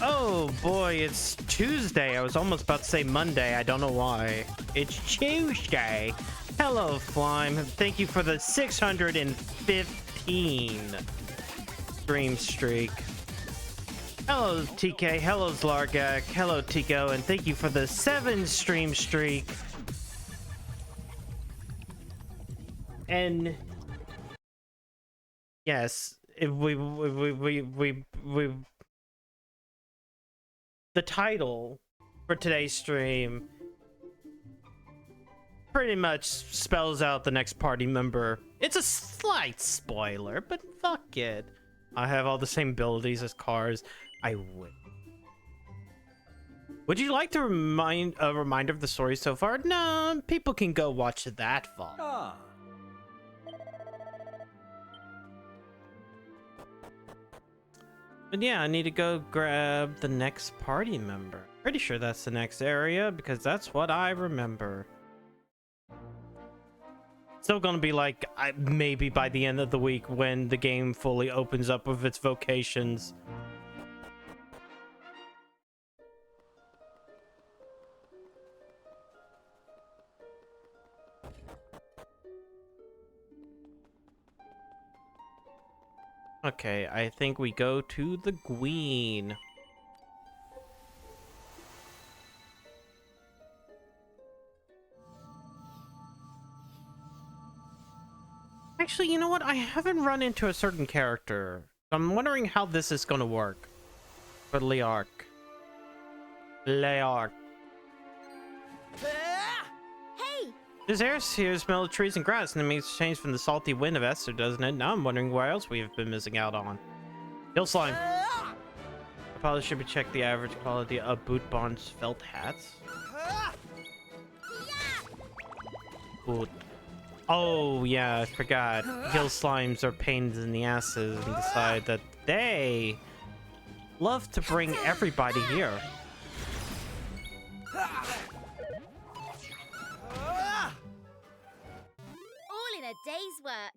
Oh boy, it's Tuesday. I was almost about to say Monday. I don't know why. It's Tuesday. Hello, Flime. Thank you for the 615 stream streak. Hello, TK. Hello, Zlargak. Hello, Tico. And thank you for the 7 stream streak. And yes, the title for today's stream pretty much spells out the next party member. It's a slight spoiler, but fuck it. I have all the same abilities as Cars. I would. Would you like to remind a reminder of the story so far? No, people can go watch that fall. Ah. But yeah, I need to go grab the next party member. Pretty sure that's the next area because that's what I remember. Still gonna be like maybe by the end of the week when the game fully opens up with its vocations. Okay, I think we go to the Queen. Actually, you know what? I haven't run into a certain character. I'm wondering how this is going to work. For Leark. Leark. Hey! This air here smells of trees and grass, and it makes a change from the salty wind of Esther, doesn't it? Now I'm wondering where else we have been missing out on. Hill slime. I probably should be check the average quality of Boot Barn's felt hats. Boot. Oh, yeah, I forgot. Hill slimes are pains in the asses and decide that they love to bring everybody here. All in a day's work.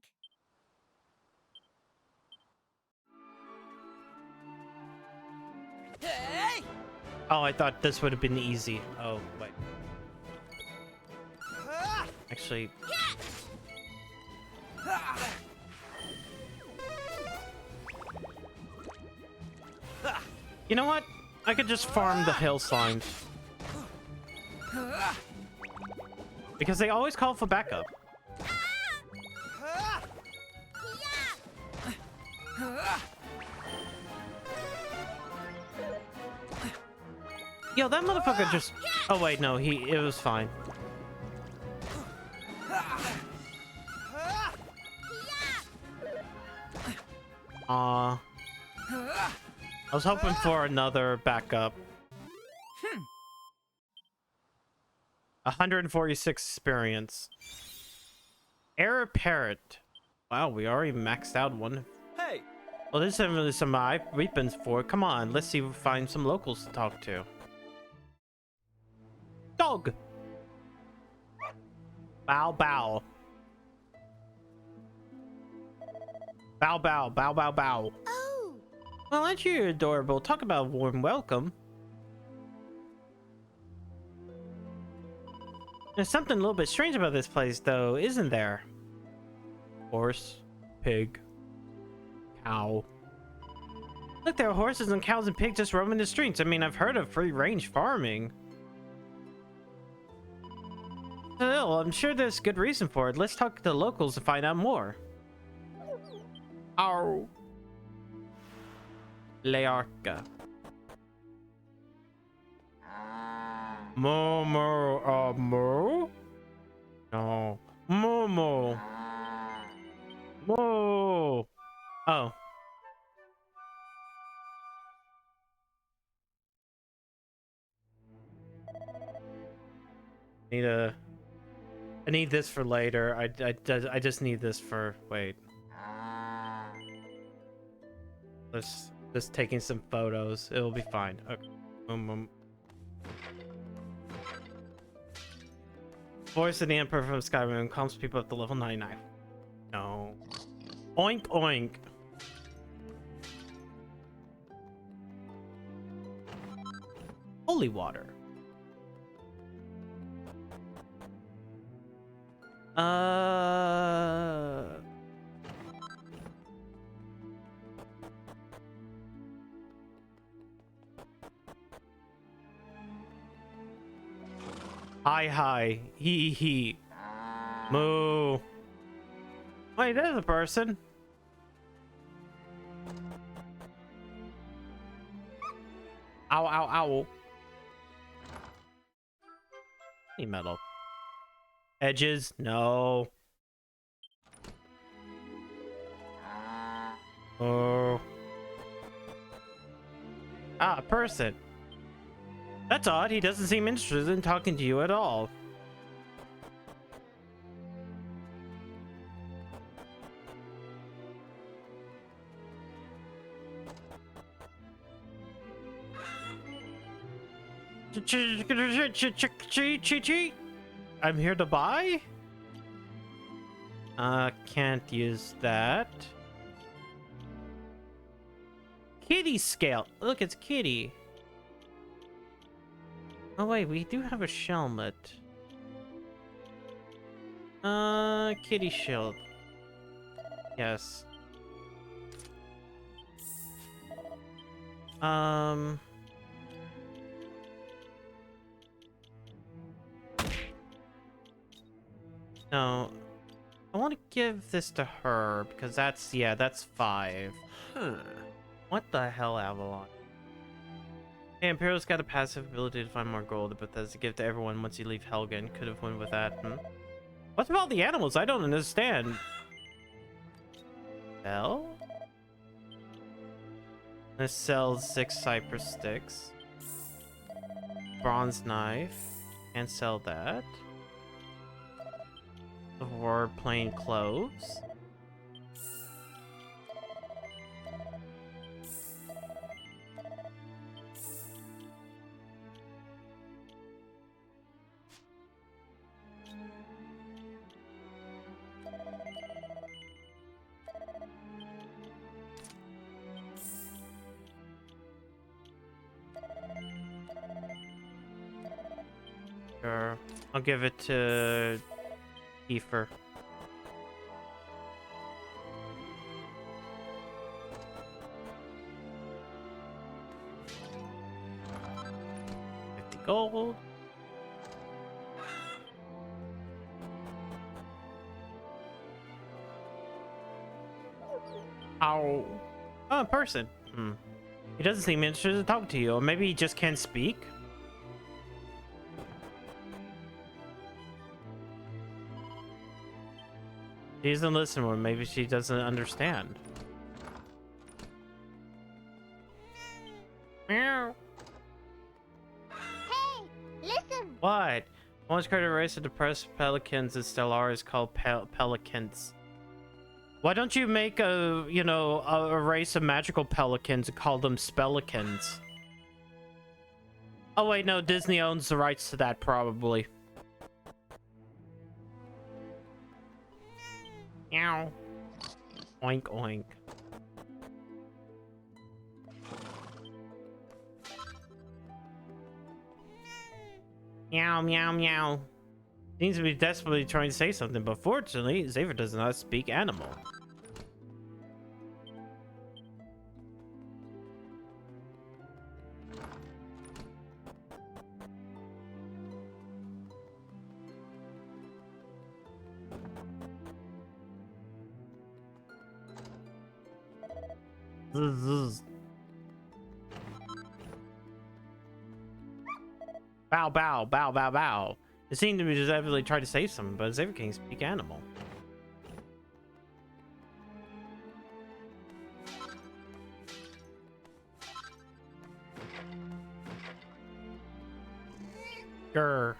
Hey! Oh, I thought this would have been easy. Oh, wait. Actually... You know what? I could just farm the hill slimes. Because they always call for backup. Yo, that motherfucker just... Oh wait, no, it was fine. I was hoping for another backup. 146 experience. Error Parrot. Wow, we already maxed out one. Hey! Well, there's definitely some we've been for. Come on, let's see if we find some locals to talk to. Dog! Bow bow. Bow bow, bow bow bow. Oh! Well, aren't you adorable? Talk about a warm welcome. There's something a little bit strange about this place, though, isn't there? Horse, pig, cow. Look, there are horses and cows and pigs just roaming the streets. I mean, I've heard of free-range farming. Still, I'm sure there's good reason for it. Let's talk to the locals to find out more. Ow. Learka. Momo, Mo? No. Momo. Mo. Oh. I need this for later. I just need this for... Wait. Just taking some photos. It'll be fine. Okay. Voice of the Emperor from Skyrim calms people up to level 99. No. Oink oink. Holy water. Hi. He. Moo. Wait, there's a person. Ow. Any metal. Edges? No. Oh. Ah, a person. That's odd. He doesn't seem interested in talking to you at all. I'm here to buy? Can't use that. Kitty scale. Look, it's Kitty. Oh wait, we do have a shelmet. Kitty shield. Yes. No. I want to give this to her because that's 5. What the hell, Avalon? Hey, Imperial's got a passive ability to find more gold, but that's a gift to everyone once you leave Helgen. Could have won with that. What about the animals? I don't understand. Bell? This sells 6 cypress sticks. Bronze knife. Can't sell that. Or plain clothes. Sure. I'll give it to Kiefer. Gold. Ow. Oh, a person. He doesn't seem interested to talk to you, or maybe he just can't speak. She doesn't listen, or maybe she doesn't understand. Meow. Hey, listen. What? Once created a race of depressed pelicans in Stellaris called pelicans. Why don't you make a race of magical pelicans and call them spellicans? Oh wait, no, Disney owns the rights to that probably. Meow. Oink oink. Meow. Seems to be desperately trying to say something, but fortunately, Xavier does not speak animal. Zzz. Bow. It seemed to be just definitely trying to say something, but Xavier can't speak animal. Grr.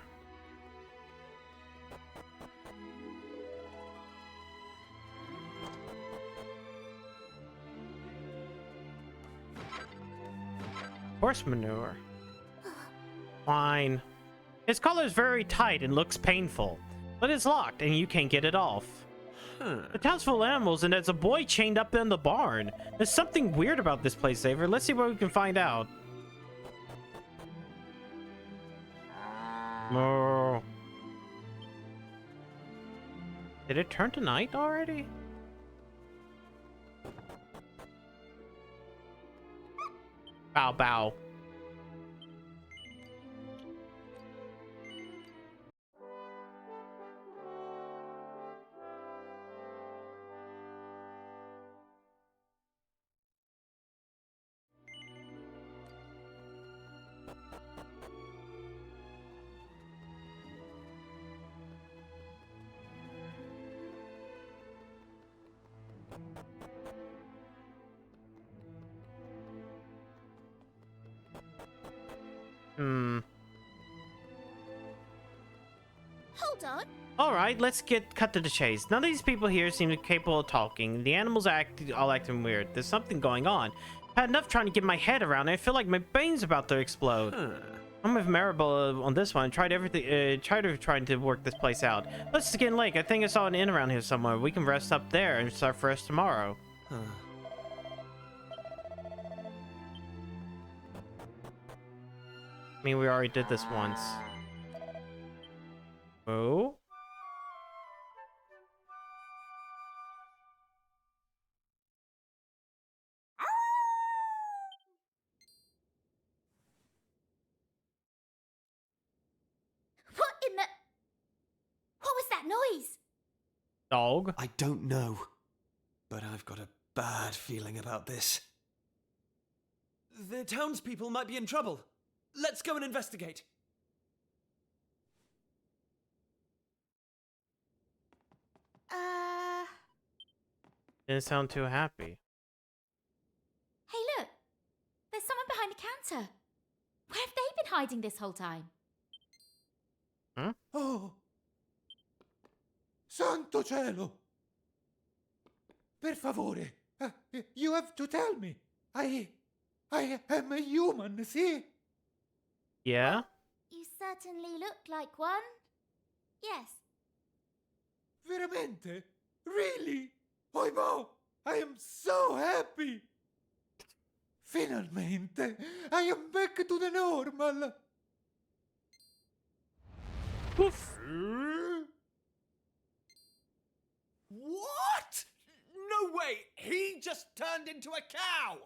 Horse manure. Fine. His collar is very tight and looks painful, but it's locked and you can't get it off. The town's full of animals and there's a boy chained up in the barn. There's something weird about this place, Xavier. Let's see what we can find out. Oh. Did it turn to night already? Bow bow. Hmm. Hold on. All right, let's cut to the chase. None of these people here seem capable of talking. The animals are all acting weird. There's something going on. I had enough trying to get my head around it. I feel like my brain's about to explode. I'm with Maribel on this one. Tried everything. Trying to work this place out. Let's get in lake. I think I saw an inn around here somewhere. We can rest up there and start fresh tomorrow. I mean, we already did this once. Oh. What in the... What was that noise? Dog. I don't know, but I've got a bad feeling about this. The townspeople might be in trouble. Let's go and investigate. Didn't sound too happy. Hey, look. There's someone behind the counter. Where have they been hiding this whole time? Oh! Santo cielo! Per favore, you have to tell me. I am a human, see? Yeah? You certainly look like one. Yes. Veramente? Really? Oimo! I am so happy! Finalmente! I am back to the normal! Poof. What? No way! He just turned into a cow!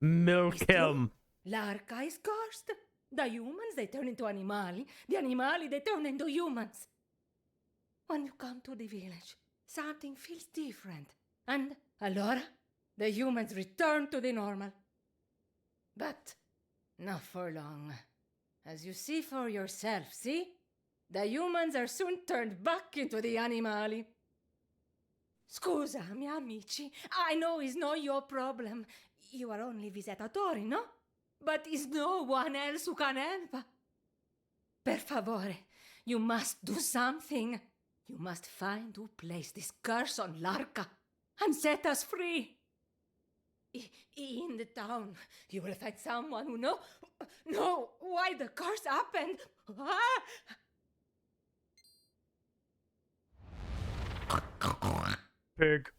Milk him. L'arca is cursed. The humans, they turn into animali. The animali, they turn into humans. When you come to the village, something feels different. And, allora, the humans return to the normal. But, not for long. As you see for yourself, see? The humans are soon turned back into the animali. Scusami, amici. I know it's not your problem. You are only visitatori, no? But is no one else who can help? Per favore, you must do something. You must find who placed this curse on Larka and set us free. In the town, you will find someone who know why the curse happened. Pig.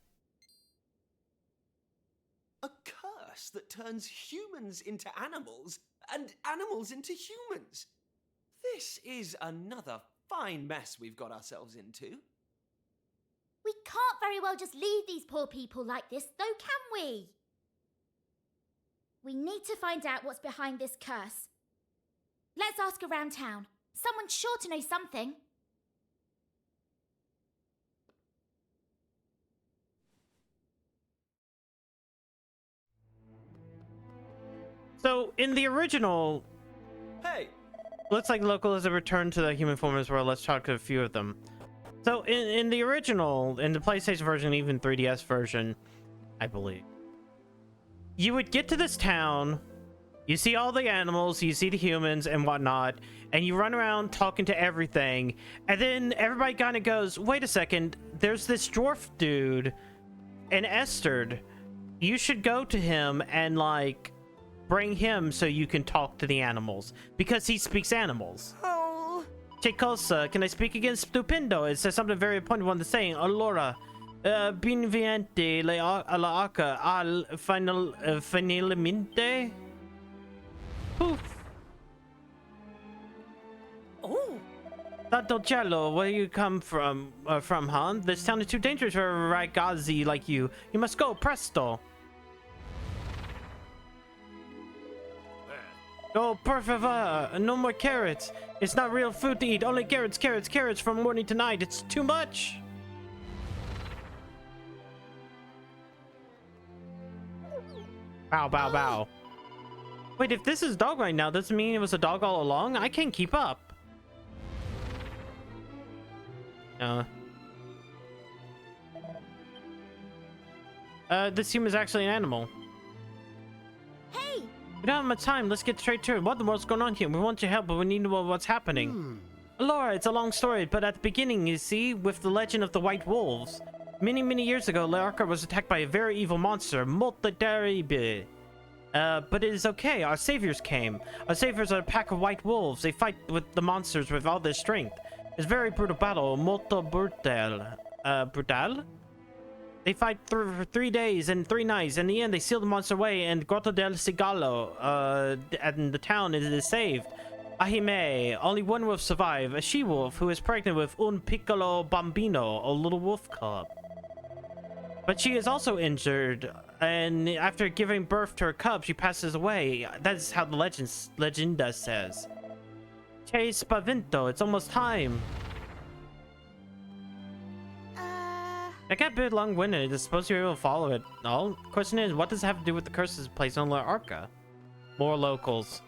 A curse that turns humans into animals and animals into humans. This is another fine mess we've got ourselves into. We can't very well just leave these poor people like this, though, can we? We need to find out what's behind this curse. Let's ask around town. Someone's sure to know something. So, in the original, Hey! looks like locals have returned to the human form as well. Let's talk to a few of them. So, in the original, in the PlayStation version, even 3DS version, I believe, you would get to this town, you see all the animals, you see the humans and whatnot, and you run around talking to everything, and then everybody kind of goes, wait a second, there's this dwarf dude in Esterd. You should go to him and, like, bring him so you can talk to the animals, because he speaks animals. Oh! Che cosa? Can I speak again? Stupindo. It says something very important when they're saying. Allora, benvenuti alla arca al finalmente. Poof. Cello, where you come from, huh? This town is too dangerous for a ragazzi like you. You must go, presto. Oh, por favor, no more carrots. It's not real food to eat. Only carrots, carrots, carrots from morning to night. It's too much. Bow, bow, bow. Wait, if this is dog right now, doesn't mean it was a dog all along? I can't keep up. This human is actually an animal. Hey! We don't have much time. Let's get straight to it. What the world's going on here? We want your help, but we need to know what's happening. Laura, it's a long story, but at the beginning, you see, with the legend of the White Wolves. Many, many years ago, Larka was attacked by a very evil monster, Molta Daribe. But it is okay. Our saviors came. Our saviors are a pack of white wolves. They fight with the monsters with all their strength. It's a very brutal battle. Molto brutal. Brutal? They fight for 3 days and 3 nights. In the end, they seal the monster away, and Grotto del Sigalo, and the town is saved. Ahime, only one wolf survived, a she-wolf who is pregnant with un piccolo bambino, a little wolf cub. But she is also injured, and after giving birth to her cub, she passes away. That is how the legenda says. Che spavento, it's almost time. I got a bit long-winded. It's supposed to be able to follow it. No. Question is, what does it have to do with the curses placed on La Arca? More locals.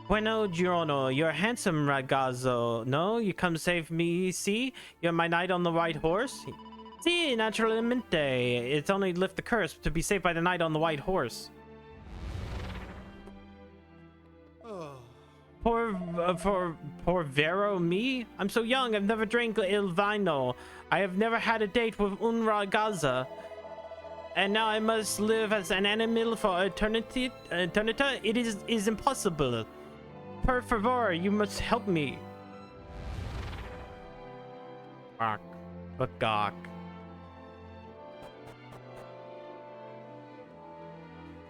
Bueno giorno, you're a handsome ragazzo. No, you come save me, see? You're my knight on the white horse? Si, naturalmente. It's only lift the curse to be saved by the knight on the white horse. Poor Vero, me? I'm so young, I've never drank il vino. I have never had a date with un ragazza. And now I must live as an animal for eternity? It is impossible. Per favor, you must help me. Gawk. But gawk.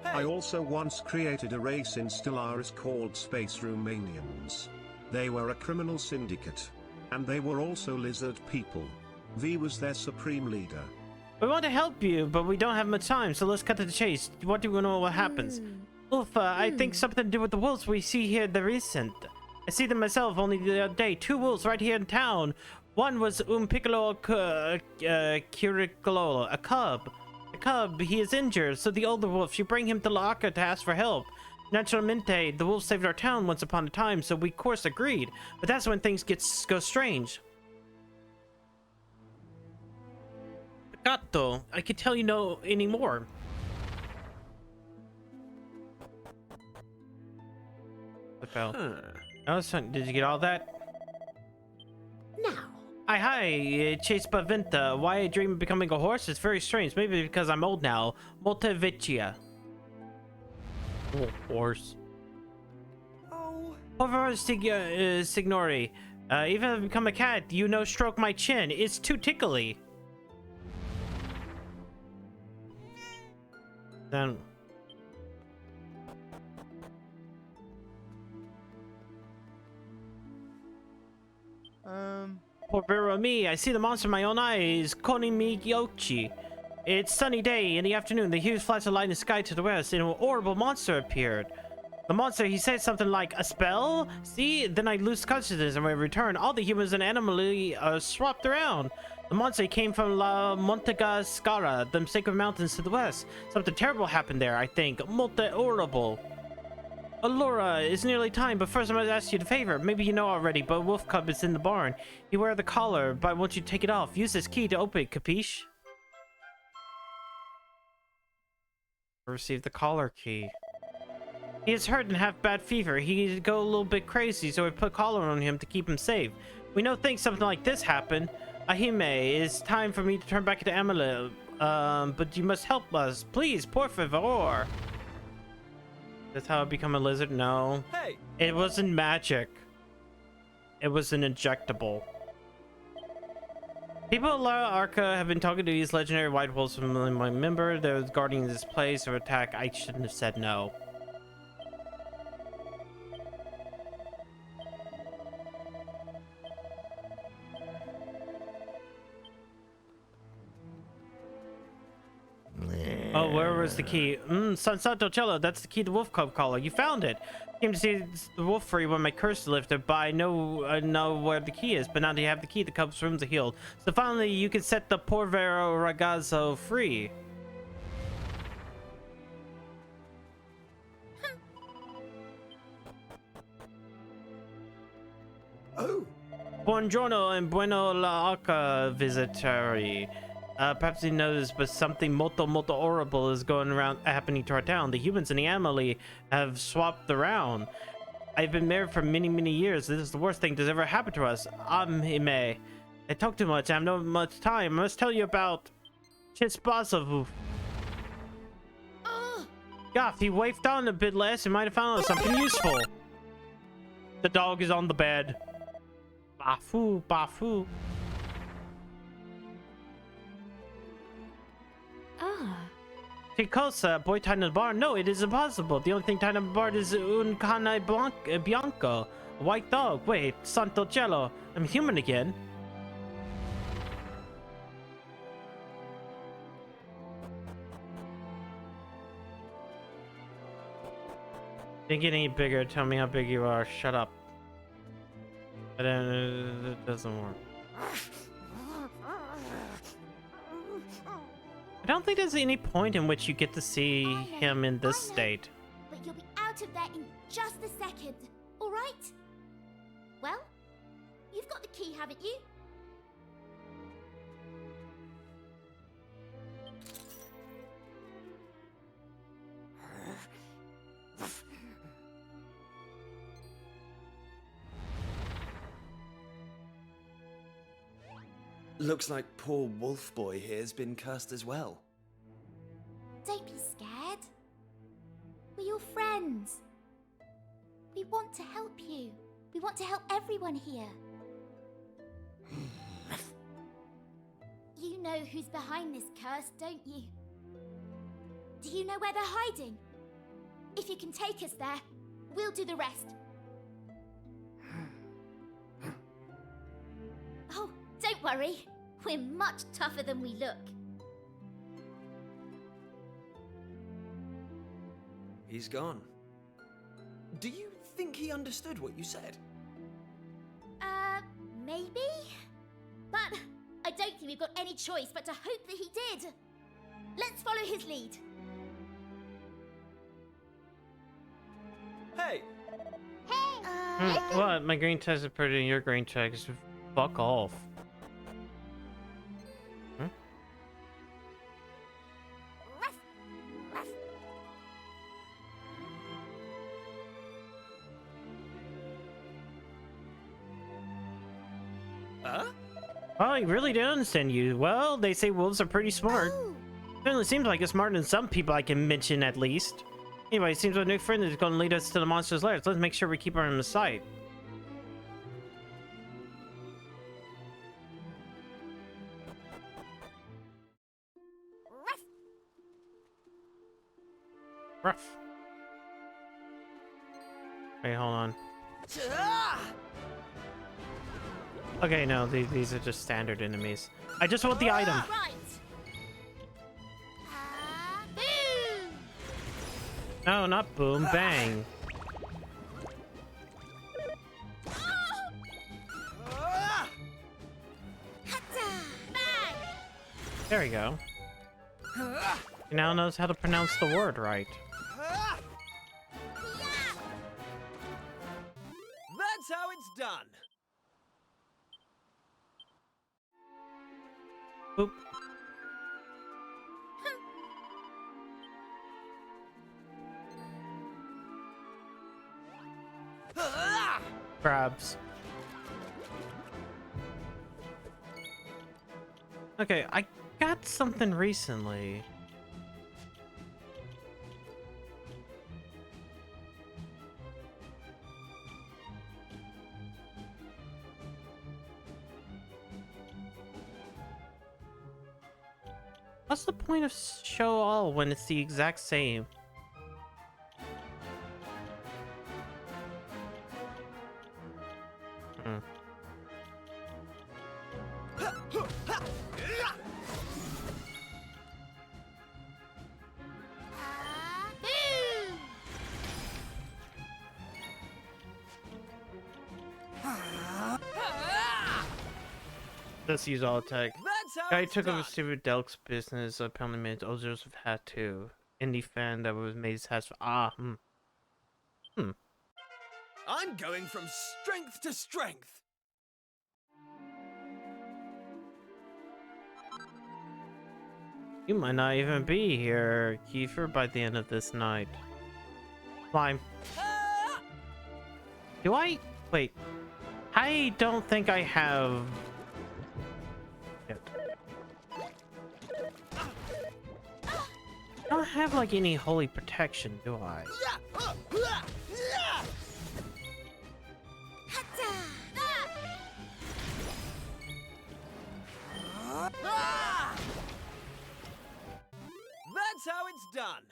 I also once created a race in Stellaris called Space Romanians. They were a criminal syndicate. And they were also lizard people. V was their supreme leader. We want to help you, but we don't have much time, so let's cut to the chase. What do we know what happens? Ulfa, I think something to do with the wolves we see here there isn't. I see them myself only the other day. 2 wolves right here in town. One was piccolo curicolo, a cub. The cub, he is injured, so the older wolf, she bring him to La Arca to ask for help. Naturalmente, the wolves saved our town once upon a time, so we of course agreed. But that's when things go strange. Peccato, I can tell you no anymore. Oh, son, did you get all that? Now. Hi, Chase Paventa. Why I dream of becoming a horse? It's very strange. Maybe because I'm old now. Molta vecchia. Oh, horse. Oh. Por favor, signori. Even if I become a cat, you know, stroke my chin. It's too tickly. Then. Poor Vero me, I see the monster in my own eyes, Konimi Gyochi. It's sunny day. In the afternoon, the huge flash of light in the sky to the west, and an horrible monster appeared. The monster, he said something like, a spell? See? Then I lose consciousness, and when I return, all the humans and animals are swapped around. The monster came from La Montega Scara, the sacred mountains to the west. Something terrible happened there, I think. Molta horrible. Allura, it's nearly time, but first I must ask you a favor. Maybe you know already, but Wolf Cub is in the barn. You wear the collar, but won't you take it off? Use this key to open it, capiche? Receive the collar key. He is hurt and have bad fever. He go a little bit crazy, so we put a collar on him to keep him safe. We know things something like this happened. Ahime, it's time for me to turn back into Amelie. But you must help us. Please, por favor. That's how I become a lizard? No. Hey! It wasn't magic. It was an injectable. People at La Arca have been talking to these legendary white wolves from my member. They're guarding this place or attack. I shouldn't have said no. Oh, where was the key? San Cello, that's the key to Wolf Cub Collar. You found it. Came to see the wolf free when my curse lifted, but I know where the key is. But now that you have the key, the cub's wounds are healed. So finally, you can set the Porvero Ragazzo free. Oh, Buongiorno and bueno la acca, visitore. Perhaps you noticed, but something molto horrible is going around happening to our town. The humans and the animal have swapped around. I've been married for many years. This is the worst thing that's ever happened to us. Hime. I talk too much. I have no much time. I must tell you about Chispasov. Yeah, if he waved on a bit less, he might have found something useful. The dog is on the bed. Bafu, bafu. Che cosa? Boy tied in the barn? No, it is impossible. The only thing tied in the barn is un cane bianco, a white dog. Wait, Santo Cielo, I'm human again. Didn't get any bigger. Tell me how big you are. Shut up. It doesn't work. I don't think there's any point in which you get to see him in this state. But you'll be out of there in just a second, all right? Well, you've got the key, haven't you? looks like poor Wolf Boy here's been cursed as well. Don't be scared. We're your friends. We want to help you. We want to help everyone here. You know who's behind this curse, don't you? Do you know where they're hiding? If you can take us there, we'll do the rest. Oh, don't worry. We're much tougher than we look. He's gone. Do you think he understood what you said? Maybe? But I don't think we've got any choice but to hope that he did. Let's follow his lead. Hey! What? My green tags are pretty than your green tags. Fuck off. Huh? Oh, I really don't understand you. Well, they say wolves are pretty smart. Oh, Certainly seems like it's smarter than some people I can mention, at least. Anyway, it seems our new friend is going to lead us to the monster's lair, so let's make sure we keep her in the sight. Rough. Wait, hold on. Okay, no, these are just standard enemies. I just want the item. right. Boom! No, not boom, bang. Bang! There we go. He now knows how to pronounce the word right. That's how it's done. Boop. Crabs. Okay, I got something recently. What's the point of show all when it's the exact same? Let's use all tech. That's how Guy it's took over done. Steve Delk's business. Apparently made all Joseph had to. Indie fan that was made his hats. I'm going from strength to strength. You might not even be here, Kiefer, by the end of this night. Climb. Ah! Do I? Wait. I don't think I have... Shit. I don't have, like, any holy protection, do I? Ah! That's how it's done.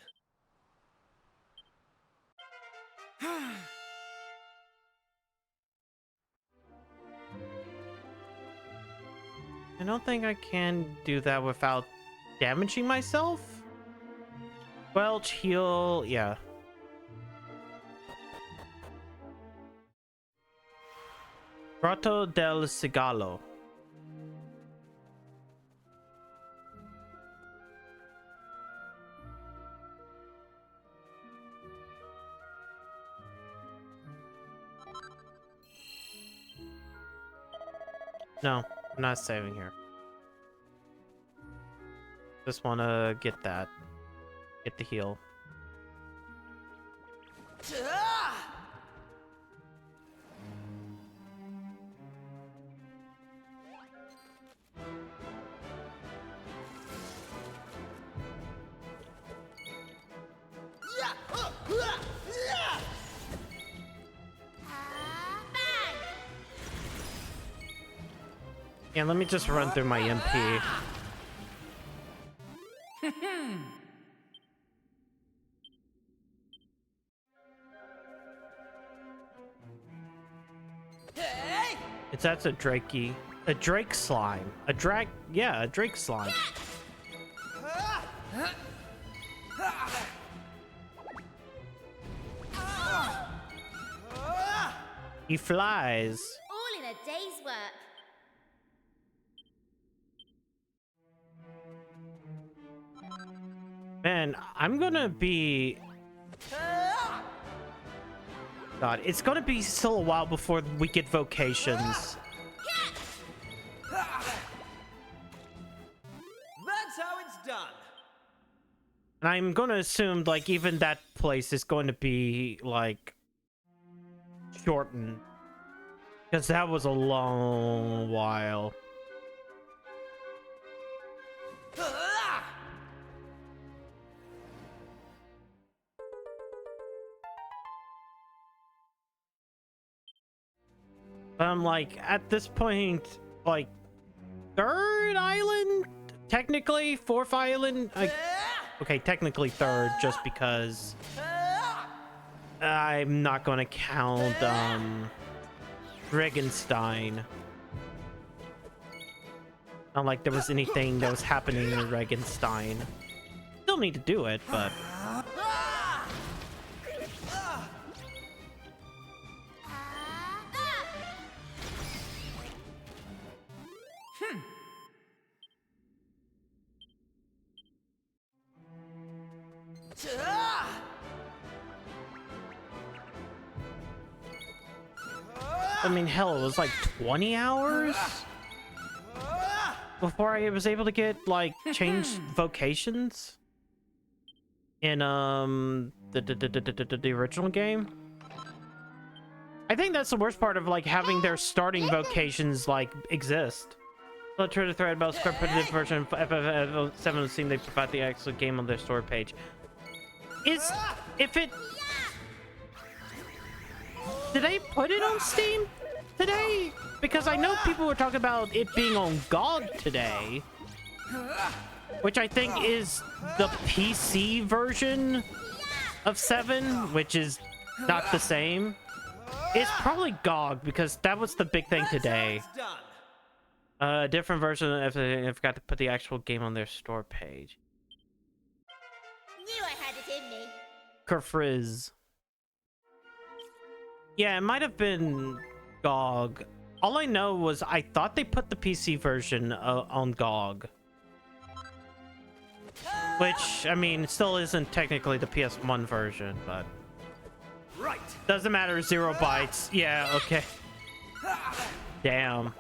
I don't think I can do that without damaging myself. Welch, heal, yeah. Grotto del Sigalo. No, I'm not saving here. Just want to get that. Get the heal. Ah! Yeah! Yeah! Yeah, let me just run through my MP. Hey! That's a Drakey. A Drake slime. A drag. Yeah, a Drake slime. Ah! Ah! He flies. All in a day's work. Man, I'm gonna be... Ah! God, it's gonna be still a while before we get vocations. That's how it's done. And I'm gonna assume, like, even that place is going to be, like, shortened. Because that was a long while. Ah! But I'm like, at this point, like, third island? Technically, fourth island? Okay, technically third, just because I'm not gonna count, Regenstein. Not like there was anything that was happening in Regenstein. Still need to do it, but... I mean, hell, it was like 20 hours before I was able to get, like, changed vocations in, the original game. I think that's the worst part of, like, having their starting vocations, like, exist. Let's try to thread about the scripted version of FF7 seem they provide the actual game on their store page. Did they put it on Steam today? Because I know people were talking about it being on GOG today, which I think is the PC version of 7, which is not the same. It's probably GOG because that was the big thing today. A different version if I forgot to put the actual game on their store page. Knew I had it in me. Kerfrizz. Yeah, it might have been GOG All I know was I thought they put the PC version on GOG. Which, I mean, still isn't technically the PS1 version, but... Right. Doesn't matter, 0 bytes. Yeah, okay. Damn.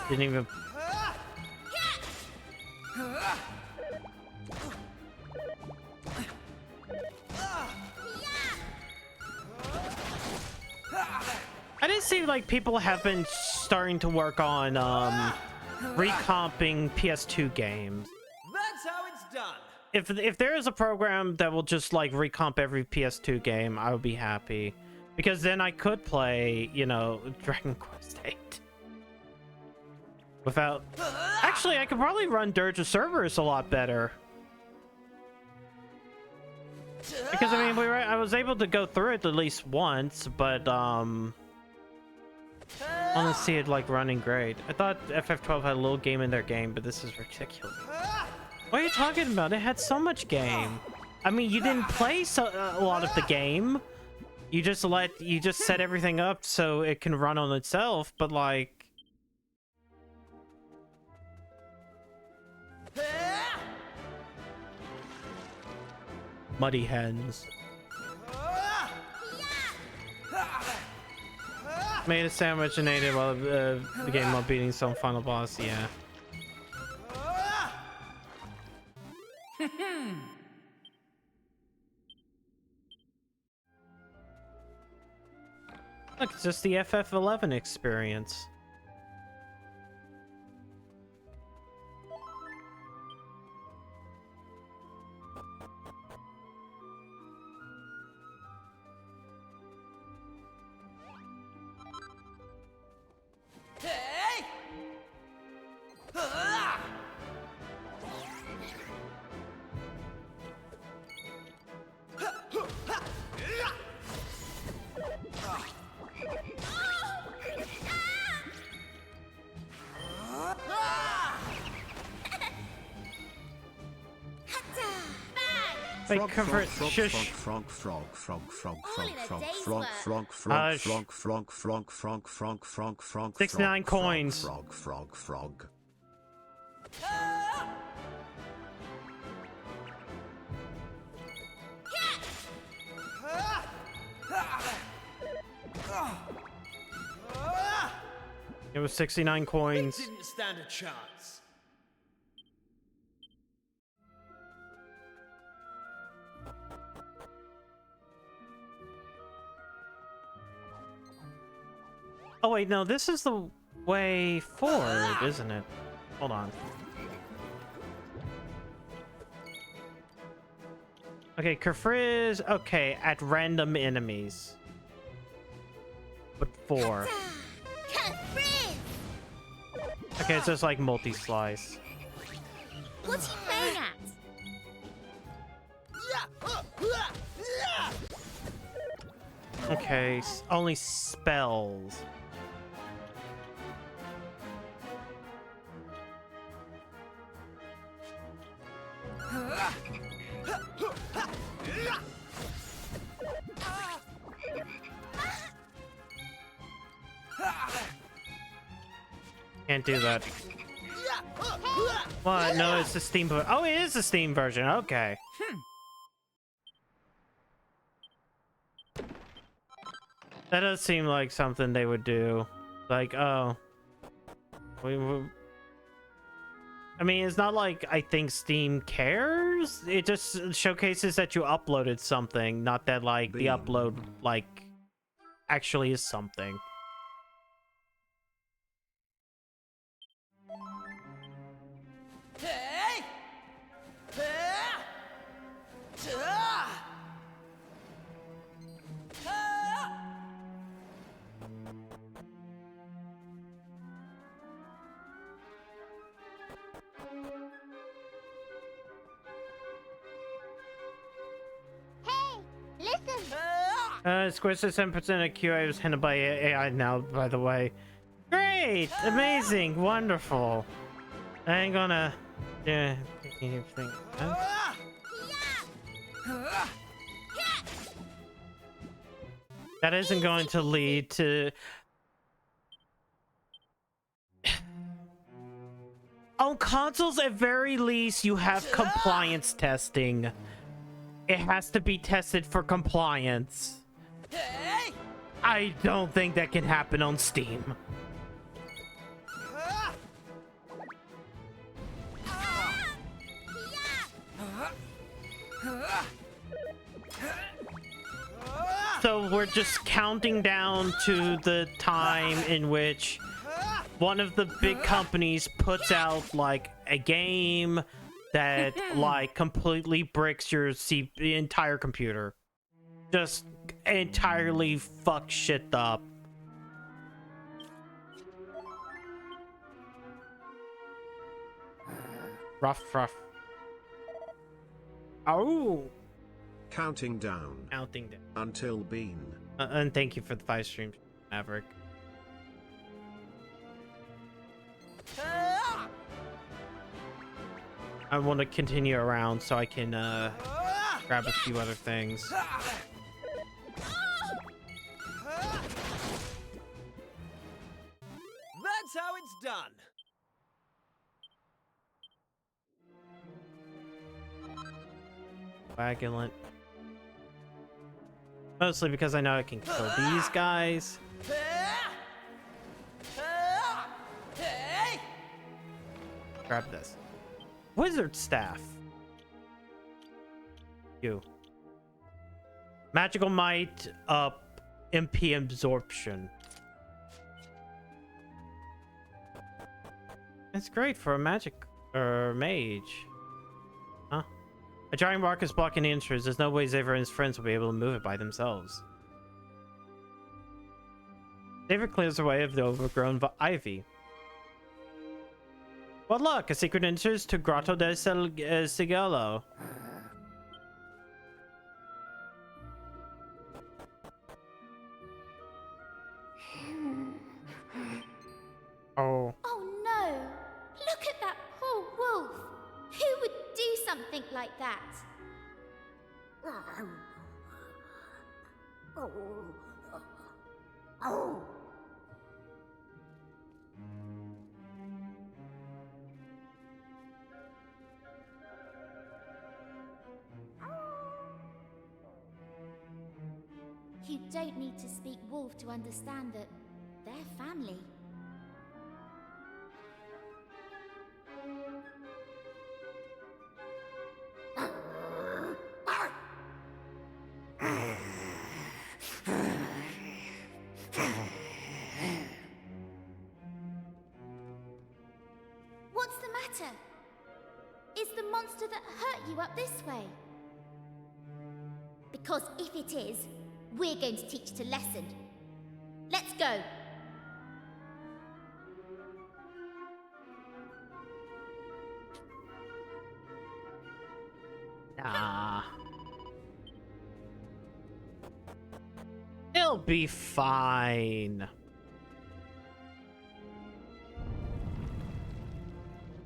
Didn't even... I didn't see like people have been starting to work on recomping PS2 games. That's how it's done. If there is a program that will just like recomp every PS2 game, I would be happy, because then I could play, you know, Dragon Quest VIII without. Actually, I could probably run Dirge of Cerberus a lot better. Because I mean, I was able to go through it at least once, but I don't see it like running great. I thought FF12 had a little game in their game, but this is ridiculous. What are you talking about? It had so much game. I mean, you didn't play a lot of the game. You just set everything up so it can run on itself, but like. Muddy hens. Made a sandwich and ate it while the game while beating some final boss. Yeah. Look, it's just the FF11 experience. Wait, cover it. Shush. 69 coins. It was 69 coins. Didn't stand a chance. Oh wait, no, this is the way forward, isn't it? Hold on. Okay, Kefriz, okay, at random enemies. But 4. Okay, it's just like multi-slice. What's he playing at? Okay, only spells. Can't do that. What? No, it's the Steam version. Oh, it is the Steam version. Okay. That does seem like something they would do. Like, oh. I mean, it's not like I think Steam cares. It just showcases that you uploaded something, not that, like, the upload, like, actually is something. Squish is 10% of QA was handled by AI now, by the way. Great! Amazing! Wonderful! I ain't gonna... Yeah, anything. Huh? That isn't going to lead to... On consoles, at very least, you have compliance testing. It has to be tested for compliance. Hey! I don't think that can happen on Steam. So we're just counting down to the time in which one of the big companies puts out like a game that like completely bricks your entire computer. Just entirely fuck shit up. Rough. Oh. Counting down. Counting down. Until Bean. And thank you for the 5 streams, Maverick. I want to continue around so I can grab a few other things. That's how it's done. Coagulant. Mostly because I know I can kill these guys. Grab this. Wizard staff. You. Magical might up MP absorption. It's great for a magic or mage. Huh? A giant rock is blocking the entrance. There's no way Xavier and his friends will be able to move it by themselves. Xavier clears the way of the overgrown ivy. Well, look, a secret entrance to Grotto del Sigillo. Oh. Oh no! Look at that poor wolf! Who would do something like that? You don't need to speak wolf to understand that they're family. What's the matter? Is the monster that hurt you up this way? Because if it is, we're going to teach it a lesson. Let's go. Nah. It'll be fine.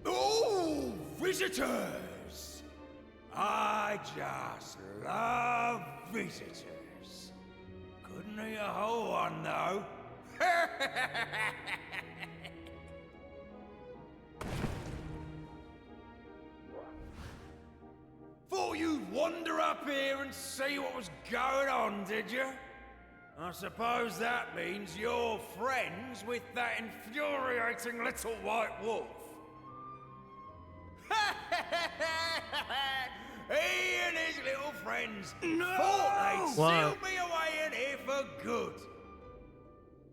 Oh, visitors! I just love visitors. Couldn't eat a whole one, though. Thought you'd wander up here and see what was going on, did you? I suppose that means you're friends with that infuriating little white wolf. He and his little friends thought they'd seal me away in here for good.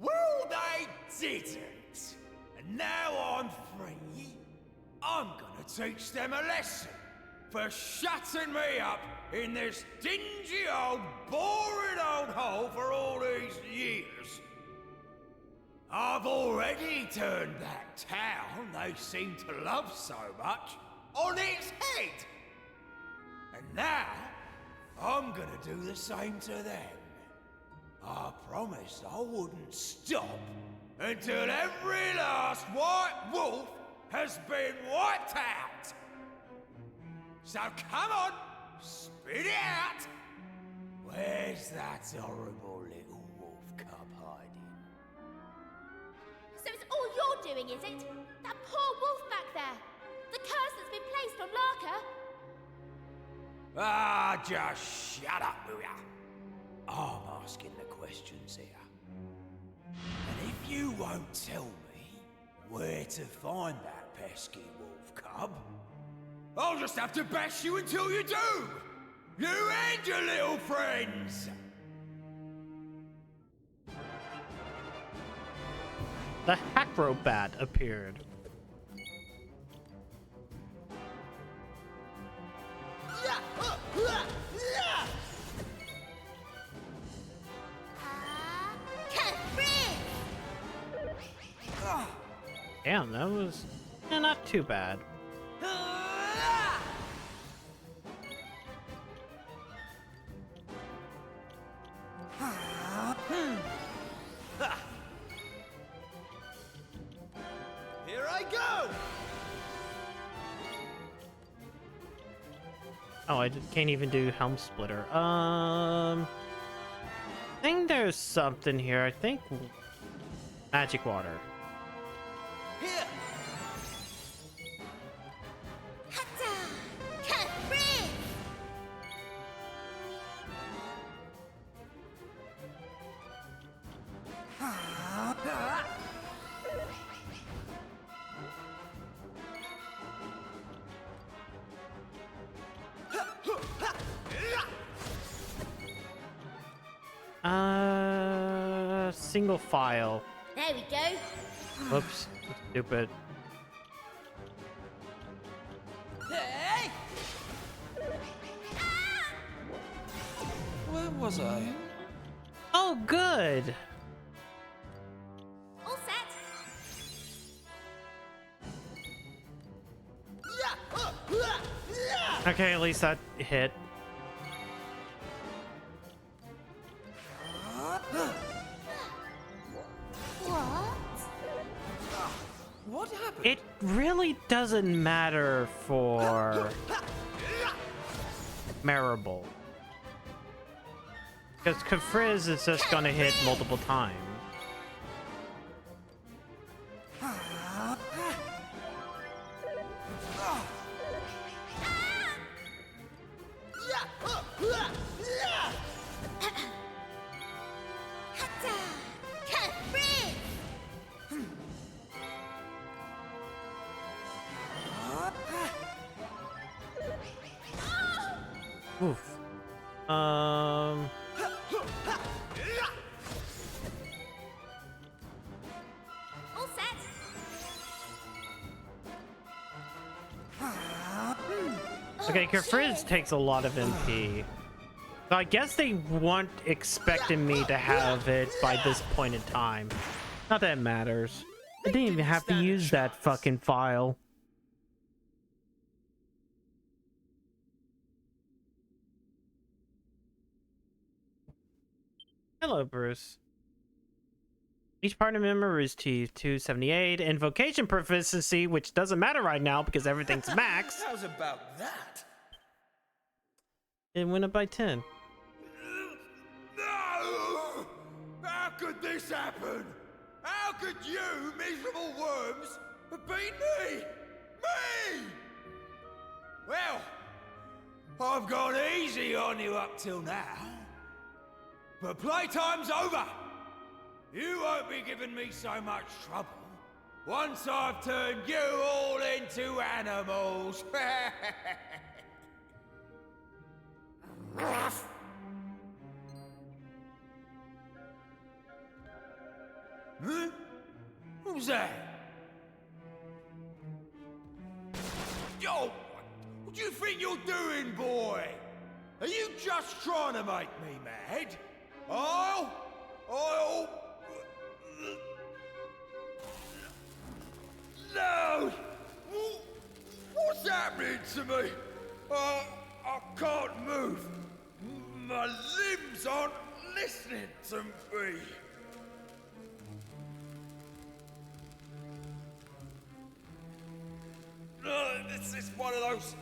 Well, they didn't. And now I'm free. I'm gonna teach them a lesson for shutting me up in this dingy old, boring old hole for all these years. I've already turned that town they seem to love so much on its head. And now, I'm gonna do the same to them. I promised I wouldn't stop until every last white wolf has been wiped out. So come on, spit it out! Where's that horrible little wolf cub hiding? So it's all you're doing, is it? That poor wolf back there. The curse that's been placed on Larka? Ah, just shut up, will ya? I'm asking the questions here. And if you won't tell me where to find that pesky wolf cub, I'll just have to bash you until you do! You and your little friends! The Acrobat appeared. Damn, that was not too bad. Here I go! Oh, I can't even do Helm Splitter. I think there's something here. I think magic water. Here! Single file. There we go. Whoops, stupid. Hey! Where was I? Oh, good. All set. Okay, at least that hit. What happened? It really doesn't matter for Marable. Because Kafriz is just gonna hit multiple times. Oof. All set. Okay, Kafriz takes a lot of MP. So I guess they weren't expecting me to have it by this point in time. Not that it matters. I didn't even have to use that fucking file. Hello, Bruce. Each partner member is to 278. Invocation proficiency, which doesn't matter right now because everything's max. How's about that? It went up by 10. No! How could this happen? How could you, miserable worms, have beaten me? Me! Well, I've gone easy on you up till now. But playtime's over! You won't be giving me so much trouble once I've turned you all into animals. Huh? Who's that? Yo, what do you think you're doing, boy? Are you just trying to make me mad? No! What's happening to me? I can't move. My limbs aren't listening to me. This is one of those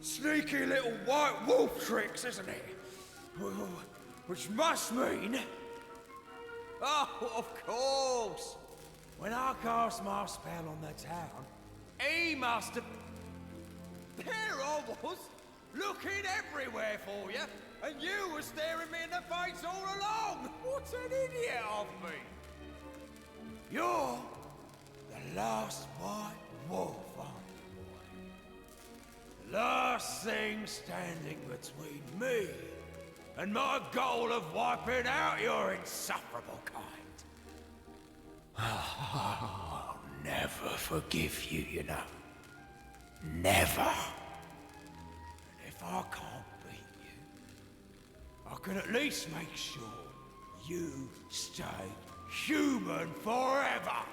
sneaky little white wolf tricks, isn't it? Which must mean... Oh, of course! When I cast my spell on the town, he must have... There I was, looking everywhere for you, and you were staring me in the face all along. What an idiot of me. You're the last white wolf, aren't you, boy? The last thing standing between me and my goal of wiping out your insufferable kind. I'll never forgive you, you know. Never. And if I can't beat you, I can at least make sure you stay human forever.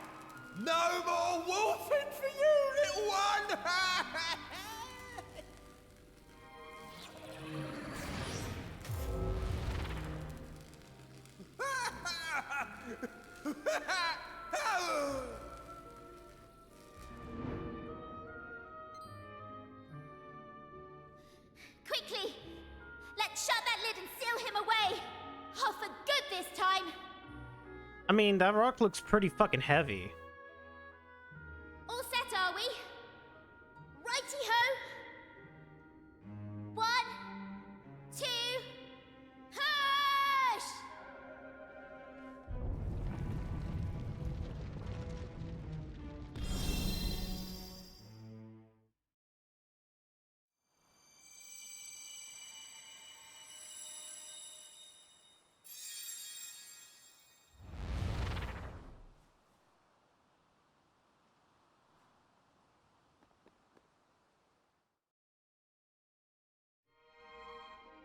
No more wolfing for you, little one! Quickly! Let's shut that lid and seal him away! Oh, for good this time! I mean, that rock looks pretty fucking heavy. All set, are we? Righty-ho! 1, 2, hush!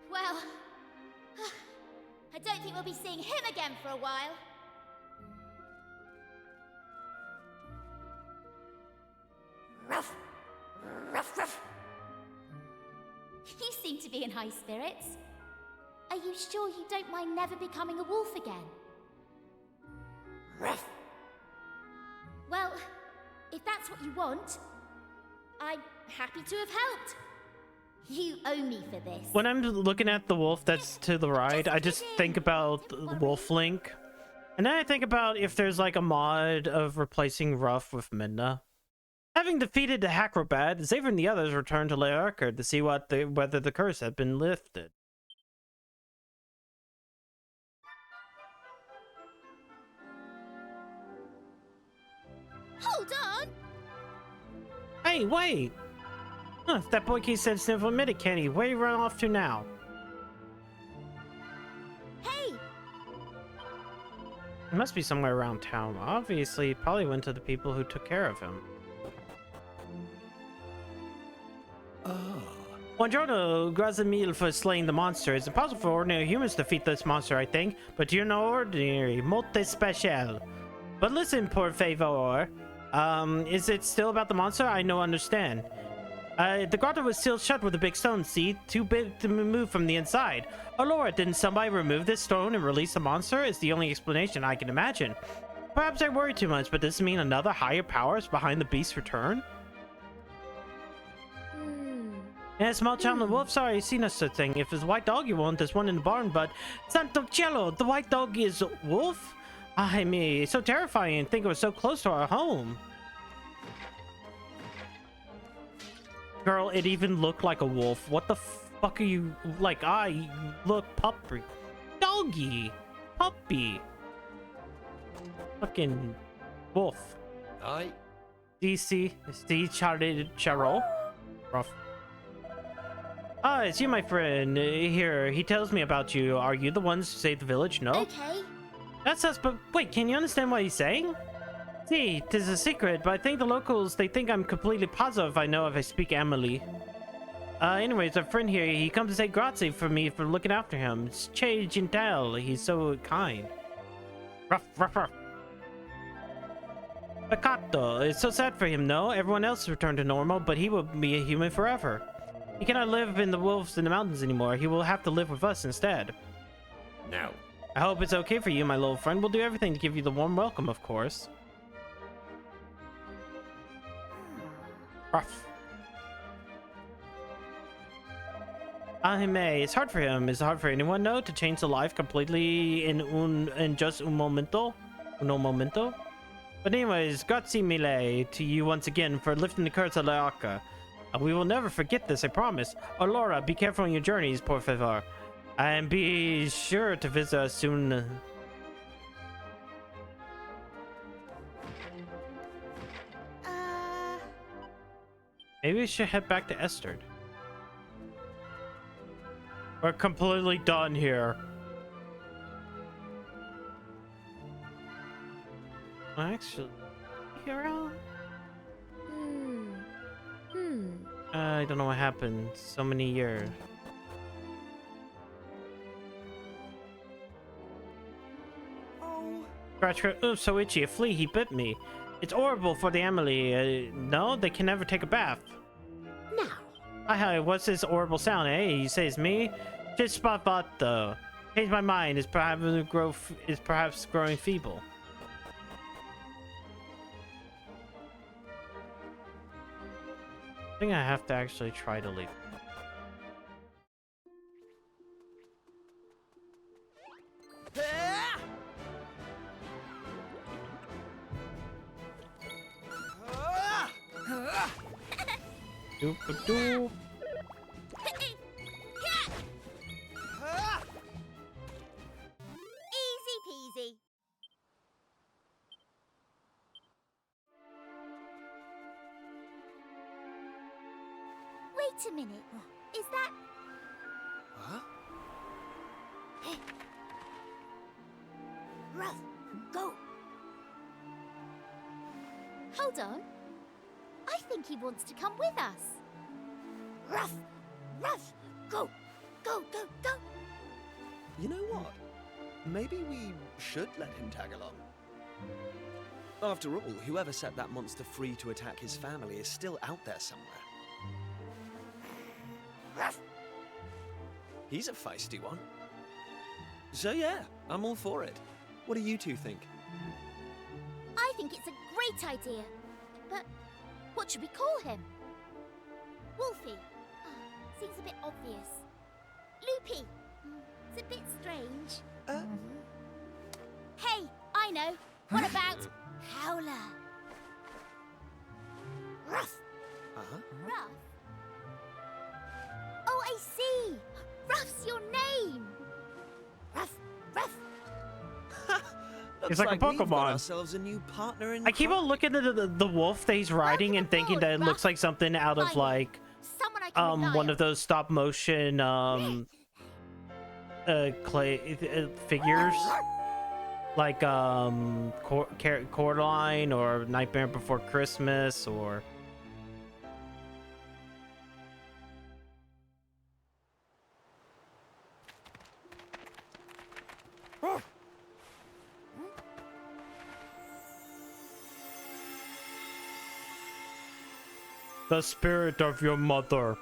Well, I don't think we'll be seeing him again for a while. Ruff! Ruff, ruff! You seem to be in high spirits. Are you sure you don't mind never becoming a wolf again? Ruff! Well, if that's what you want, I'm happy to have helped. You owe me for this. When I'm looking at the wolf that's to the right, I just think about Wolf Link. And then I think about if there's like a mod of replacing Ruff with Midna. Having defeated the Acrobat, Xavier and the others returned to Learker to see whether the curse had been lifted. Hold on! Hey, wait! Huh, that boy keeps saying sniffle admitted, Kenny. Where you run off to now? Hey! He must be somewhere around town. Obviously, he probably went to the people who took care of him. Buongiorno, grazie mille for slaying the monster. It's impossible for ordinary humans to defeat this monster, I think. But you're no ordinary, molto special. But listen, por favor. Is it still about the monster? I no understand. The grotto was sealed shut with a big stone, see? Too big to move from the inside. Oh lord, didn't somebody remove this stone and release the monster? Is the only explanation I can imagine. Perhaps I worry too much, but does this mean another higher power is behind the beast's return? Yeah, small child and wolf, sorry, seen no such thing. If it's white dog you want, there's one in the barn, but Santo Cielo, the white dog is wolf? I mean, it's so terrifying and think it was so close to our home. Girl, it even looked like a wolf. What the fuck are you like? I look puppy. Doggy. Puppy. Fucking wolf. Aye. DC. Charo. Rough. Ah, it's you, my friend. Here, he tells me about you. Are you the ones who saved the village? No? Okay. That's us, but wait, can you understand what he's saying? See, it is a secret, but I think the locals, they think I'm completely positive I know if I speak Emily. Anyways, our friend here, he comes to say grazie for me for looking after him. It's Che Gentle, he's so kind. Ruff, ruff, ruff. Peccato, it's so sad for him, no? Everyone else has returned to normal, but he will be a human forever. He cannot live in the wolves in the mountains anymore. He will have to live with us instead. No. I hope it's okay for you, my little friend. We'll do everything to give you the warm welcome, of course. Ruff. Ahime, it's hard for him. It's hard for anyone, no, to change the life completely in just un momento. Uno momento. But anyways, grazie mille to you once again for lifting the curse of Leaka. We will never forget this, I promise. Oh, Laura, be careful on your journeys, por favor. And be sure to visit us soon. Maybe we should head back to Esterd. We're completely done here. Actually, hero? I don't know what happened. So many years. Oh. Scratch, oh, so itchy. A flea, he bit me. It's horrible for the Emily. No, they can never take a bath. Now. Hi, what's this horrible sound, eh? You say it's me? Just spot bot though. Change my mind. Is perhaps growing feeble. I think I have to actually try to leave. Doop-a-doop. Easy peasy. Wait a minute. Is that... Huh? Ruff, go. Hold on. I think he wants to come with us. Ruff, Ruff, go, go, go, go. You know what? Maybe we should let him tag along. After all, whoever set that monster free to attack his family is still out there somewhere. Ruff. He's a feisty one. So yeah, I'm all for it. What do you two think? I think it's a great idea. But what should we call him? Wolfie. Oh, seems a bit obvious. Loopy. It's a bit strange. Hey, I know. What about Howler? Ruff. Uh-huh. Ruff? Oh, I see. Ruff's your name. Ruff, Ruff. It's like a We've got Pokemon. ourselves a new partner in I keep on looking at the wolf that he's riding and thinking that it looks like something out of like Someone I can rely one on. of those stop motion clay figures, like Coraline or Nightmare Before Christmas or the spirit of your mother.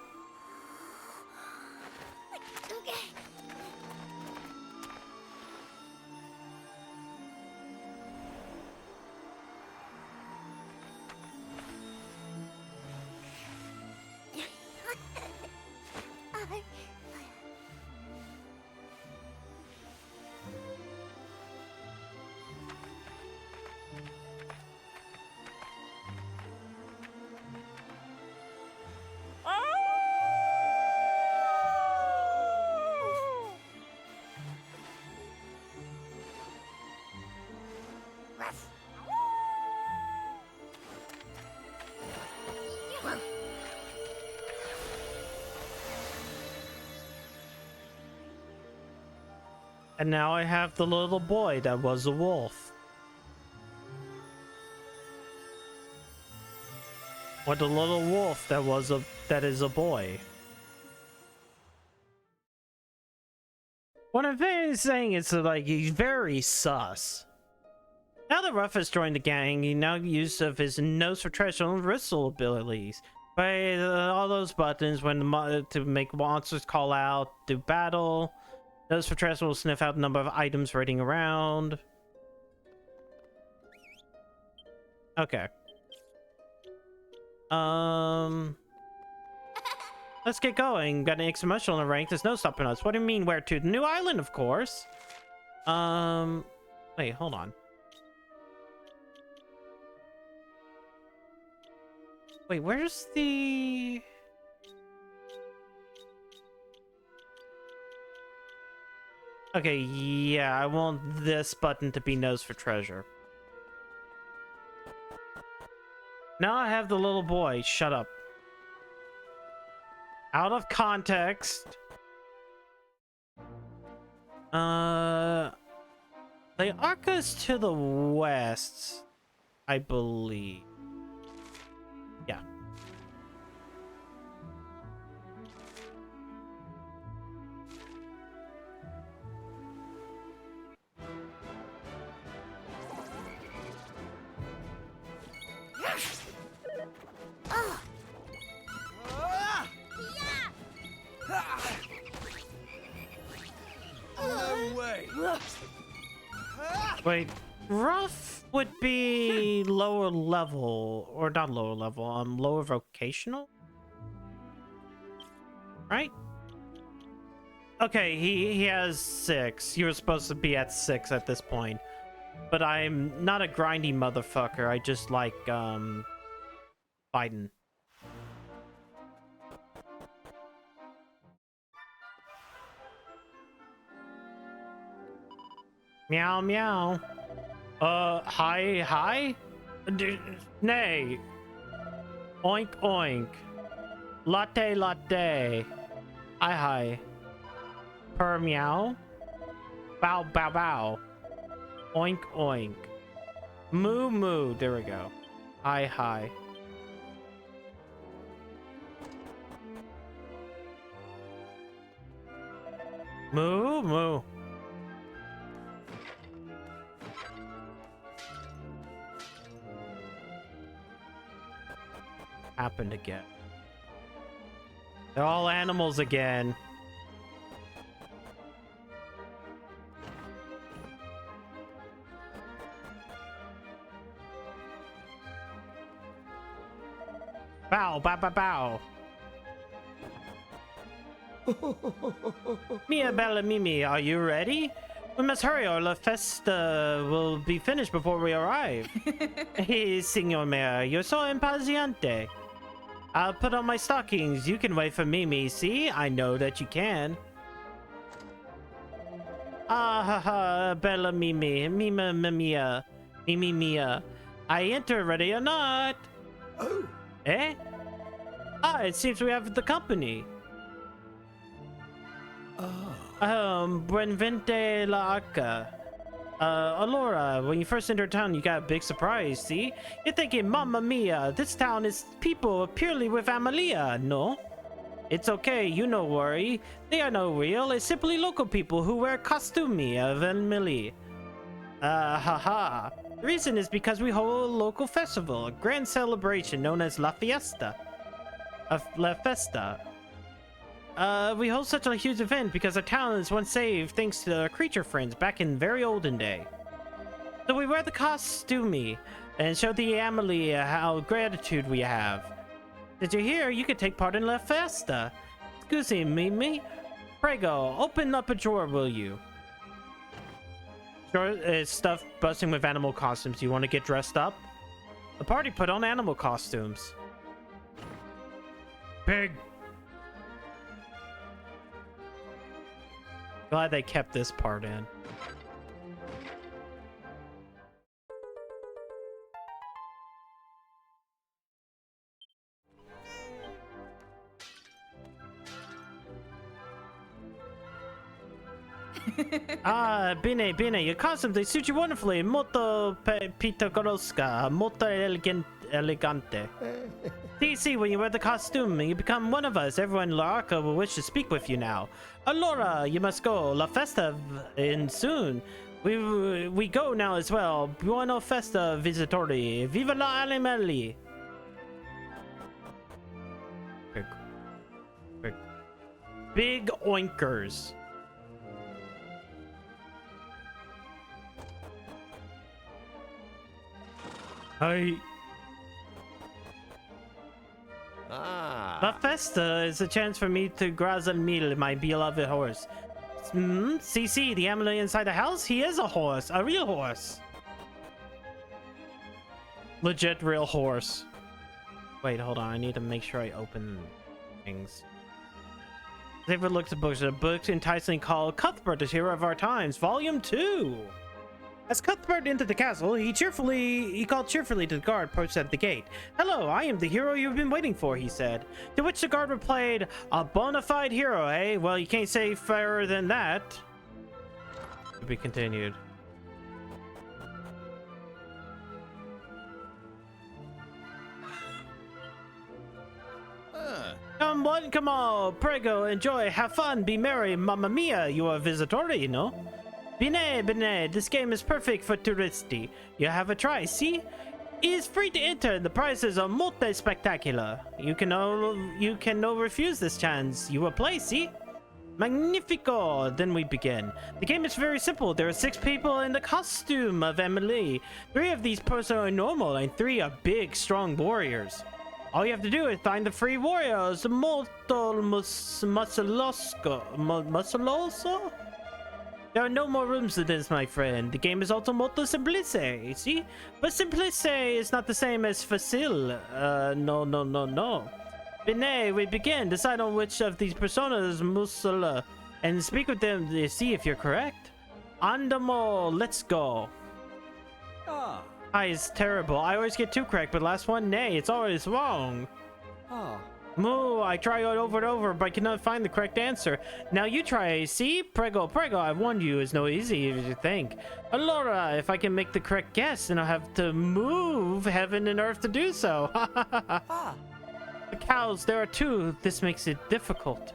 And now I have the little boy that was a wolf. Or the little wolf that is a boy. What I'm saying is that, like, he's very sus. Now that Ruff has joined the gang, he now use of his nose for treasure and whistle abilities. By all those buttons when to make monsters call out, do battle. Nose for treasure will sniff out the number of items raiding around. Okay. Let's get going. Got an exclamation on the rank. There's no stopping us. What do you mean where to? The new island, of course. Wait, hold on. Wait, where's the... Okay, yeah, I want this button to be nose for treasure. Now I have the little boy. Shut up. Out of context. The Arca's to the west, I believe. Yeah. No way. Wait, rough would be lower level, or not lower level, lower vocational? Right? Okay, he has 6. You were supposed to be at 6 at this point. But I'm not a grindy motherfucker. I just like, fighting. Meow, meow. Hi? Nay. Oink, oink. Latte. Hi. Purr, meow. Bow. Oink, oink. Moo. There we go. Hi. Moo. Happened again. They're all animals again. Bow. Mia Bella Mimi, are you ready? We must hurry or La Festa will be finished before we arrive. Hey, Signor Mayor, you're so impaziente. I'll put on my stockings. You can wait for Mimi, see? I know that you can. Bella Mimi, Mia. I enter ready or not. Oh. Eh? It seems we have the company. Buenvente la Arca. Alora, when you first entered town, you got a big surprise, see? You're thinking, Mamma Mia, this town is people purely with Amalia, no? It's okay, you no worry. They are no real, it's simply local people who wear costumi of Emily. The reason is because we hold a local festival, a grand celebration known as La Fiesta. La Festa. We hold such a huge event because our town is once saved thanks to our creature friends back in very olden day. So we wear the costumi and show the Amelie how gratitude we have. Did you hear? You could take part in La Festa. Scusi, Mimi. Prego, open up a drawer, will you? Sure, it's stuff busting with animal costumes. You want to get dressed up? The party put on animal costumes. Pig. Glad they kept this part in. Bene, your costume, they suit you wonderfully. Molto pittoresca, molto elegante. See, when you wear the costume, you become one of us. Everyone in La Arca will wish to speak with you now. Allora, you must go. La Festa in soon. We go now as well. Buona festa, visitori. Viva la animali. Big oinkers. Hi. La Festa is a chance for me to graze meal my beloved horse. See, the Amelie inside the house? He is a horse, a real horse. Legit real horse. Wait, hold on, I need to make sure I open things. David looked at books. A book enticingly called Cuthbert, the Hero of Our Times, Volume 2. As Cuthbert entered the castle, he called cheerfully to the guard posted at the gate. "Hello, I am the hero you've been waiting for," he said. To which the guard replied, "A bona fide hero, eh? Well, you can't say fairer than that." To be continued. Come on, prego, enjoy, have fun, be merry, mamma mia, you are a visitor, you know? Bene, this game is perfect for touristi. You have a try, see? It is free to enter, the prizes are multi spectacular. You can no refuse this chance. You will play, see? Magnifico! Then we begin. The game is very simple. There are 6 people in the costume of Emily. 3 of these persons are normal, and 3 are big, strong warriors. All you have to do is find the 3 warriors. Molto musculoso? There are no more rooms than this, my friend. The game is also molto semplice, see? But semplice is not the same as facile. No. Bene, we begin. Decide on which of these personas muscle and speak with them to see if you're correct. Andamo, let's go. Hi is terrible. I always get 2 correct, but last one, nay, it's always wrong. Moo, I try it over and over, but I cannot find the correct answer. Now you try, see? Prego, I warned you, it's no easy as you think. Allora, if I can make the correct guess, then I'll have to move heaven and earth to do so. The cows, there are 2. This makes it difficult.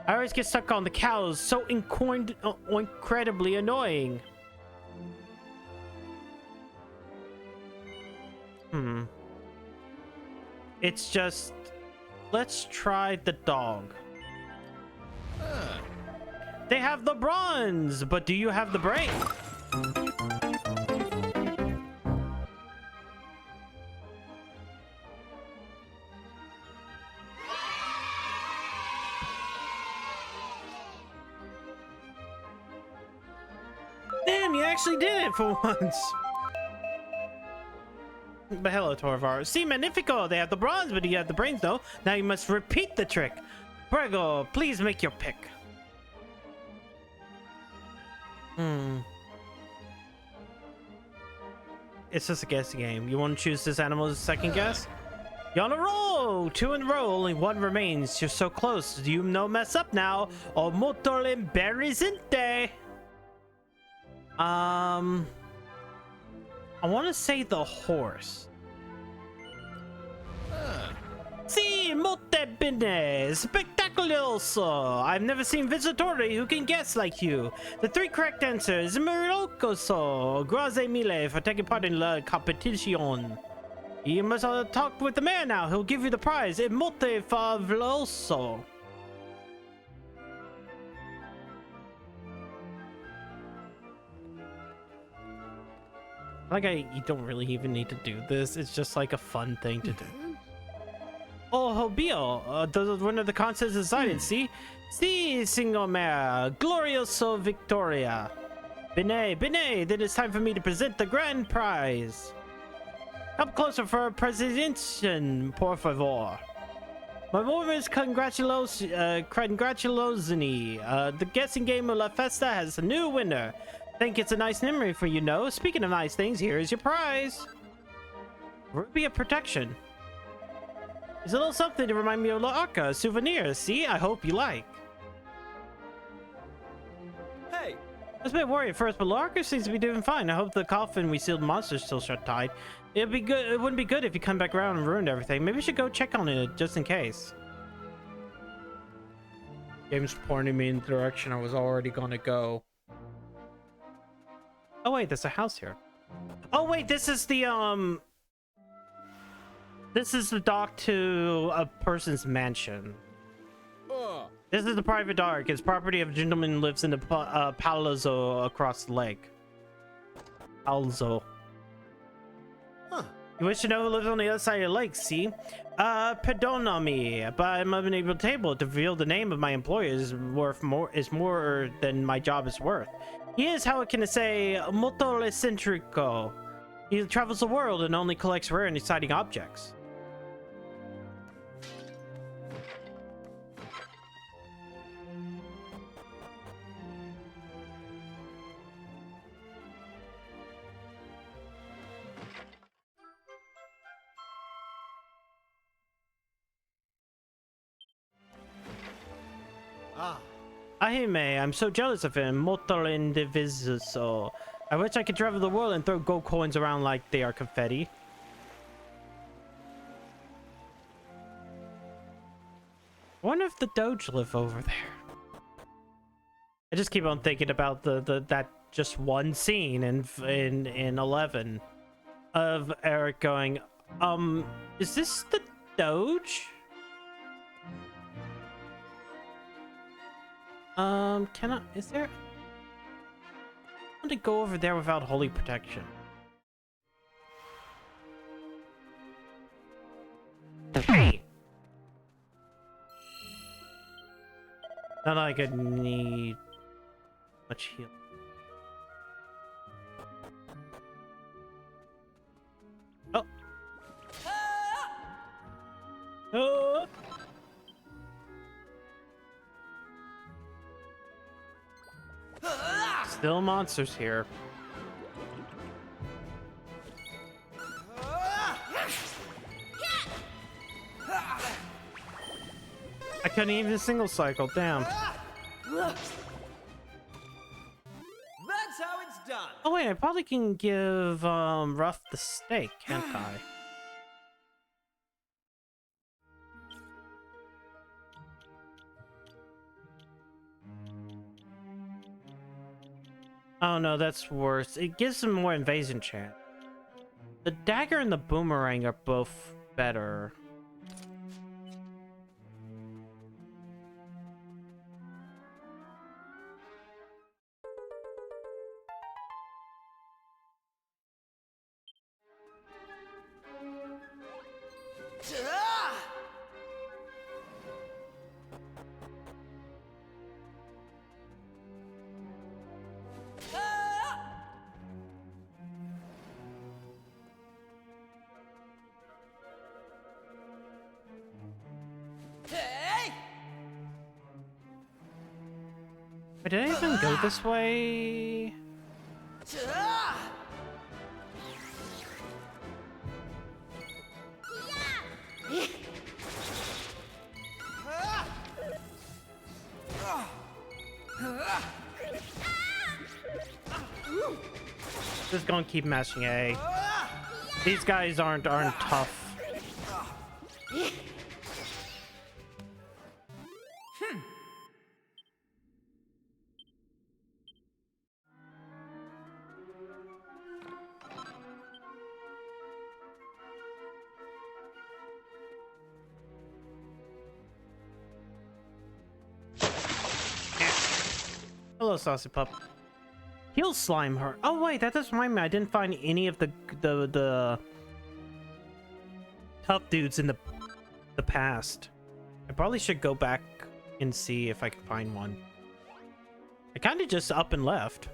I always get stuck on the cows, so incredibly annoying. It's just, let's try the dog. They have the bronze, but do you have the brain? Damn, you actually did it for once. But hello, Torvar. See, Magnifico! They have the bronze, but you have the brains, though. Now you must repeat the trick. Prego, please make your pick. It's just a guessing game. You want to choose this animal as a second guess? You're on a roll! 2 in a row, only 1 remains. You're so close. You no mess up now. O molto embarrassante. I want to say the horse. Si, molto bene, spectaculoso. I've never seen visitori who can guess like you. The 3 correct answers, miraculoso. Grazie mille for taking part in la competition. You must talk with the mayor now. He'll give you the prize. È molto favoloso. You don't really even need to do this. It's just like a fun thing to do. Oh, Hobio, the winner of the contest is decided, see? Si, signor mayor, glorioso victoria. Bene, then it's time for me to present the grand prize. Come closer for a presentation, por favor. My warmest congratulations. The guessing game of La Festa has a new winner. Think it's a nice memory for you, know. Speaking of nice things, here is your prize. Ruby of Protection. It's a little something to remind me of La Arca, souvenir. See, I hope you like. Hey! I was a bit worried at first, but La Arca seems to be doing fine. I hope the coffin we sealed monsters still shut tight. It'd be good. It wouldn't be good if you come back around and ruined everything. Maybe we should go check on it just in case. Game's pointing me in the direction I was already gonna go. Oh wait, there's a house here. Oh wait, this is the dock to a person's mansion. This is the private dock. It's property of a gentleman who lives in the palazzo across the lake. Palazzo. You wish to know who lives on the other side of the lake, see? Perdonami, but I'm unable to reveal the name of my employer is more than my job is worth. He is, how can I say, molto eccentrico. He travels the world and only collects rare and exciting objects. Ahime, I'm so jealous of him. Molto indivisible. I wish I could travel the world and throw gold coins around like they are confetti. I wonder if the Doge live over there. I just keep on thinking about that just one scene in 11 of Eric going, is this the Doge? Is there... I want to go over there without holy protection. Hey! Not like I need much heal. Oh! Oh! Still monsters here. I couldn't even single cycle, damn. That's how it's done. Oh wait, I probably can give Ruff the steak, can't I? Oh no, that's worse. It gives him more invasion chance. The dagger and the boomerang are both better. Wait, did I even go this way? Just gonna keep mashing A. These guys aren't tough. Hello, Saucy Pup. He'll slime her. Oh wait, that does remind me. I didn't find any of the tough dudes in the past. I probably should go back and see if I can find one. I kind of just up and left.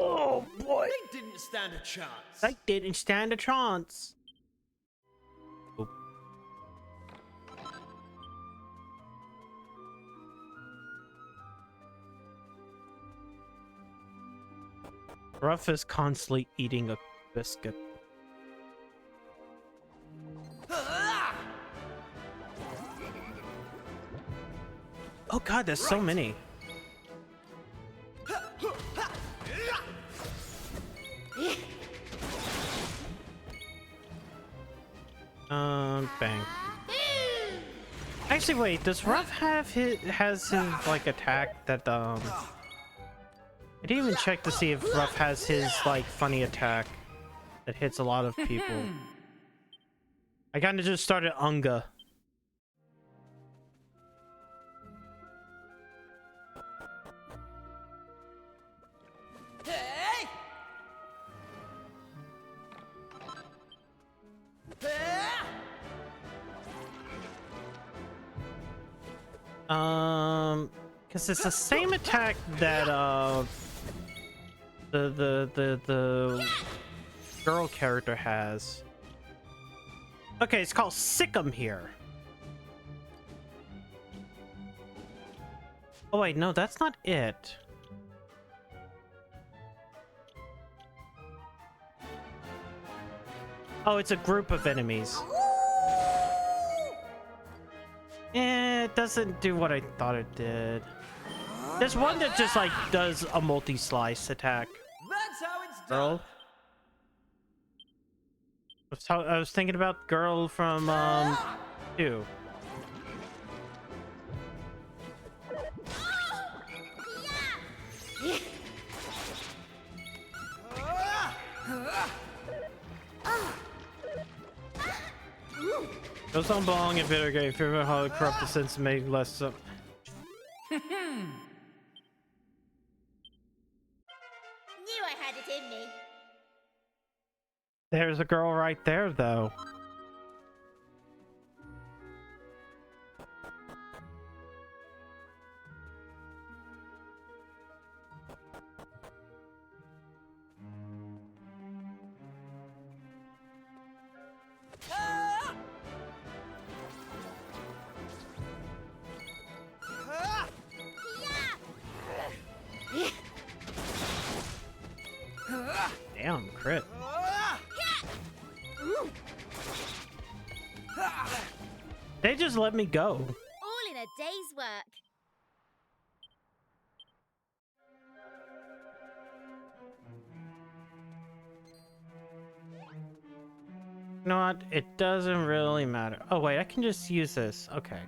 Oh boy! They didn't stand a chance. I didn't stand a chance. Oop. Ruff is constantly eating a biscuit. Oh god, there's so many. Bang. Actually, wait, does Ruff have his like attack that I didn't even check to see if Ruff has his like funny attack that hits a lot of people. I kind of just started Unga. Because it's the same attack that the girl character has. Okay, it's called Sick 'em here. Oh wait, no, that's not it. Oh, it's a group of enemies. It doesn't do what I thought it did. There's one that just like does a multi-slice attack. That's how it's done. Girl. I was thinking about girl from 2. Those don't belong in video game. Figure out how to corrupt the sense and make less up. Knew I had it in me. There's a girl right there, though. Damn, crit. They just let me go. All in a day's work. You know what? It doesn't really matter. Oh wait, I can just use this. Okay.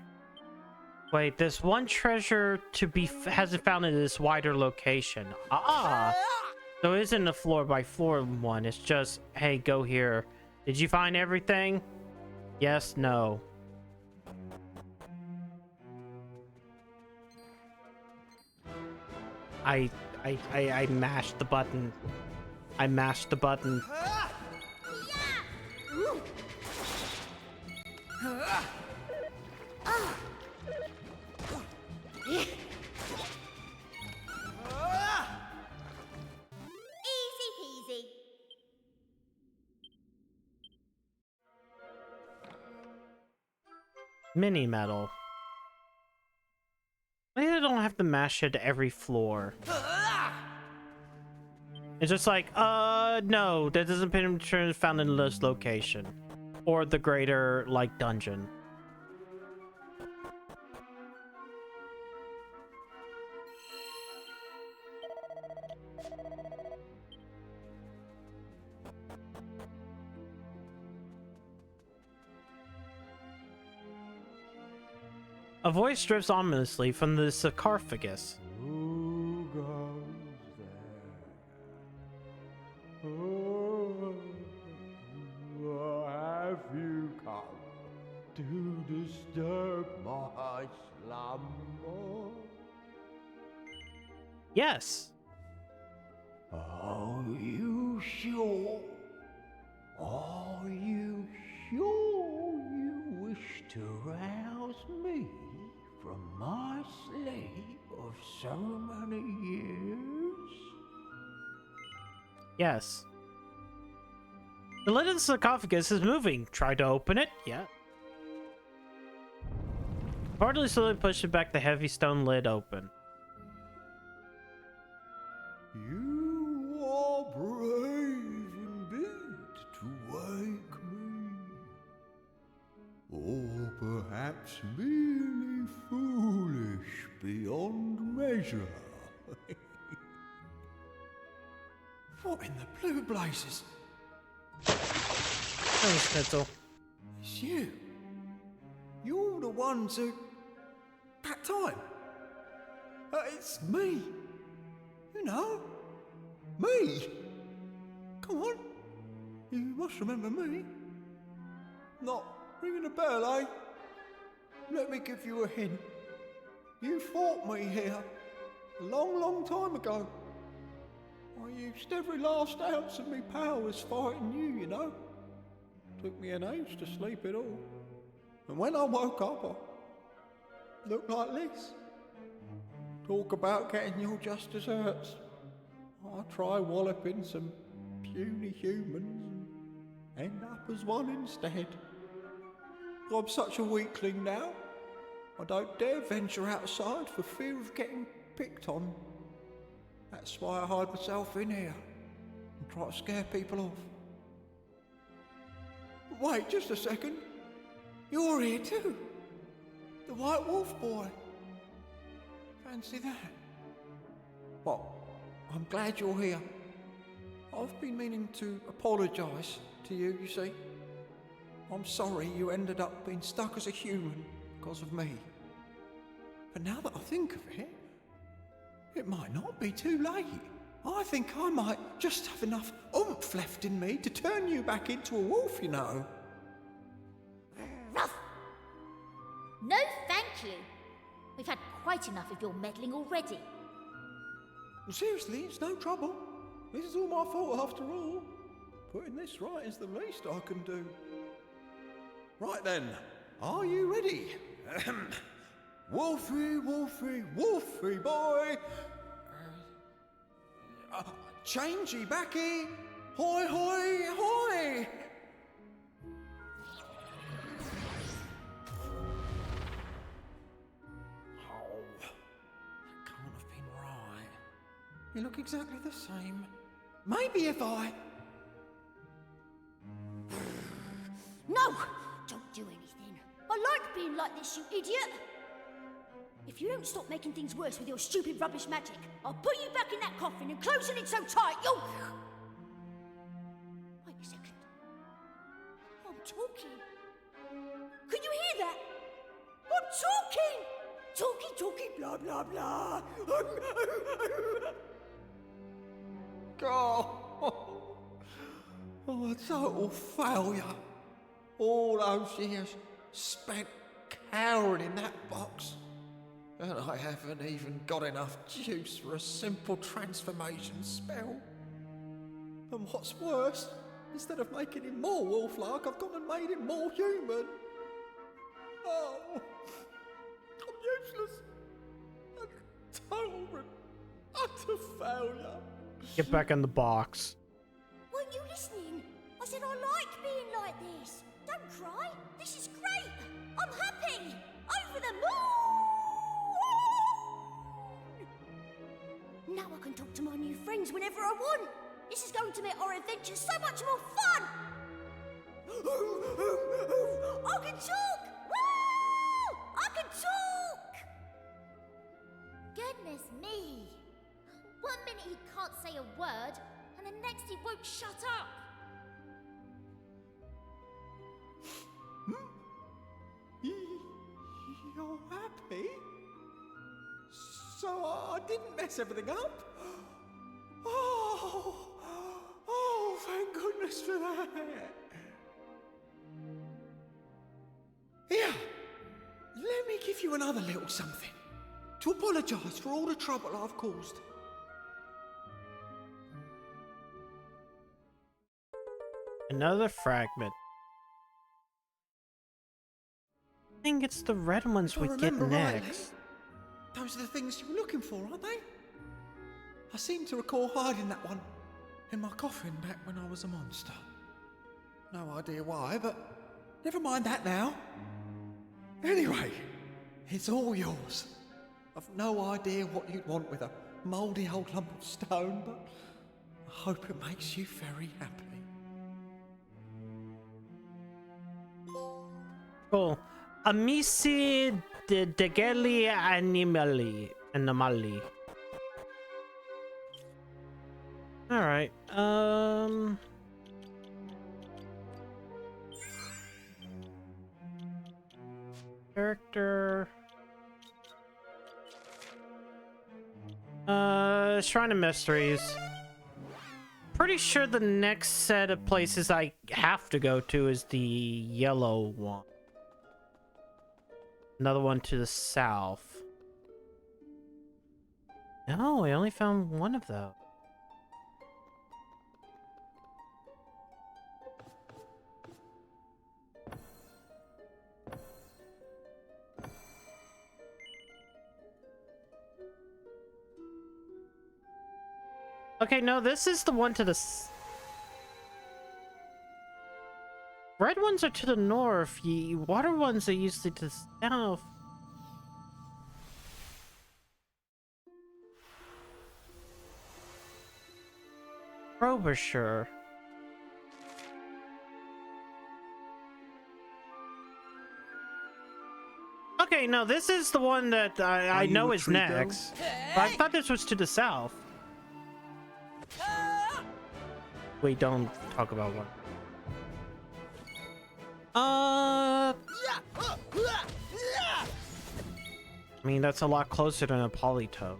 Wait, this one treasure to be hasn't found in this wider location. Ah! So it isn't a floor by floor one. It's just, hey, go here. Did you find everything? Yes, no. I mashed the button. I mashed the button. Easy peasy. Mini metal. Maybe I don't have to mash it to every floor. It's just like, no, that doesn't penetrate found in this location. Or the greater, like, dungeon. A voice drifts ominously from the sarcophagus. Who goes there? Oh, have you come to disturb my slumber? Yes. Are you sure? Are you sure you wish to rouse me from my sleep of so many years? Yes. The lid of the sarcophagus is moving. Try to open it. Yeah. Partly slowly pushing back the heavy stone lid open. You are brave indeed to wake me. Or perhaps merely foolish beyond measure. What in the blue blazes? Thanks, Pencil. It's you. You're the ones who... That time. It's me. You know. Me. Come on. You must remember me. Not ringing a bell, eh? Let me give you a hint. You fought me here a long, long time ago. I used every last ounce of me powers fighting you know. Took me an age to sleep it all. And when I woke up, look like this. Talk about getting your just desserts. I try walloping some puny humans and end up as one instead. I'm such a weakling now. I don't dare venture outside for fear of getting picked on. That's why I hide myself in here and try to scare people off. Wait just a second. You're here too. The White Wolf boy. Fancy that. Well, I'm glad you're here. I've been meaning to apologise to you, you see. I'm sorry you ended up being stuck as a human because of me. But now that I think of it, it might not be too late. I think I might just have enough oomph left in me to turn you back into a wolf, you know. Ruff! No, thank you. We've had quite enough of your meddling already. Seriously, it's no trouble. This is all my fault after all. Putting this right is the least I can do. Right then, are you ready? Wolfie, Wolfie, Wolfie boy! Changey backy! Hoi, hoi, hoi! Oh, that can't have been right. You look exactly the same. Maybe if I... No! Don't do anything. I like being like this, you idiot! If you don't stop making things worse with your stupid rubbish magic, I'll put you back in that coffin and close it so tight you'll... Wait a second. I'm talking. Can you hear that? I'm talking! Talky, talky, blah, blah, blah. Oh, a total failure. All those years spent cowering in that box. And I haven't even got enough juice for a simple transformation spell. And what's worse, instead of making him more wolf-like, I've gone and made him more human. Oh, I'm useless. A total and utter failure. Get back in the box. Weren't you listening? I said I like being like this. Don't cry. This is great. I'm happy. Over the moon. Now I can talk to my new friends whenever I want. This is going to make our adventure so much more fun. I can talk. Woo! I can talk. Goodness me. 1 minute he can't say a word, and the next he won't shut up. You're happy? So I didn't mess everything up? Oh, thank goodness for that. Here, let me give you another little something to apologise for all the trouble I've caused. Another fragment. I think it's the red ones If I we get remember rightly, next. those are the things you were looking for, aren't they? I seem to recall hiding that one in my coffin back when I was a monster. No idea why, but never mind that now. Anyway, it's all yours. I've no idea what you'd want with a mouldy old lump of stone, but I hope it makes you very happy. Cool. Amici de degeli animali. Alright, character. Shrine of Mysteries. Pretty sure the next set of places I have to go to is the yellow one. Another one to the south. No, I only found one of those. Okay, no, this is the one to the red ones are to the north. The water ones are usually to the south. Frobisher. Okay, no, this is the one that I know is next. But I thought this was to the south. Wait, don't talk about one. I mean, that's a lot closer than a polytoad.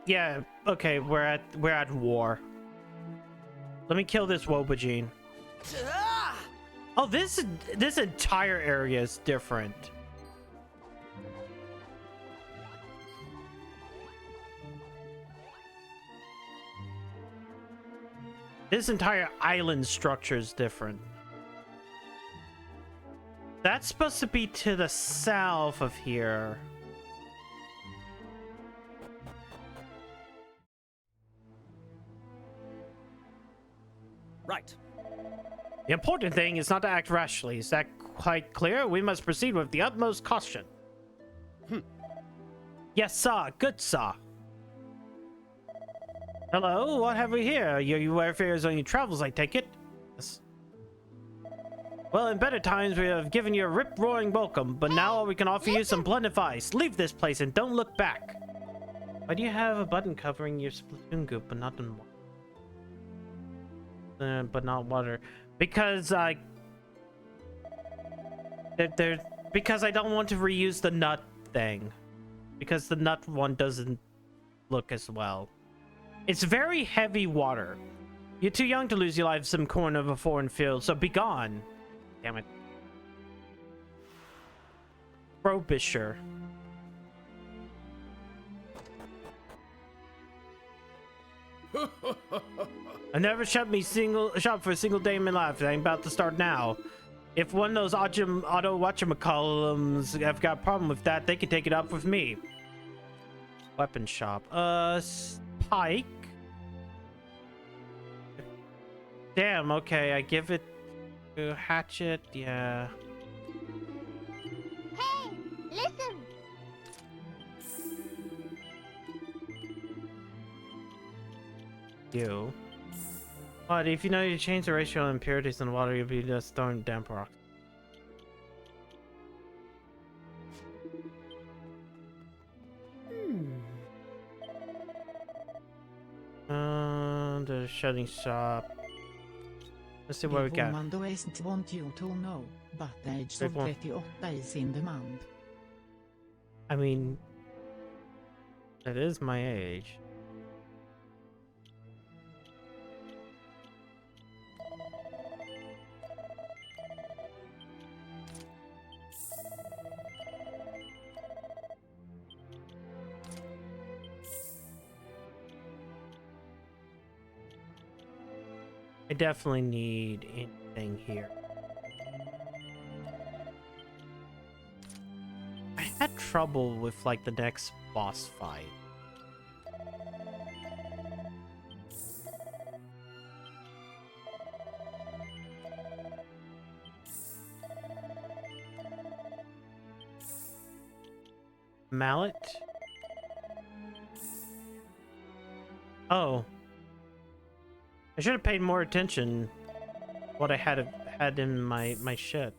Yeah, okay, we're at war. Let me kill this Wobajin. Oh, this entire area is different. This entire island structure is different. That's supposed to be to the south of here. Right. The important thing is not to act rashly. Is that quite clear? We must proceed with the utmost caution. Yes, sir. Good, sir. Hello, what have we here? Your wayfarers on your travels, I take it? Yes. Well, in better times, we have given you a rip-roaring welcome, but now we can offer you some blunt advice. Leave this place and don't look back. Why do you have a button covering your Splatoon goop, but not in but not water? Because because I don't want to reuse the nut thing, because the nut one doesn't look as well. It's very heavy water. You're too young to lose your life some corn of a foreign field, so be gone. Damn it. Frobisher. I never shop for a single day in my life. I'm about to start now. If one of those auto whatchamacallums have got a problem with that, they can take it up with me. Weapon shop. Spike. Damn, okay, I give it to hatchet, yeah. Hey, listen! You. But if you know you change the ratio of impurities in the water, you'll be just throwing damp rocks. The shutting shop. Let's see what we got. Woman doesn't want you to know, but age of 38 is in demand. I mean, that is my age. I definitely need anything here. I had trouble with like the next boss fight. Mallet? Oh. I should have paid more attention what I had in my shit.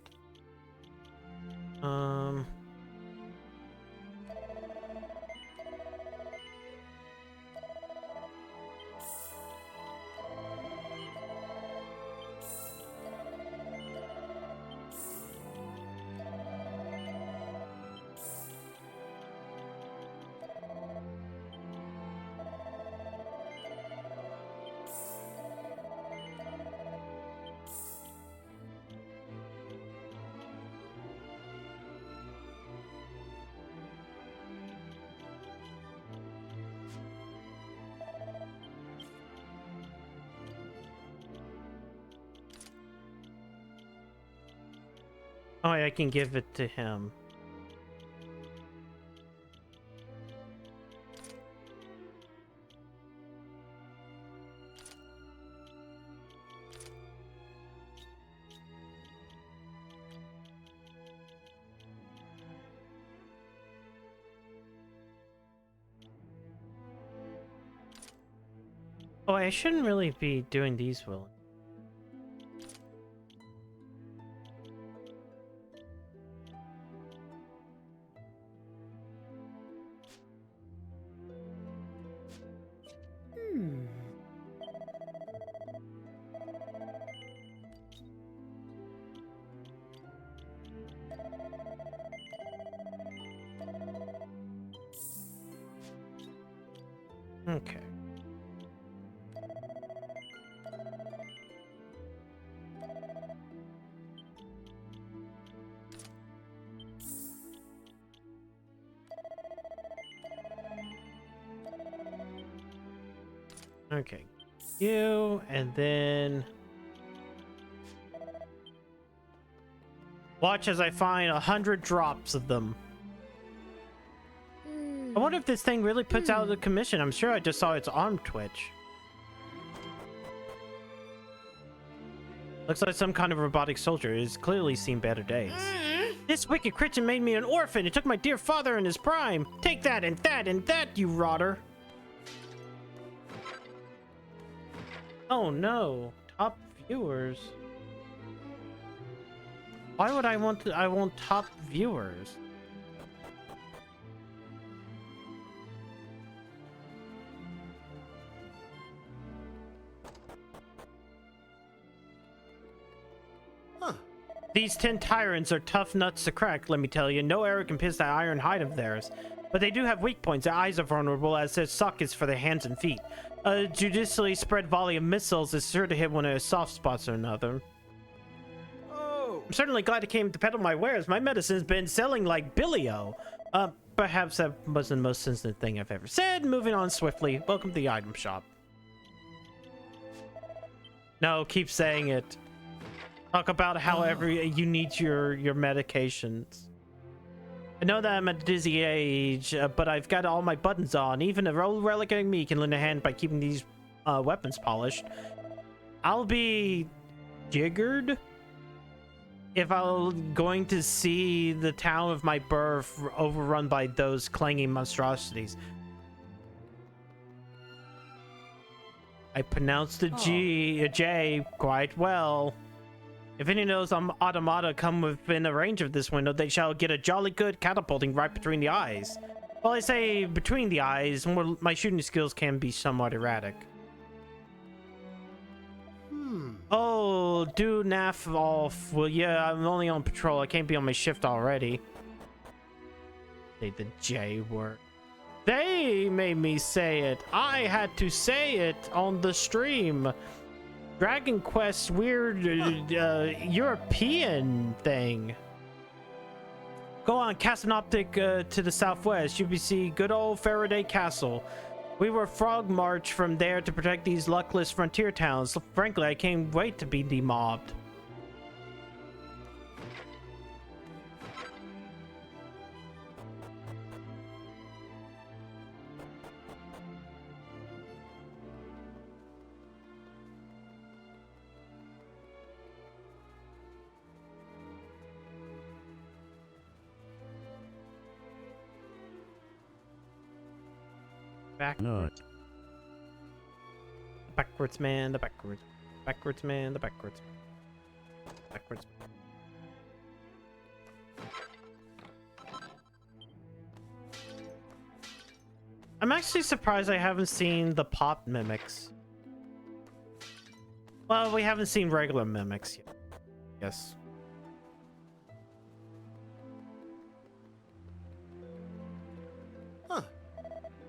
Oh, I can give it to him. Oh, I shouldn't really be doing these, Will. Okay. Okay. You, and then... watch as I find 100 drops of them. I wonder if this thing really puts out the commission. I'm sure I just saw its arm twitch. Looks like some kind of robotic soldier. It's clearly seen better days. This wicked Christian made me an orphan. It took my dear father in his prime. Take that and that and that, you rotter. Oh no. Top viewers. Why would I want to? I want top viewers. These 10 tyrants are tough nuts to crack, let me tell you. No arrow can pierce that iron hide of theirs. But they do have weak points. Their eyes are vulnerable, as their sockets for their hands and feet. A judiciously spread volley of missiles is sure to hit one of their soft spots or another. Oh! I'm certainly glad I came to peddle my wares. My medicine's been selling like Billy-O. Perhaps that wasn't the most sensitive thing I've ever said. Moving on swiftly. Welcome to the item shop. No, keep saying it. Talk about how you need your medications. I know that I'm at a dizzy age, but I've got all my buttons on. Even a old relic like me can lend a hand by keeping these weapons polished. I'll be jiggered if I'm going to see the town of my birth overrun by those clanging monstrosities. I pronounced the J quite well. If any of those automata come within a range of this window, they shall get a jolly good catapulting right between the eyes. Well, I say between the eyes, my shooting skills can be somewhat erratic. Oh, do naff off. Well, yeah, I'm only on patrol. I can't be on my shift already. Say the J word. They made me say it. I had to say it on the stream. Dragon Quest weird European thing. Go on, cast an optic to the southwest. You see good old Faraday Castle. We were frog marched from there to protect these luckless frontier towns. Frankly, I can't wait to be demobbed. Not. Backwards man, the backwards man, the backwards man. I'm actually surprised I haven't seen the pop mimics. Well, we haven't seen regular mimics yet. Yes.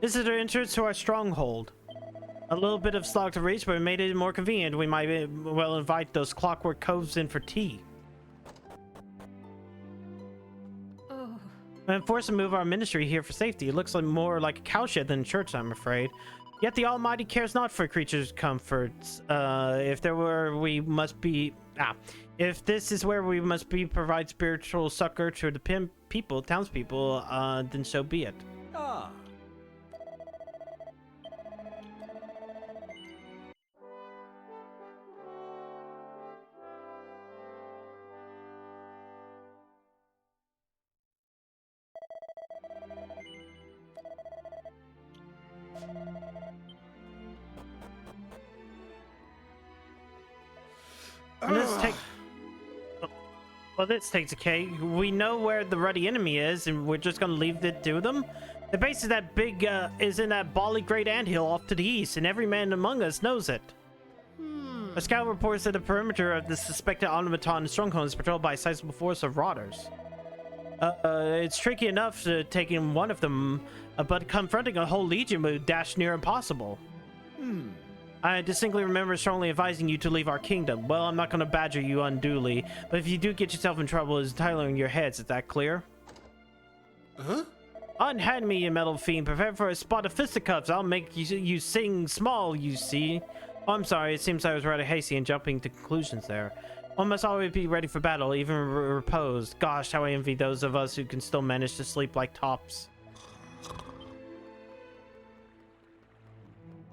This is the entrance to our stronghold. A little bit of slog to reach, but it made it more convenient. We might well invite those clockwork coves in for tea. Oh. I'm forced to move our ministry here for safety. It looks like more like a cowshed than a church, I'm afraid. Yet the Almighty cares not for creatures' comforts. If there were, we must be... if this is where we must be, provide spiritual succor to the townspeople, then so be it. Ah. And this takes a cake. We know where the ruddy enemy is, and we're just gonna leave it to them. The base is that big, is in that bally great anthill off to the east, and every man among us knows it. A scout reports that the perimeter of the suspected automaton stronghold is patrolled by a sizable force of rotters. It's tricky enough to taking one of them, but confronting a whole legion would dash near impossible. I distinctly remember strongly advising you to leave our kingdom. Well, I'm not going to badger you unduly, but if you do get yourself in trouble, it's entirely in your heads. Is that clear? Huh? Unhand me, you metal fiend. Prepare for a spot of fisticuffs. I'll make you sing small, you see. Oh, I'm sorry. It seems I was rather hasty in jumping to conclusions there. One must always be ready for battle, even reposed. Gosh, how I envy those of us who can still manage to sleep like tops.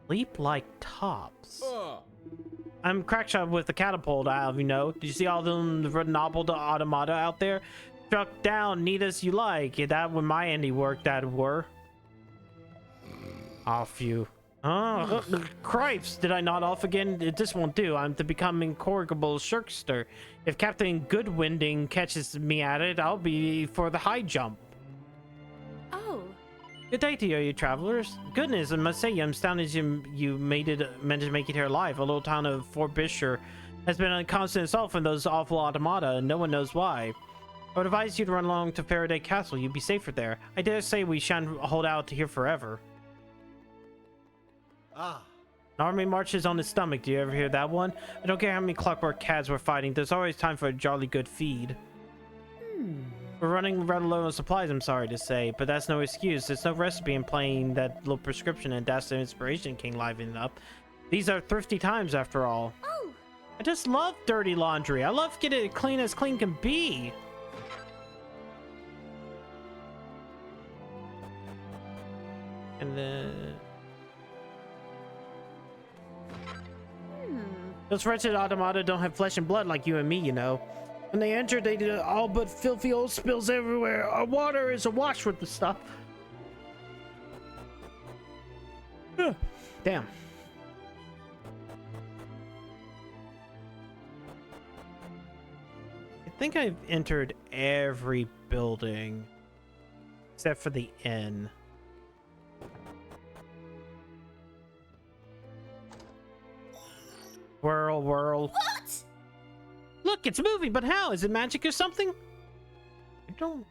Sleep like tops. I'm crackshot with the catapult, you know. Did you see all them nobbled automata out there? Struck down, neat as you like. Yeah, that was my handiwork, that were. Off you. Oh, cripes, did I not off again? This won't do. I'm to become incorrigible shirkster. If Captain Goodwinding catches me at it, I'll be for the high jump. Oh. Good day to you travelers. Goodness, I must say, I'm astounded you managed to make it here alive. A little town of Fort Bisher has been a constant assault from those awful automata, and no one knows why. I would advise you to run along to Faraday Castle. You'd be safer there. I dare say we shan't hold out here forever. Ah. An army marches on its stomach. Do you ever hear that one? I don't care how many clockwork cats we're fighting. There's always time for a jolly good feed. We're running rather low on supplies, I'm sorry to say, but that's no excuse. There's no recipe in playing that little prescription and that's the inspiration king livening up. These are thrifty times after all. Oh. I just love dirty laundry. I love getting it clean as clean can be. And then... Those wretched automata don't have flesh and blood like you and me, you know. When they enter, they do all but filthy old spills everywhere. Our water is awash with the stuff. Damn. I think I've entered every building except for the inn. Whirl, whirl. What? Look, it's moving, but how? Is it magic or something? I don't...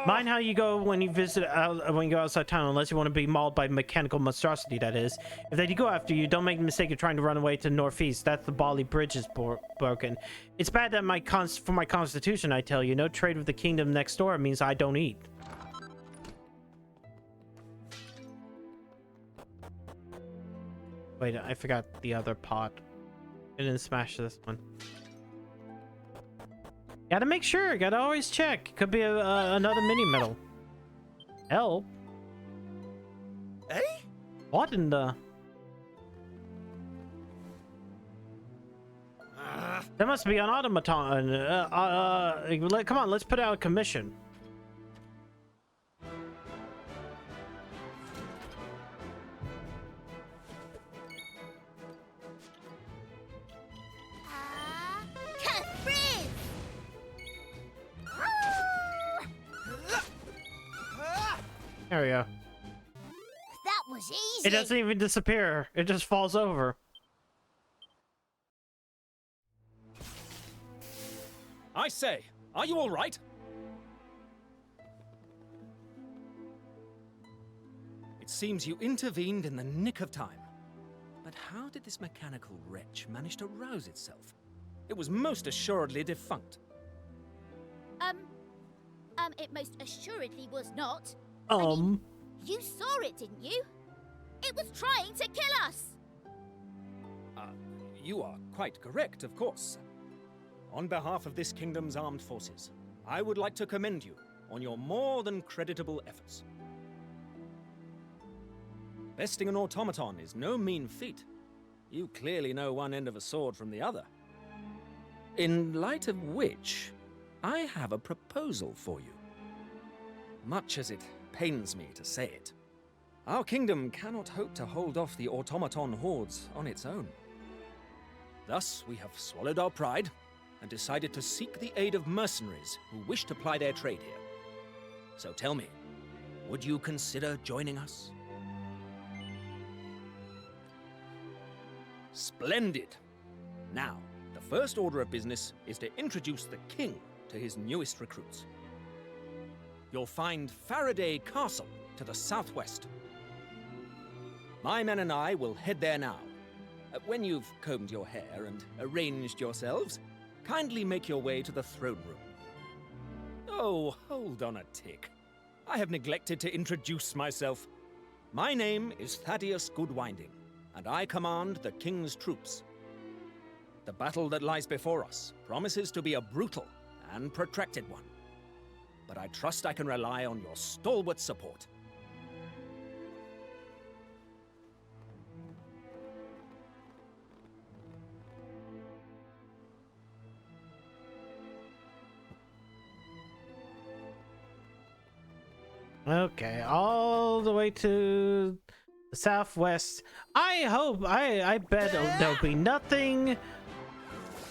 Mind how you go when you visit when you go outside town, unless you want to be mauled by mechanical monstrosity, that is. If they do go after you, don't make the mistake of trying to run away to the northeast. That's the Bali Bridge is broken. It's bad that for my constitution, I tell you. No trade with the kingdom next door means I don't eat. Wait, I forgot the other pot. I didn't smash this one. Gotta make sure. Gotta always check. Could be another mini medal. Help. Eh? What in the... That must be an automaton. Come on, let's put out a commission. There we go. That was easy. It doesn't even disappear. It just falls over. I say, are you all right? It seems you intervened in the nick of time. But how did this mechanical wretch manage to rouse itself? It was most assuredly defunct. It most assuredly was not. You saw it, didn't you? It was trying to kill us! You are quite correct, of course. On behalf of this kingdom's armed forces, I would like to commend you on your more than creditable efforts. Besting an automaton is no mean feat. You clearly know one end of a sword from the other. In light of which, I have a proposal for you. Much as it pains me to say it, our kingdom cannot hope to hold off the automaton hordes on its own. Thus, we have swallowed our pride and decided to seek the aid of mercenaries who wish to ply their trade here. So tell me, would you consider joining us? Splendid! Now, the first order of business is to introduce the king to his newest recruits. You'll find Faraday Castle to the southwest. My men and I will head there now. When you've combed your hair and arranged yourselves, kindly make your way to the throne room. Oh, hold on a tick. I have neglected to introduce myself. My name is Thaddeus Goodwinding, and I command the king's troops. The battle that lies before us promises to be a brutal and protracted one, but I trust I can rely on your stalwart support. Okay, all the way to the southwest. I bet there'll be nothing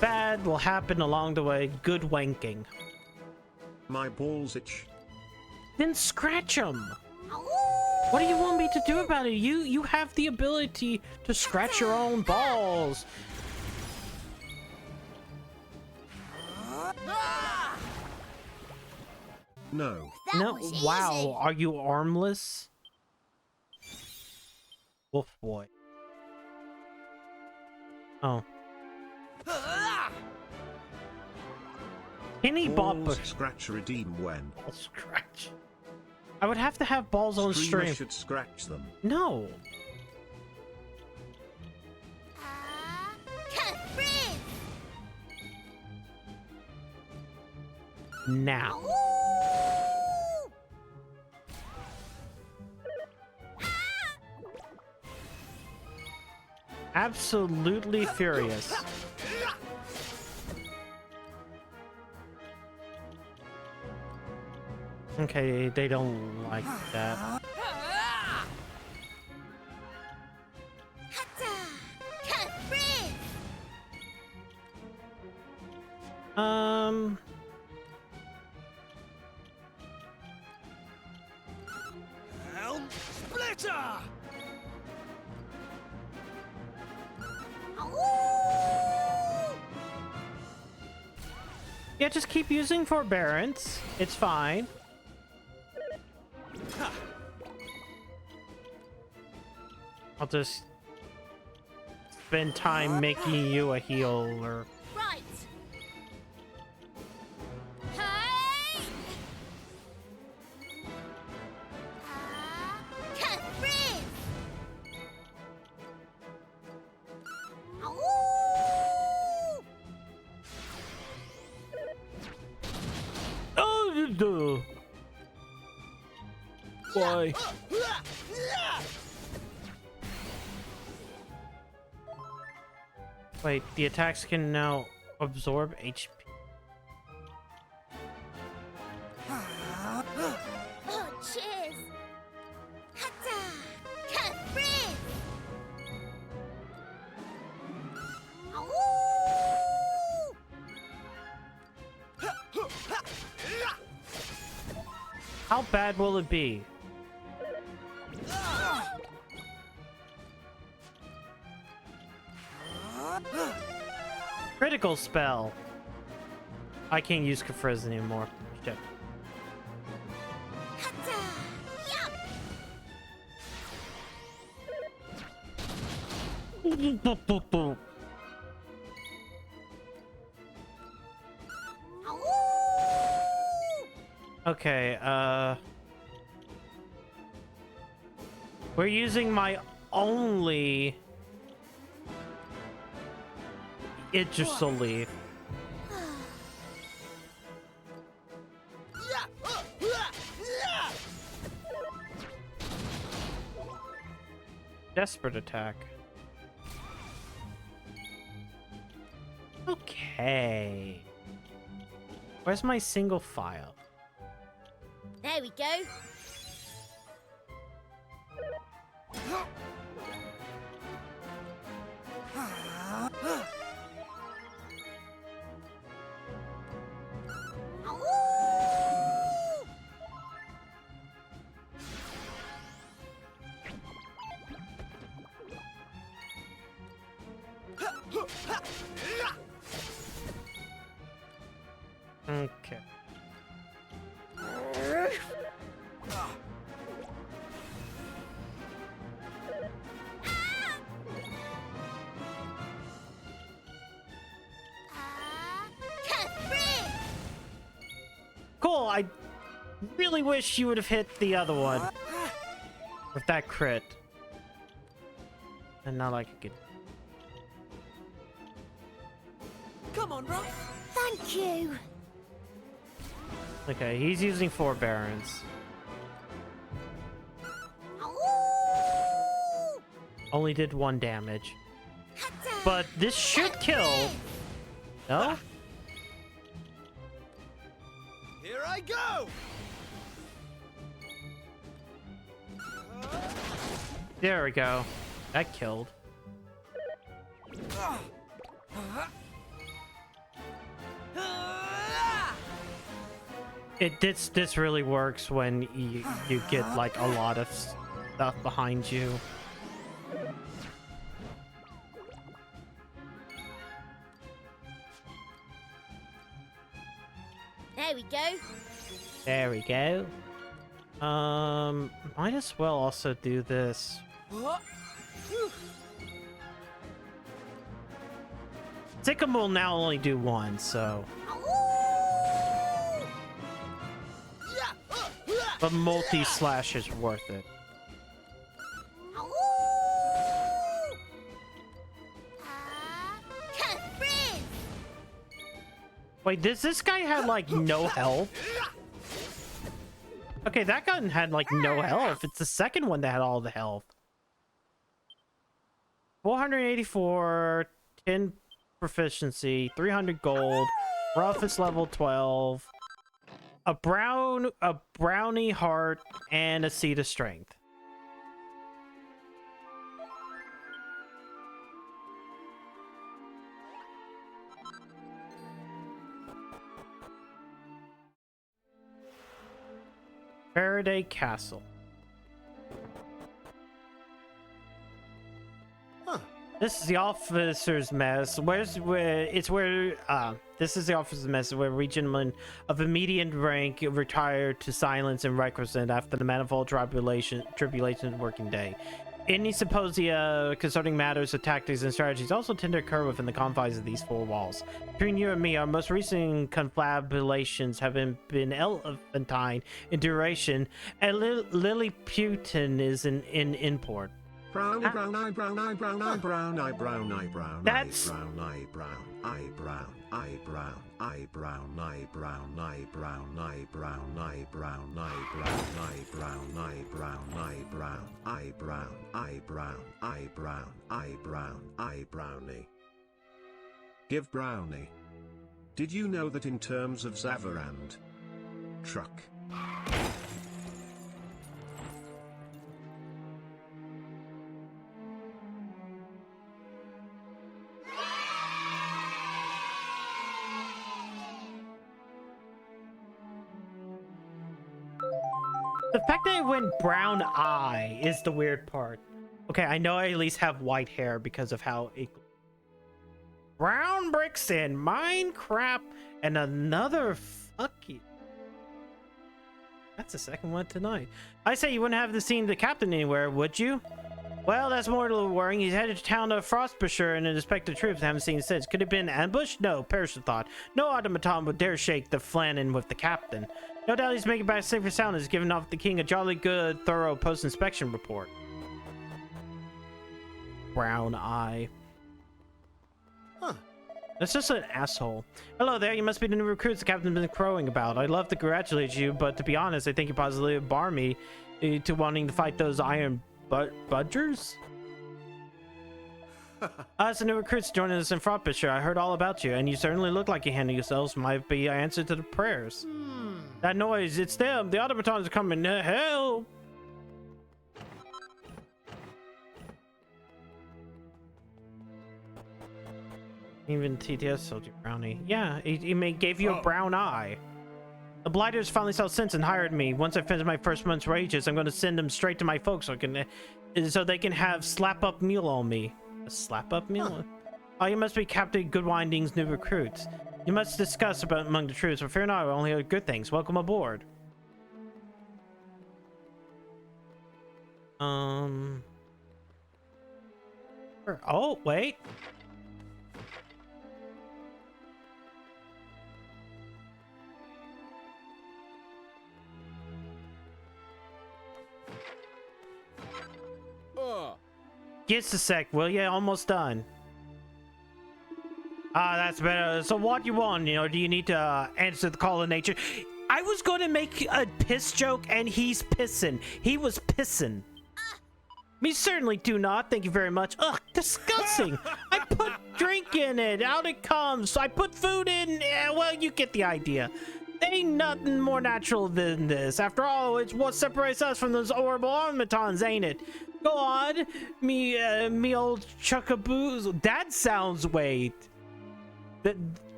bad will happen along the way. Good wanking. My balls itch. Then scratch them. What do you want me to do about it? You have the ability to scratch your own balls. No. No, wow, are you armless? Wolf boy. Oh. Kenny Bopper. Balls scratch redeem when. Scratch. I would have to have balls on Streamer stream. should scratch them. No. Now. Absolutely furious. Okay, they don't like that. Helm Splitter! Yeah, just keep using forbearance. It's fine. I'll just spend time making you a healer. Right. Hey! Catherine! Oh, why? Wait, the attacks can now absorb HP. Oh, cheers! Hata! Catherine! How bad will it be? Critical spell. I can't use Kafriz anymore. Shit. Okay, We're using my only Idrisil leaf. Desperate attack. Okay. Where's my single file? There we go. Okay. Cool, I really wish you would have hit the other one with that crit. And not like it. Come on, Ruff. Thank you. Okay, he's using forbearance. Only did 1 damage. But this should kill. No? Here I go. There we go. That killed. This really works when you get like a lot of stuff behind you. There we go. There we go. Might as well also do this. Sikkim will now only do 1, so. But multi-slash is worth it. Wait, does this guy have like no health? Okay, that gun had like no health. It's the second one that had all the health. 484, 10 proficiency, 300 gold, roughest level 12, a brownie heart, and a seed of strength. Faraday Castle. Huh. This is the officer's mess. This is the officer's mess where regentlemen of immediate rank retired to silence and requisite after the manifold tribulations of working day. Any symposia concerning matters of tactics and strategies also tend to occur within the confines of these 4 walls. Between you and me, our most recent confabulations have been elephantine in duration, and Lilliputian is in import. Brown eye, brown eye, brown eye, brown eye, brown eye, brown eye, brown eye, That's- brown eye, brown eye, brown eye, brown eye, brown eye, brown eye, brown eye, brown eye, brown eye, brown eye, brown eye, brown eye, brown eye, brown eye, brown eye, brown eye, brown eye, brownie. Give brownie. Did you know that in terms of Zavarand? Truck. The fact that it went brown eye is the weird part. Okay, I know I at least have white hair because of how it... Brown bricks in Minecraft and another fucking... That's the second one tonight. I say you wouldn't have seen the captain anywhere, would you? Well, that's more than worrying. He's headed to town to Frostbusher and inspect troops. I haven't seen since. Could it have been an ambush? No, perish the thought. No automaton would dare shake the flannin with the captain. No doubt he's making back safe and sound. He's giving off the king a jolly good, thorough post-inspection report. brown eye. Huh. That's just an asshole. Hello there, you must be the new recruits the captain's been crowing about. I'd love to congratulate you, but to be honest, I think you possibly bar me to wanting to fight those iron budgers? It's the new recruits joining us in Frostbisher. I heard all about you, and you certainly look like you handle yourselves. Might be an answer to the prayers. That noise, it's them. The automatons are coming. Help! Even TTS told you, Brownie. Yeah, he gave you a brown eye. The Blighters finally saw sense and hired me. Once I finish my first month's wages, I'm going to send them straight to my folks so they can have slap-up meal on me. A slap-up meal? Oh, you must be Captain Goodwinding's new recruits. You must discuss about among the troops, but fear not, I only heard good things. Welcome aboard. Oh, wait. Just a sec, will ya? Almost done. Ah, that's better. So what you want? You know, do you need to answer the call of nature? I was going to make a piss joke, and he's pissing. He was pissing. Me certainly do not. Thank you very much. Ugh, disgusting. I put drink in it. Out it comes. I put food in. Yeah, well, you get the idea. Ain't nothing more natural than this. After all, it's what separates us from those horrible automatons, ain't it? Go on, me old chuckaboos. That sounds, wait. That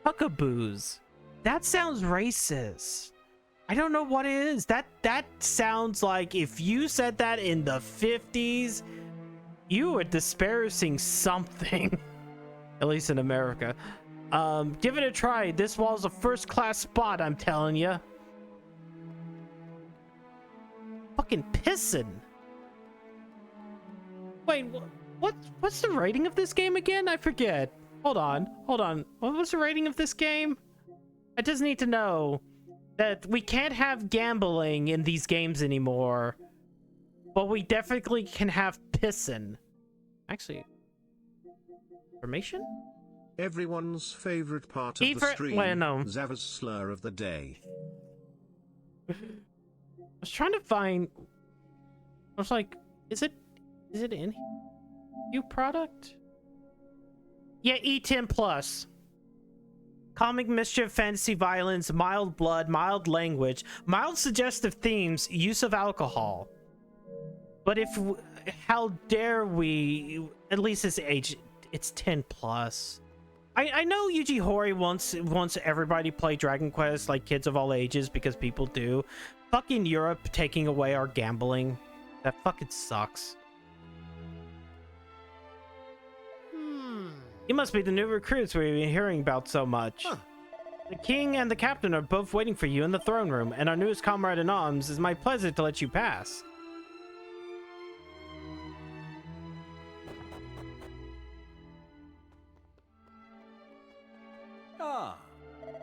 chuckaboos. That sounds racist. I don't know what it is. That sounds like if you said that in the 50s, you were disparaging something. At least in America. Give it a try. This wall's a first-class spot, I'm telling you. Fucking pissing. Wait, what's the rating of this game again? I forget. Hold on. What was the rating of this game? I just need to know that we can't have gambling in these games anymore, but we definitely can have pissing. Actually, information? Everyone's favorite part of the stream, Zava's slur of the day. I was trying to find... I was like, is it in here? New product? Yeah, E10 plus. Comic mischief, fantasy violence, mild blood, mild language, mild suggestive themes, use of alcohol. But how dare we, at least this age, it's 10 plus. I know Yuji Horii wants everybody to play Dragon Quest, like kids of all ages, because people do. Fucking Europe taking away our gambling. That fucking sucks. You must be the new recruits we've been hearing about so much. Huh. The king and the captain are both waiting for you in the throne room, and our newest comrade in arms is my pleasure to let you pass.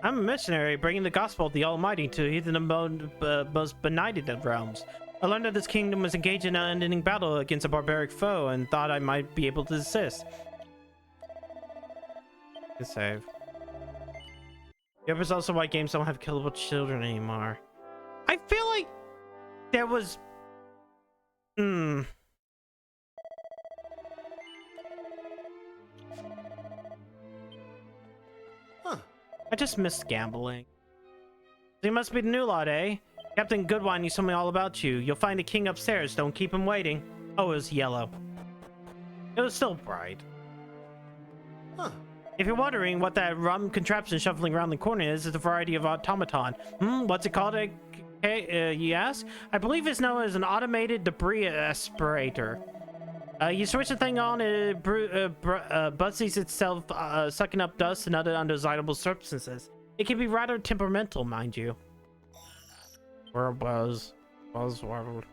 I'm a missionary bringing the gospel of the Almighty to even the most benighted of realms. I learned that this kingdom was engaged in an unending battle against a barbaric foe and thought I might be able to assist. Good save. There was also why games don't have killable children anymore. I feel like there was... I just missed gambling. So you must be the new lot, eh? Captain Goodwine needs something all about you. You'll find the king upstairs. Don't keep him waiting. Oh, it was yellow. It was still bright. Huh. If you're wondering what that rum contraption shuffling around the corner is, it's a variety of automaton. What's it called? You ask? I believe it's known as an automated debris aspirator. You switch the thing on, it buzzes itself, sucking up dust and other undesirable substances. It can be rather temperamental, mind you. Or buzzworld.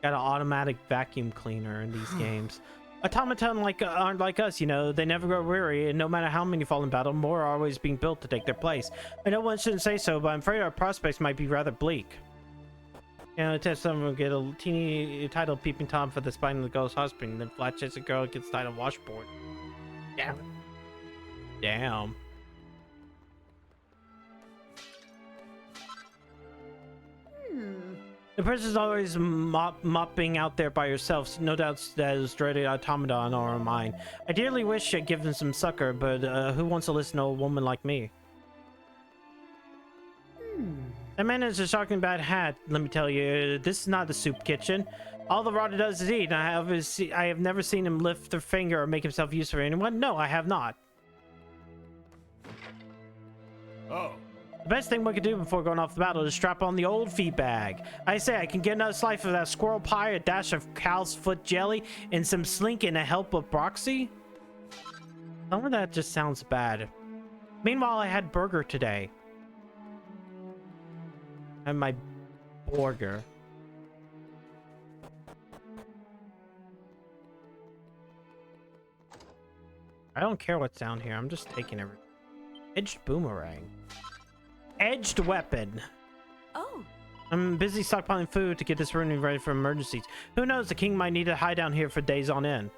Got an automatic vacuum cleaner in these games. Automaton aren't like us, you know. They never grow weary, and no matter how many fall in battle, more are always being built to take their place. I know one shouldn't say so, but I'm afraid our prospects might be rather bleak. Test someone get a teeny title Peeping Tom for the spine of the ghost husband, then flat chested girl gets titled Washboard. Damn. Damn. The person's always mopping out there by herself. No doubt that is dreaded automaton or a mine. I dearly wish I'd give them some succor, but who wants to listen to a woman like me? That man has a shocking bad hat, let me tell you. This is not the soup kitchen. All the Rada does is eat, and I have never seen him lift a finger or make himself useful for anyone. No, I have not. Oh. The best thing we could do before going off the battle is strap on the old feed bag. I say I can get another slice of that squirrel pie, a dash of cow's foot jelly, and some slink and a help of broxy. Some of that just sounds bad. Meanwhile, I had burger today. And my burger. I don't care what's down here. I'm just taking everything. Edged boomerang. Edged weapon. Oh. I'm busy stockpiling food to get this room ready for emergencies. Who knows, the king might need to hide down here for days on end.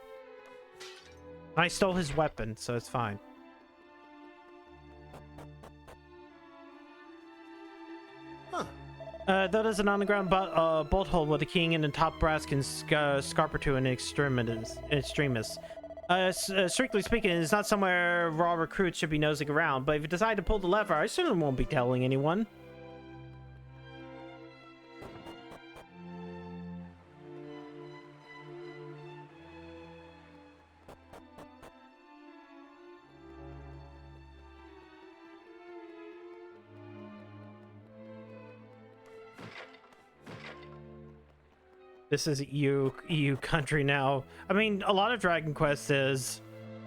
I stole his weapon, so it's fine. Though there's an underground bolt hole where the king and the top brass can scarper to an extremist. Strictly speaking, it's not somewhere raw recruits should be nosing around, but if you decide to pull the lever, I certainly won't be telling anyone. This is EU country now. I mean, a lot of Dragon Quest is.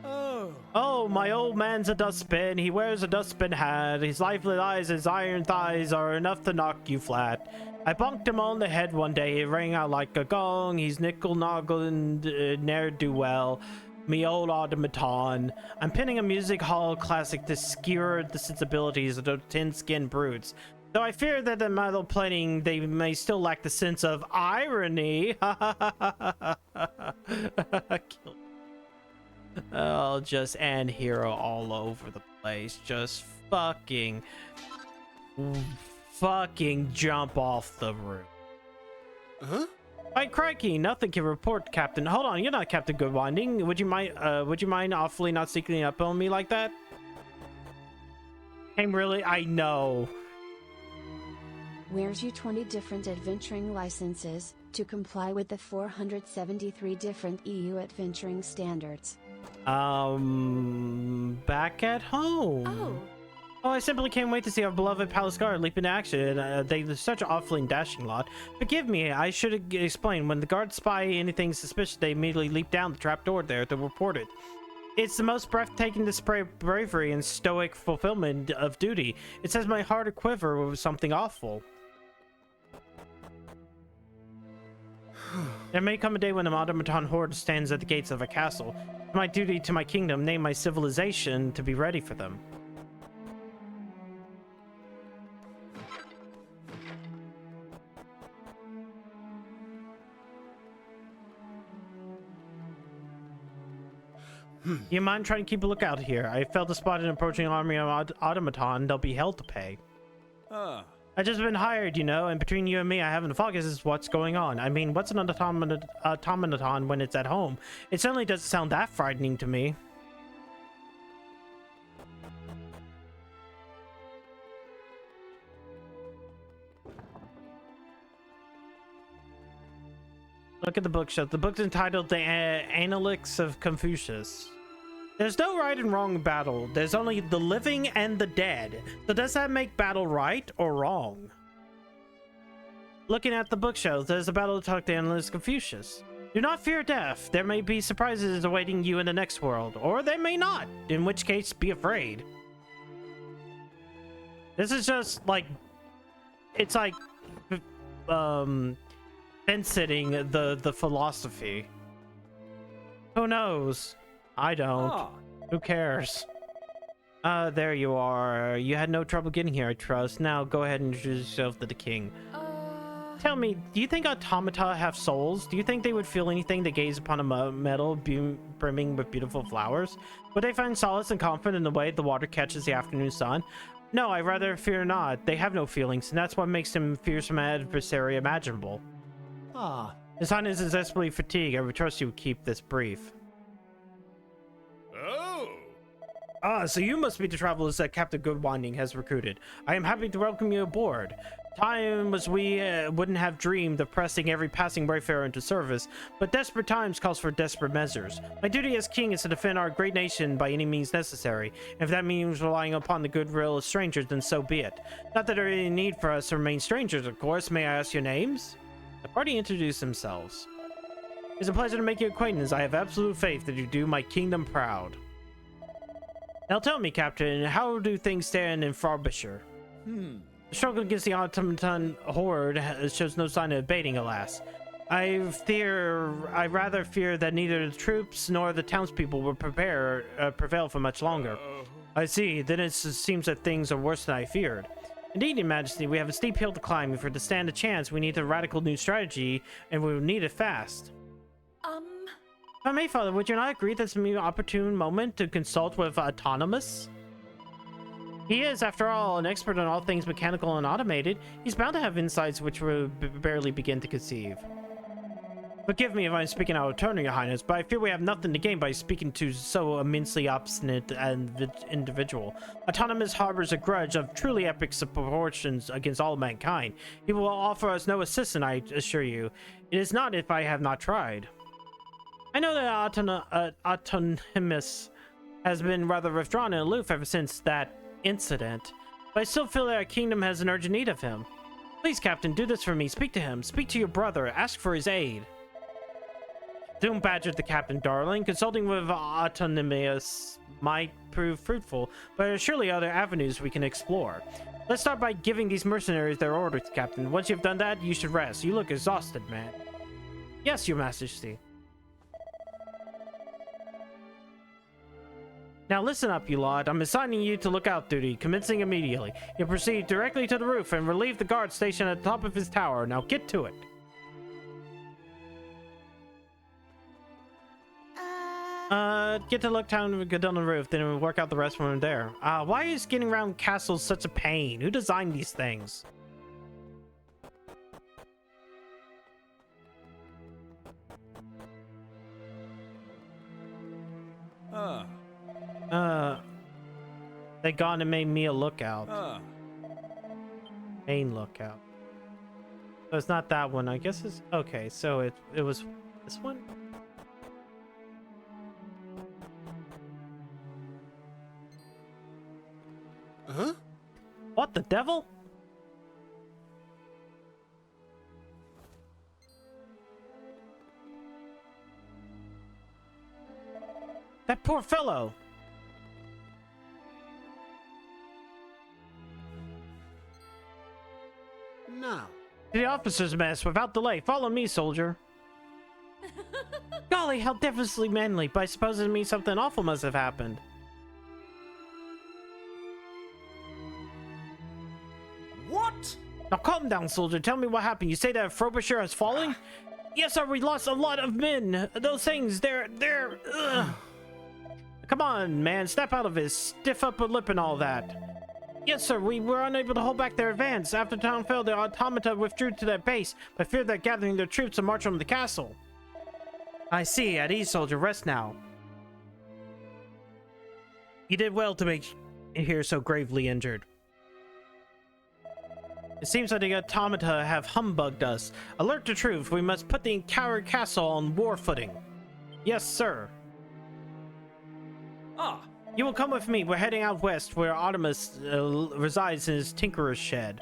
Oh, my old man's a dustbin. He wears a dustbin hat. His lively eyes, his iron thighs are enough to knock you flat. I bonked him on the head one day. It rang out like a gong. He's nickel-noggle and ne'er-do-well. Me old automaton. I'm pinning a music hall classic to skewer the sensibilities of the tin-skinned brutes. Though I fear that the metal plating, they may still lack the sense of irony. Oh, just end hero all over the place. Just fucking jump off the roof. Huh? By crikey, nothing can report, Captain. Hold on, you're not Captain Goodwinding. Would you mind awfully not sneaking up on me like that? I'm really, I know. Where's your 20 different adventuring licenses to comply with the 473 different EU adventuring standards? Back at home. Oh, I simply can't wait to see our beloved Palace Guard leap into action. They're such an awfully dashing lot. Forgive me, I should explain. When the guards spy anything suspicious, they immediately leap down the trapdoor there to report it. It's the most breathtaking display of bravery and stoic fulfillment of duty. It says my heart a quiver with something awful. There may come a day when an automaton horde stands at the gates of a castle. It's my duty to my kingdom, nay, my civilization, to be ready for them. You mind trying to keep a lookout here? I failed to spot an approaching army of automaton. They'll be hell to pay. I just been hired, you know, and between you and me, I haven't the foggiest is what's going on. I mean, what's an automaton when it's at home? It certainly doesn't sound that frightening to me. Look at the bookshelf. The book's entitled The Analects of Confucius. There's no right and wrong battle. There's only the living and the dead. So does that make battle right or wrong? Looking at the bookshelf, there's a battle to talk to Analects of Confucius. Do not fear death. There may be surprises awaiting you in the next world. Or they may not. In which case, be afraid. This is just like... It's like... fence-sitting the philosophy. Who knows? I don't. Who cares? There you are. You had no trouble getting here, I trust. Now go ahead and introduce yourself to the king. Tell me, do you think automata have souls? Do you think they would feel anything to gaze upon a meadow brimming with beautiful flowers? Would they find solace and comfort in the way the water catches the afternoon sun? No, I rather fear not. They have no feelings, and that's what makes them fearsome adversary imaginable. Ah. His Highness is desperately fatigued. I would trust you would keep this brief. Oh! Ah, so you must be the travelers that Captain Goodwinding has recruited. I am happy to welcome you aboard. Time was we wouldn't have dreamed of pressing every passing wayfarer into service, but desperate times calls for desperate measures. My duty as king is to defend our great nation by any means necessary. If that means relying upon the goodwill of strangers, then so be it. Not that there is any need for us to remain strangers, of course. May I ask your names? The party introduced themselves. It's a pleasure to make your acquaintance. I have absolute faith that you do my kingdom proud. Now tell me, Captain, how do things stand in Frobisher? The struggle against the automaton horde shows no sign of abating, alas. I rather fear that neither the troops nor the townspeople will prevail for much longer. I see. Then it seems that things are worse than I feared. Indeed, Your Majesty, we have a steep hill to climb. If we're to stand a chance, we need a radical new strategy, and we will need it fast. If I may, Father, would you not agree that's an opportune moment to consult with Autonomous? He is, after all, an expert on all things mechanical and automated. He's bound to have insights which we barely begin to conceive. Forgive me if I'm speaking out of turn, Your Highness, but I fear we have nothing to gain by speaking to so immensely obstinate an individual. Autonomous harbors a grudge of truly epic proportions against all mankind. He will offer us no assistance, I assure you. It is not if I have not tried. I know that Autonomous has been rather withdrawn and aloof ever since that incident, but I still feel that our kingdom has an urgent need of him. Please, Captain, do this for me. Speak to him. Speak to your brother. Ask for his aid. Doom badgered the captain, darling. Consulting with Autonomous might prove fruitful, but there are surely other avenues we can explore. Let's start by giving these mercenaries their orders, Captain. Once you've done that, you should rest. You look exhausted, man. Yes, Your Majesty. Now listen up, you lot. I'm assigning you to lookout duty, commencing immediately. You'll proceed directly to the roof and relieve the guard stationed at the top of his tower. Now get to it. Get to Looktown and go down the roof, then we'll work out the rest when we're there. Why is getting around castles such a pain? Who designed these things? They gone and made me a lookout. Main lookout. So it's not that one. I guess it's okay. So it was this one. Huh? What the devil? That poor fellow. Now. To the officer's mess without delay. Follow me, soldier. Golly, how devilishly manly, but I suppose it means something awful must have happened. What? Now calm down, soldier. Tell me what happened. You say that Frobisher has fallen? Yes, sir, we lost a lot of men. Those things, they're... Ugh. Come on, man. Snap out of it. Stiff upper lip and all that. Yes, sir, we were unable to hold back their advance. After town fell, the automata withdrew to their base, but feared that gathering their troops to march on the castle. I see. At ease, soldier. Rest now. You did well to make here so gravely injured. It seems that the automata have humbugged us. Alert to truth. We must put the entire castle on war footing. Yes, sir. Ah, You will come with me. We're heading out west, where Artemis resides in his tinkerer's shed.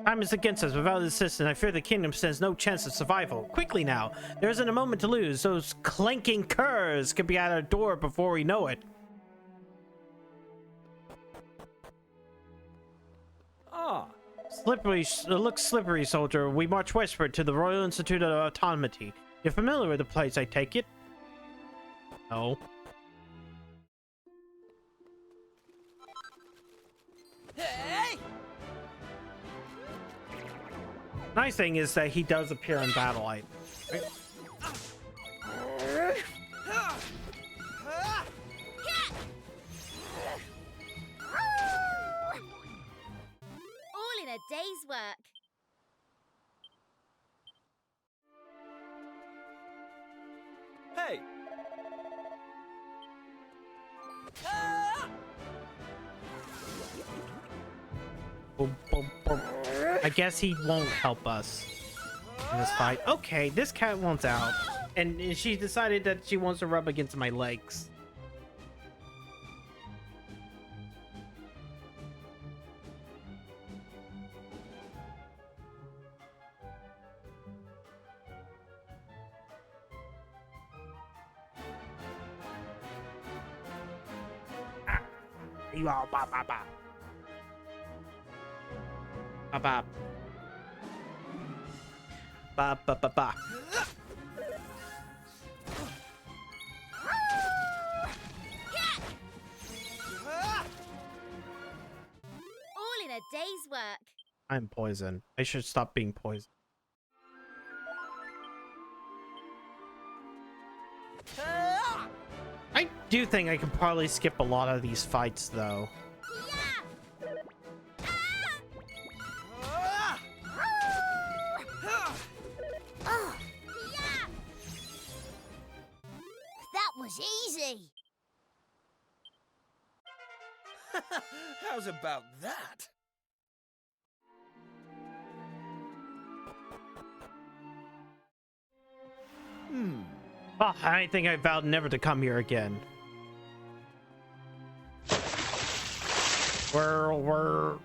Time is against us. Without assistance, I fear the kingdom stands no chance of survival. Quickly now. There isn't a moment to lose. Those clanking curs could be at our door before we know it. ah. Slippery, look slippery, soldier. We march westward to the Royal Institute of Autonomy. You're familiar with the place, I take it? No. Hey! Nice thing is that he does appear in battle. Right? All in a day's work. Hey! Boom, boom, boom. I guess he won't help us in this fight. Okay, this cat wants out. And she decided that she wants to rub against my legs. You all ba ba ba. Ba ba. Ba ba ba ba. All in a day's work. I'm poisoned. I should stop being poisoned. I do think I could probably skip a lot of these fights, though. That was easy. How's about that? Oh, I think I vowed never to come here again. We're...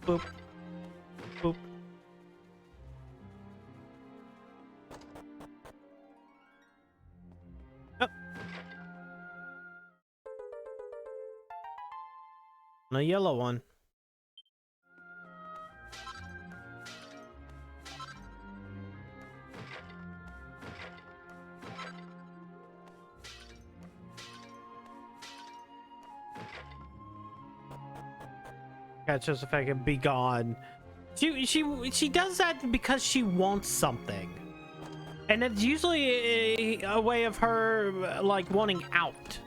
Boop. Boop. Oh. No yellow one. Catch us if I can be gone. She does that because she wants something, and it's usually a way of her like wanting out.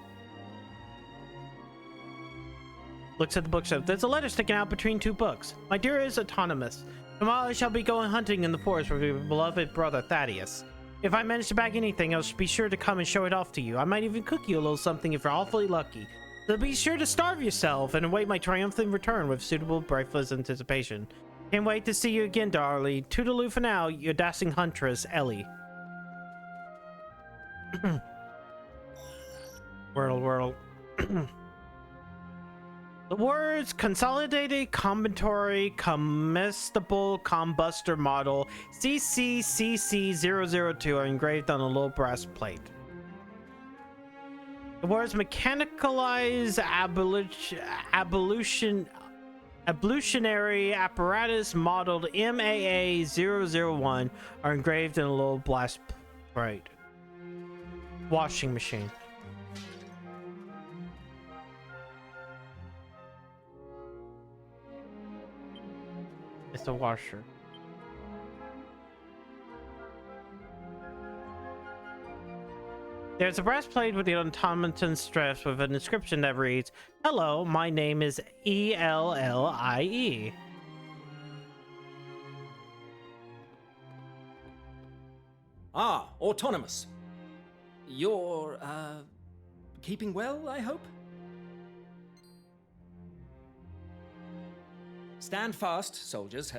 Looks at the bookshelf. There's a letter sticking out between two books. My dearest Autonomous, tomorrow I shall be going hunting in the forest with your beloved brother Thaddeus. If I manage to bag anything, I'll be sure to come and show it off to you. I might even cook you a little something if you're awfully lucky. So be sure to starve yourself and await my triumphant return with suitable breakfast anticipation. Can't wait to see you again, darling. Toodaloo for now, your dashing huntress, Ellie. Whirl. The words Consolidated Combinatory Comestible Combuster Model CCCC002 are engraved on a little brass plate. The words Mechanicalized Ablutionary Apparatus Modeled MAA001 are engraved in a little brass plate. Washing machine. It's a washer. There's a brass plate with the automaton strips with an inscription that reads, "Hello, my name is ELLIE." Ah, Autonomous. You're, keeping well, I hope? Stand fast, soldiers.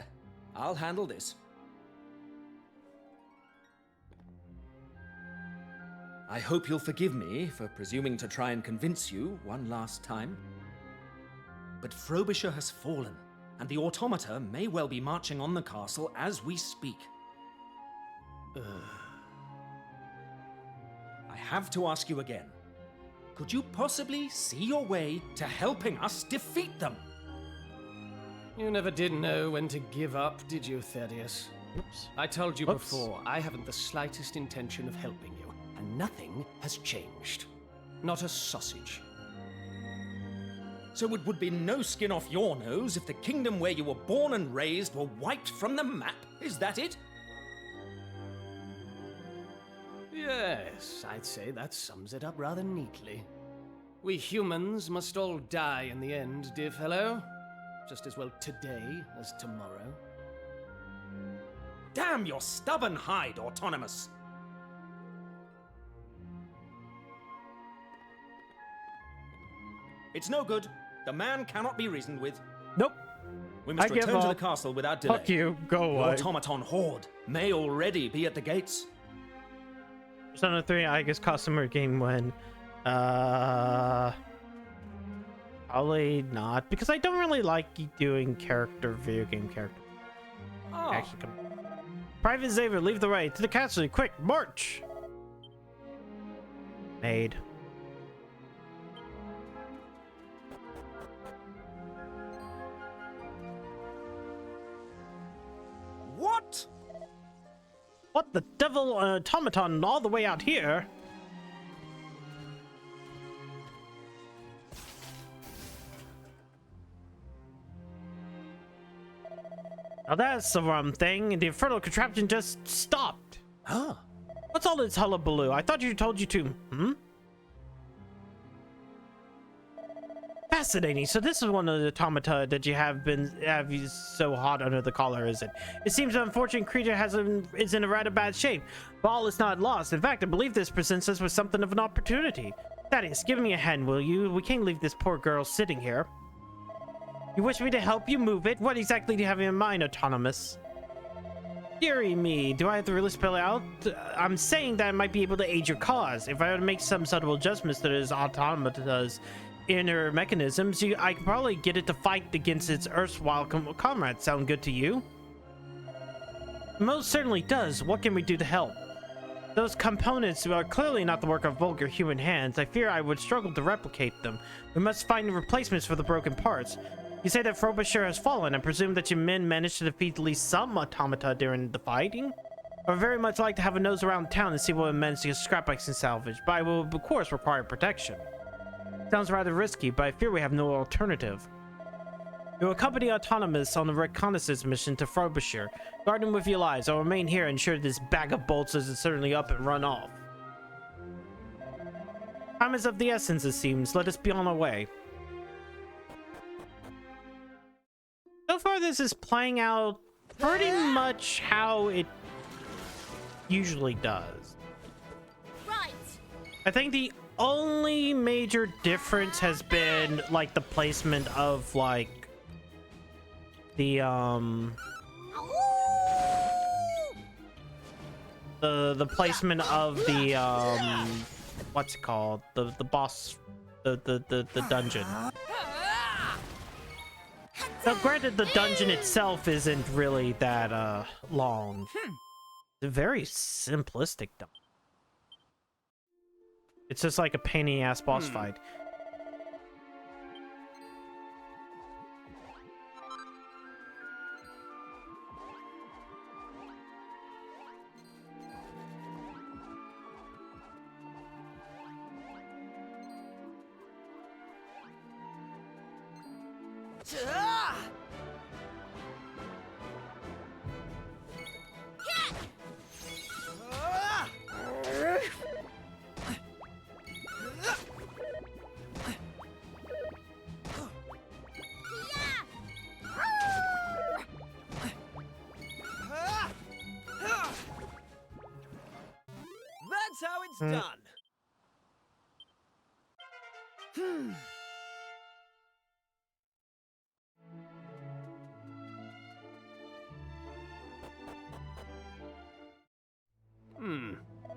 I'll handle this. I hope you'll forgive me for presuming to try and convince you one last time. But Frobisher has fallen, and the automata may well be marching on the castle as we speak. I have to ask you again. Could you possibly see your way to helping us defeat them? You never did know when to give up, did you, Thaddeus? Oops. I told you Oops. before, I haven't the slightest intention of helping you, and nothing has changed. Not a sausage. So it would be no skin off your nose if the kingdom where you were born and raised were wiped from the map? Is that it? Yes, I'd say that sums it up rather neatly. We humans must all die in the end, dear fellow. Just as well today as tomorrow. Damn your stubborn hide, Autonomous! It's no good. The man cannot be reasoned with. Nope. We must I give return to the up. castle without delay. Fuck you. Go The away. automaton horde may already be at the gates. Persona 3, I guess customer game when probably not, because I don't really like doing video game character. Oh. Actually, come. Private Xavier, leave the way to the castle, quick, march! Made. What? What the devil, automaton all the way out here? Now that's the wrong thing, and the infernal contraption just stopped. Huh? What's all this hullabaloo? I thought you told you to, Fascinating. So this is one of the automata that you have you so hot under the collar, is it? It seems the unfortunate creature is in a rather bad shape, but all is not lost. In fact, I believe this presents us with something of an opportunity. Thaddeus, give me a hand, will you? We can't leave this poor girl sitting here. You wish me to help you move it? What exactly do you have in mind, Autonomous? Dearie me, do I have to really spell it out? I'm saying that I might be able to aid your cause. If I were to make some subtle adjustments to this automata's inner mechanisms, I could probably get it to fight against its erstwhile comrades. Sound good to you? Most certainly does. What can we do to help? Those components are clearly not the work of vulgar human hands. I fear I would struggle to replicate them. We must find replacements for the broken parts. You say that Frobisher has fallen. I presume that your men managed to defeat at least some automata during the fighting? I would very much like to have a nose around town and see what we managed to get scrapbooks and salvage, but I will of course require protection. Sounds rather risky, but I fear we have no alternative. You will accompany Autonomous on a reconnaissance mission to Frobisher. Guard him with your lives. I'll remain here and ensure this bag of bolts isn't certainly up and run off. Time is of the essence, it seems. Let us be on our way. So far, this is playing out pretty much how it usually does. Right. I think the only major difference has been like the placement of like the placement of the what's it called, the boss, the dungeon. Now granted, the dungeon itself isn't really that long. It's a very simplistic dungeon. It's just like a pain in the ass boss fight. That's how it's done.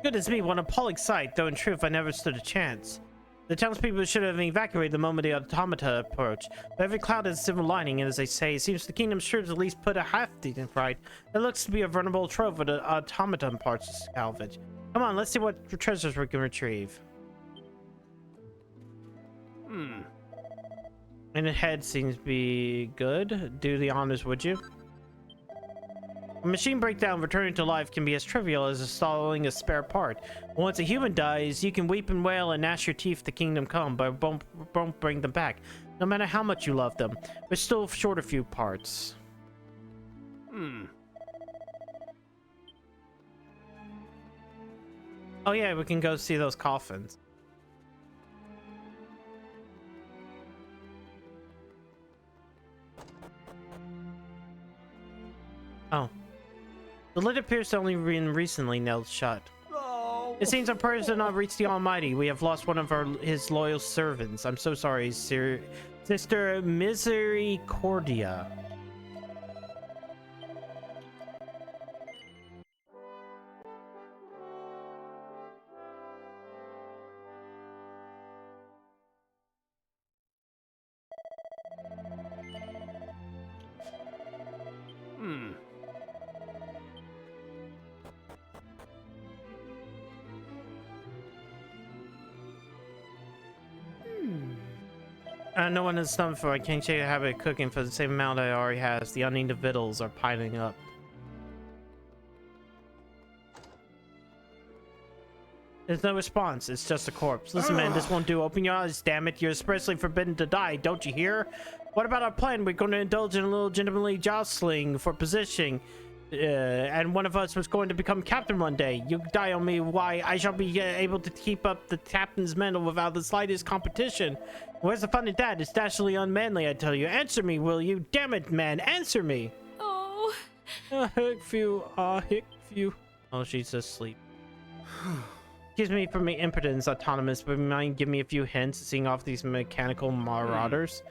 Goodness me, what an appalling sight, though in truth I never stood a chance. The townspeople should have evacuated the moment the automata approached, but every cloud has a silver lining, and as they say, it seems the kingdom should at least put a half-decent fight. It looks to be a vulnerable trove of the automaton parts to salvage. Come on, let's see what treasures we can retrieve. And the head seems to be good. Do the honors, would you? A machine breakdown returning to life can be as trivial as installing a spare part. Once a human dies, you can weep and wail and gnash your teeth the kingdom come, but won't bring them back. No matter how much you love them, we're still short a few parts. Oh yeah, we can go see those coffins. Oh. The lid appears to only been recently nailed shut. It seems our prayers did not reach the Almighty. We have lost one of his loyal servants. I'm so sorry, Sister Misericordia. No one has stomach for. I can't shake a habit of cooking for the same amount I already has. The uneaten victuals are piling up. There's no response. It's just a corpse. Listen, man, this won't do. Open your eyes, damn it. You're expressly forbidden to die. Don't you hear? What about our plan? We're going to indulge in a little legitimately jostling for position. And one of us was going to become captain one day. You die on me. Why? I shall be able to keep up the captain's mantle without the slightest competition. Where's the fun in that? It's dashingly unmanly, I tell you. Answer me, will you? Damn it, man. Answer me. Oh. Hick few. Hick few. Oh, she's asleep. Excuse me for my impotence, Autonomous, but mind give me a few hints seeing off these mechanical marauders?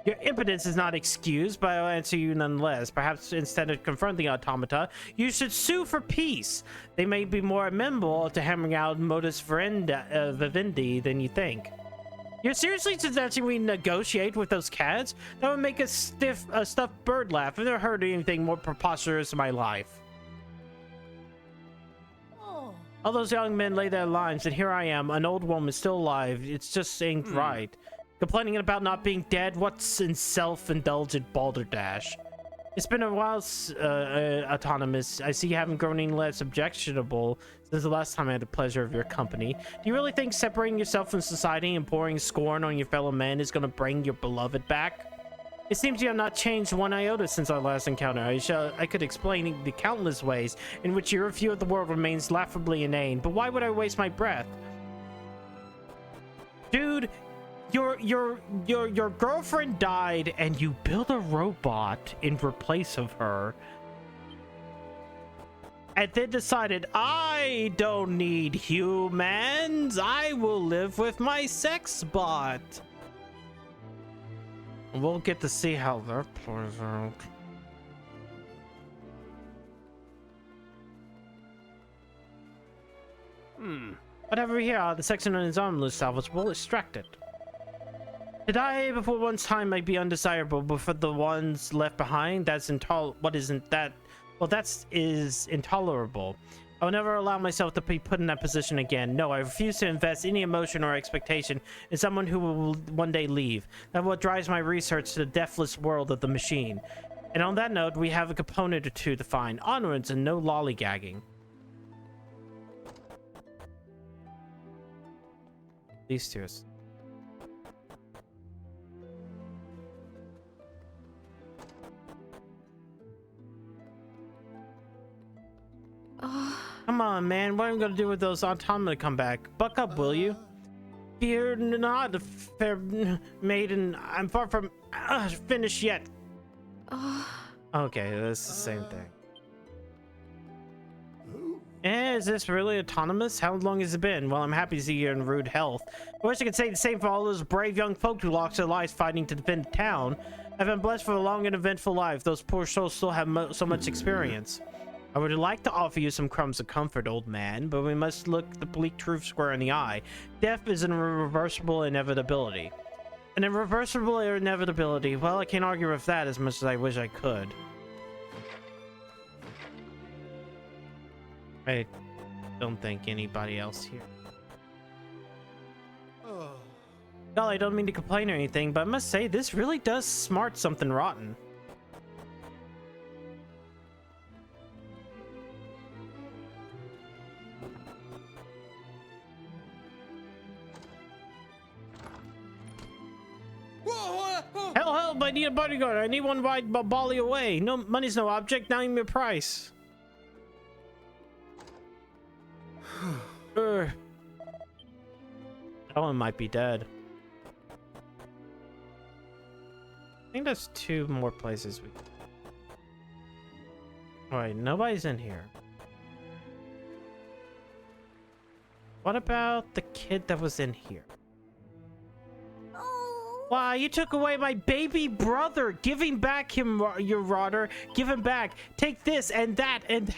Your impotence is not excused, but I'll answer you nonetheless. Perhaps instead of confronting automata, you should sue for peace. They may be more amenable to hammering out modus vivendi than you think. You're seriously suggesting we negotiate with those cats? That would make a stuffed bird laugh. I've never heard anything more preposterous in my life. All those young men lay their lives, and here I am, an old woman still alive. It's just ain't right. Complaining about not being dead? What's in self-indulgent balderdash? It's been a while, Autonomous. I see you haven't grown any less objectionable since the last time I had the pleasure of your company. Do you really think separating yourself from society and pouring scorn on your fellow men is going to bring your beloved back? It seems you have not changed one iota since our last encounter. I could explain the countless ways in which your view of the world remains laughably inane, but why would I waste my breath? Dude, your girlfriend died and you built a robot in replace of her. And then decided, I don't need humans. I will live with my sex bot. We'll get to see how that plays out. Whatever here, the section on his arm list salvageable, extract it. To die before one's time might be undesirable, but for the ones left behind, that's intolerable. I will never allow myself to be put in that position again. No, I refuse to invest any emotion or expectation in someone who will one day leave. That's what drives my research to the deathless world of the machine. And on that note, we have a component or two to find. Onwards and no lollygagging. These two. Come on, man. What am I gonna do with those automata come back? Buck up, will you? Fear not, fair maiden. I'm far from finished yet. Okay, that's the same thing. Is this really autonomous? How long has it been? Well, I'm happy to see you're in rude health. I wish I could say the same for all those brave young folk who lost their lives fighting to defend the town. I've been blessed for a long and eventful life. Those poor souls still have so much experience. I would like to offer you some crumbs of comfort, old man, but we must look the bleak truth square in the eye. Death is an irreversible inevitability. An irreversible inevitability? Well, I can't argue with that as much as I wish I could. I don't think anybody else here. Golly, I don't mean to complain or anything, but I must say, this really does smart something rotten. Help! I need a bodyguard. I need one ride Bali away. No money's no object. Now give me a price. That one might be dead. I think there's 2 more places we. All right, nobody's in here. What about the kid that was in here? Wow, you took away my baby brother. Give him back, your Rotter. Give him back. Take this and that and that.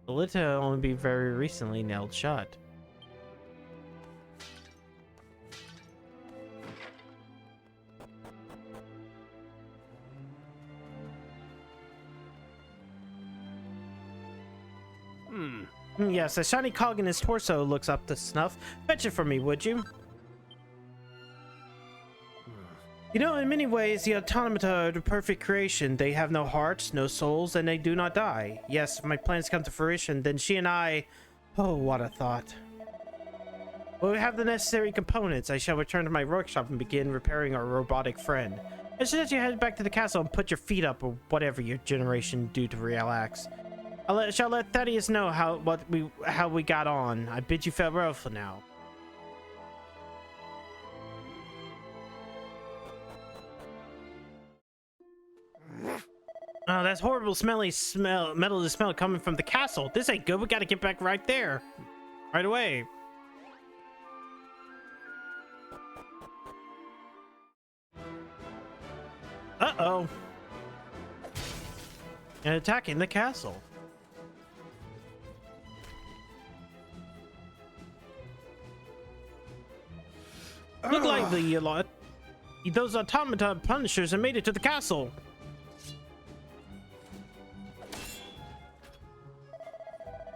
The lid will only be very recently nailed shut. Yes, a shiny cog in his torso looks up to snuff. Fetch it for me, would you? You know, in many ways, the automata are the perfect creation. They have no hearts, no souls, and they do not die. Yes, if my plans come to fruition, then she and I... Oh, what a thought. Well, we have the necessary components. I shall return to my workshop and begin repairing our robotic friend. I suggest you head back to the castle and put your feet up, or whatever your generation do to relax. Shall let Thaddeus know how we got on. I bid you farewell for now. Oh, that's horrible smelly metal smell coming from the castle. This ain't good. We gotta get back right there. Right away. Uh-oh. And attacking the castle. Look like those automata punishers have made it to the castle.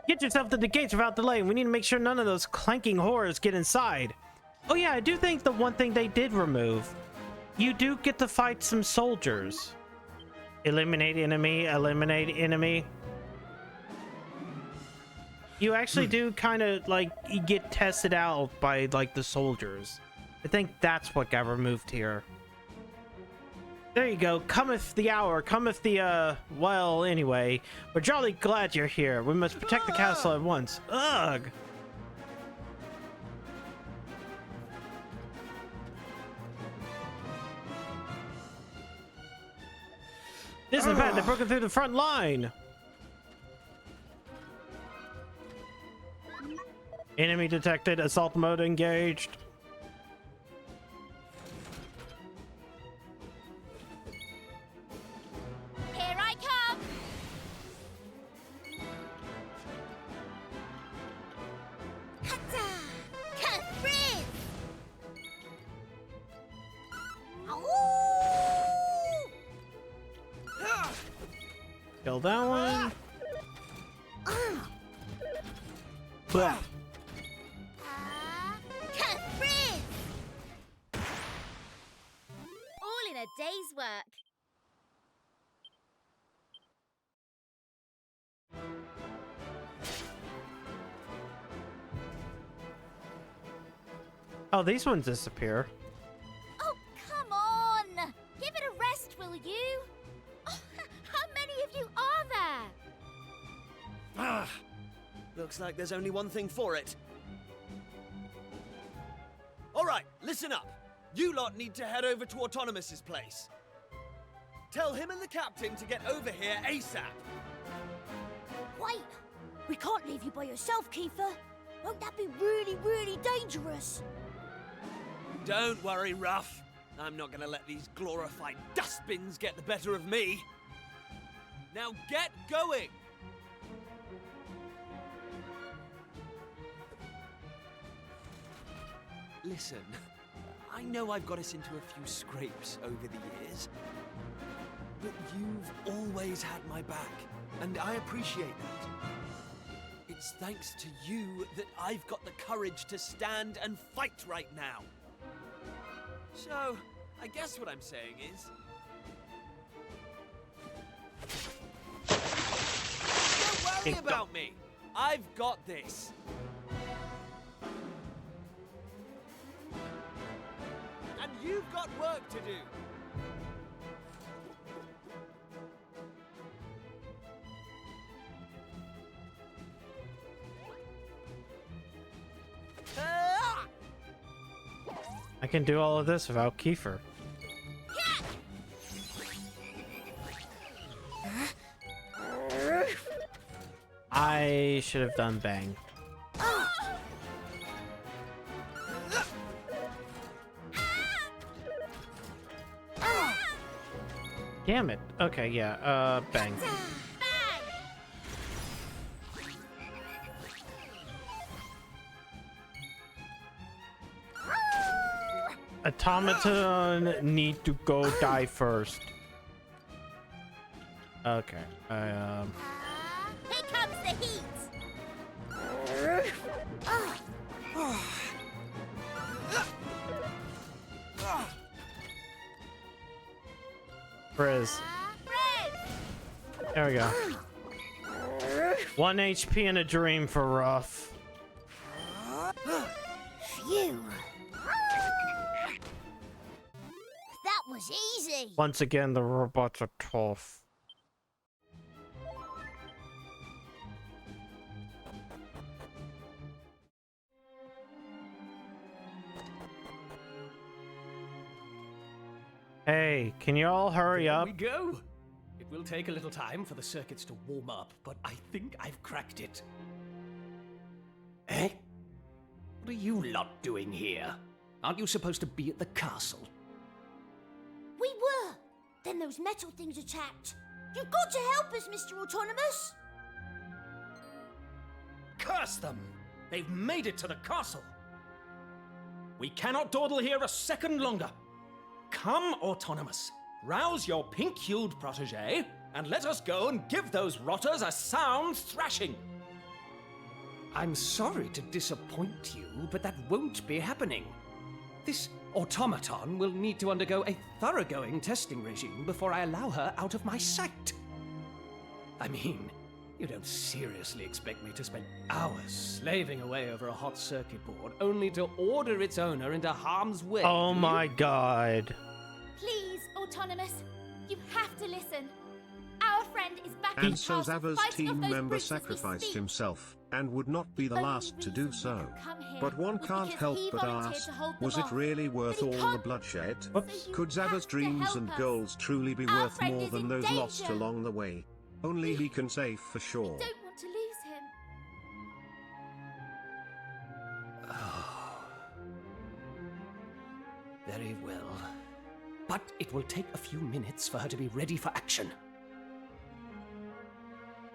Get yourself to the gates without delay. We need to make sure none of those clanking horrors get inside. Oh yeah, I do think the one thing they did remove. You do get to fight some soldiers. Eliminate enemy, eliminate enemy. You actually do kind of like you get tested out by like the soldiers. I think that's what got removed here. There you go. Cometh the hour. Cometh the, well, anyway. We're jolly glad you're here. We must protect the castle at once. Ugh! This is bad. They've broken through the front line. Enemy detected. Assault mode engaged. Here I come. Hata! Catherine! Kill that one. Blah. Catherine! All in a day's work. Oh, these ones disappear. Oh, come on! Give it a rest, will you? Oh, how many of you are there? Ah, looks like there's only one thing for it. All right, listen up. You lot need to head over to Autonomous's place. Tell him and the captain to get over here ASAP. Wait! We can't leave you by yourself, Kiefer. Won't that be really, really dangerous? Don't worry, Ruff. I'm not gonna let these glorified dustbins get the better of me. Now get going! Listen, I know I've got us into a few scrapes over the years, but you've always had my back, and I appreciate that. It's thanks to you that I've got the courage to stand and fight right now. So, I guess what I'm saying is... Don't worry about me! I've got this! You've got work to do. I can do all of this without Kiefer. I should have done bang. Damn it. Okay, yeah, bang. Automaton need to go die first. Okay, Here comes the heat. Frizz. There we go. 1 HP and a dream for Ruff. Phew. That was easy. Once again, the robots are tough. Hey, can you all hurry up? Here we go. It will take a little time for the circuits to warm up, but I think I've cracked it. Eh? What are you lot doing here? Aren't you supposed to be at the castle? We were. Then those metal things attacked. You've got to help us, Mr. Autonomous. Curse them! They've made it to the castle. We cannot dawdle here a second longer. Come, Autonomous. Rouse your pink-hued protege, and let us go and give those rotters a sound thrashing. I'm sorry to disappoint you, but that won't be happening. This automaton will need to undergo a thoroughgoing testing regime before I allow her out of my sight. I mean, you don't seriously expect me to spend hours slaving away over a hot circuit board only to order its owner into harm's way. Oh my god. Please, Autonomous, you have to listen. Our friend is back in And the so castle Zava's fighting off team those member brutes as we sacrificed speak. himself, and would not be the Only last to do reason so. he could come here But one was can't because help he but volunteered ask, to hold them was it off. really worth But he all the can't bloodshed? So you Could have Zava's to dreams help and us. goals truly be Our worth friend more is than in those lost danger. along the way? Only he can say for sure. Don't want to lose him. Very well. But it will take a few minutes for her to be ready for action.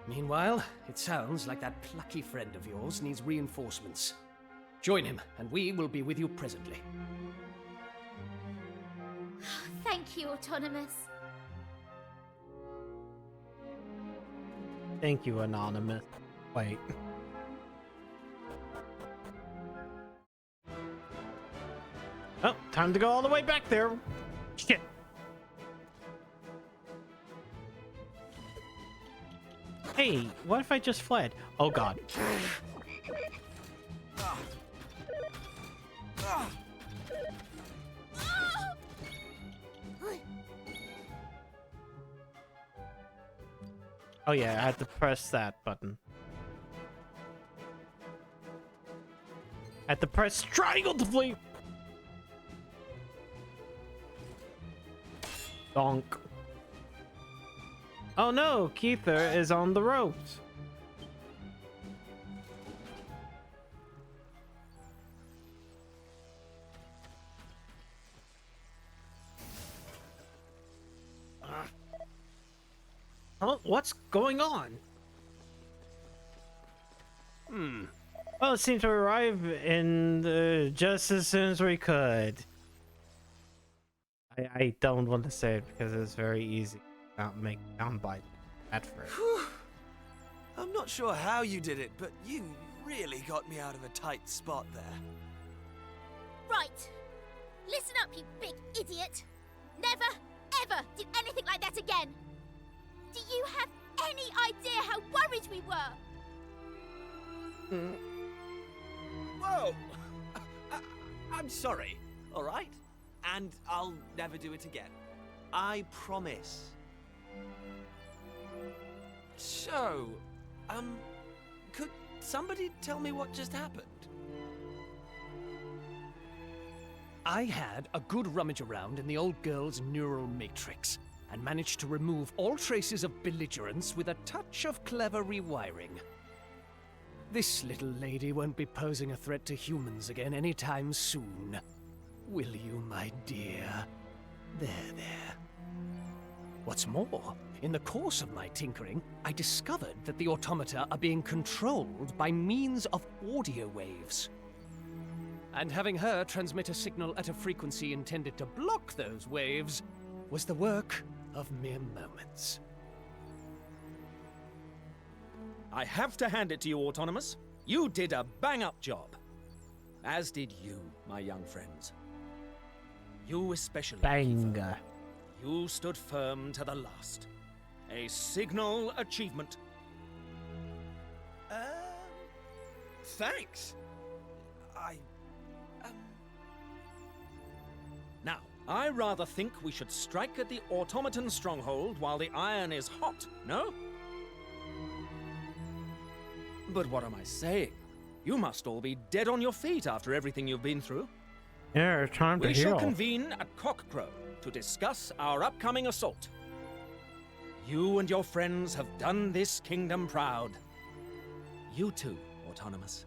Meanwhile, it sounds like that plucky friend of yours needs reinforcements. Join him, and we will be with you presently. Thank you, Autonomous. Thank you, Anonymous. Wait. Oh, time to go all the way back there. Shit. Hey, what if I just fled? Oh god. Oh yeah, I had to press that button. I had to press triangle to flee. Donk. Oh no, Keither is on the ropes. What's going on? Well, it seemed to arrive in just as soon as we could. I don't want to say it because it's very easy. Not make soundbite at first. I'm not sure how you did it, but you really got me out of a tight spot there. Right. Listen up, you big idiot. Never, ever do anything like that again. Do you have any idea how worried we were? Whoa! I'm sorry, all right? and I'll never do it again. I promise. So, could somebody tell me what just happened? I had a good rummage around in the old girl's neural matrix and managed to remove all traces of belligerence with a touch of clever rewiring. This little lady won't be posing a threat to humans again anytime soon. Will you, my dear? There. What's more, in the course of my tinkering, I discovered that the automata are being controlled by means of audio waves. And having her transmit a signal at a frequency intended to block those waves was the work of mere moments. I have to hand it to you, Autonomous. You did a bang-up job. As did you, my young friends. You especially. Banger. You stood firm to the last. A signal achievement. Thanks. Now, I rather think we should strike at the automaton stronghold while the iron is hot, no? But what am I saying? You must all be dead on your feet after everything you've been through. Yeah, it's time to We heal. shall convene at cockcrow to discuss our upcoming assault. You and your friends have done this kingdom proud. You too, Autonomous.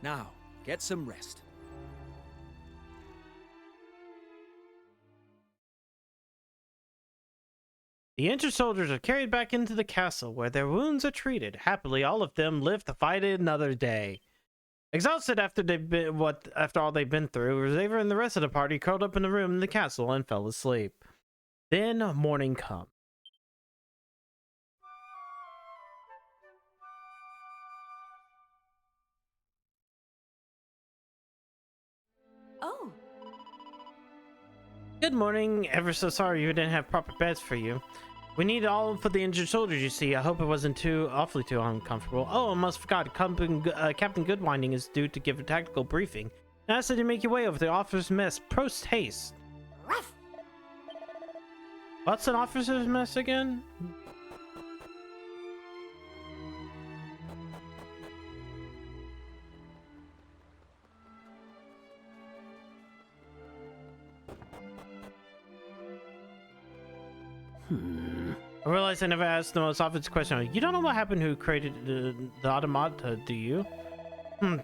Now, get some rest. The injured soldiers are carried back into the castle, where their wounds are treated. Happily, all of them live to fight another day. Exhausted after all they've been through, Rosaver and the rest of the party curled up in the room in the castle and fell asleep. Then morning comes. Oh. Good morning. Ever so sorry we didn't have proper beds for you. We need all for the injured soldiers, you see. I hope it wasn't awfully too uncomfortable. Oh, I almost forgot. Captain Goodwinding is due to give a tactical briefing. And I said to make your way over to the officer's mess post haste. Ruff. What's an officer's mess again? I realize I never asked the most obvious question. You don't know what happened, who created the automata, do you?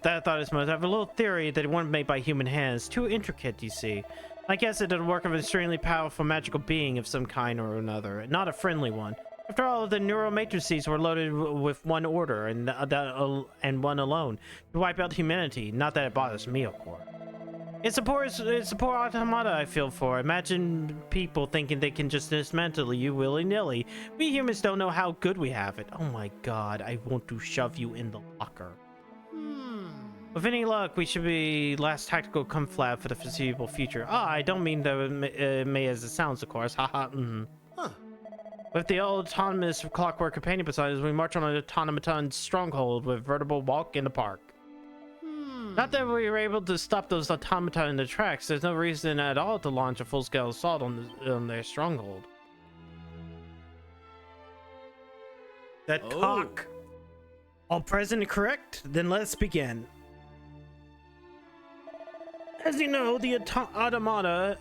That thought is most. I have a little theory that it wasn't made by human hands. Too intricate, you see. I guess it did the work of an extremely powerful magical being of some kind or another. Not a friendly one. After all, the neural matrices were loaded with one order and one alone. To wipe out humanity. Not that it bothers me, of course. It's a poor automata I feel for. Imagine people thinking they can just dismantle you willy-nilly. We humans don't know how good we have it. Oh my god, I want to shove you in the locker. With any luck, we should be last tactical conflab for the foreseeable future. I don't mean that may as it sounds, of course. Haha. Huh. With the old autonomous clockwork companion beside us, we march on an automaton stronghold with vertical walk in the park. Not that we were able to stop those automata in the tracks. There's no reason at all to launch a full-scale assault on their stronghold. That cock. All present and correct? Then let's begin. As you know, the automata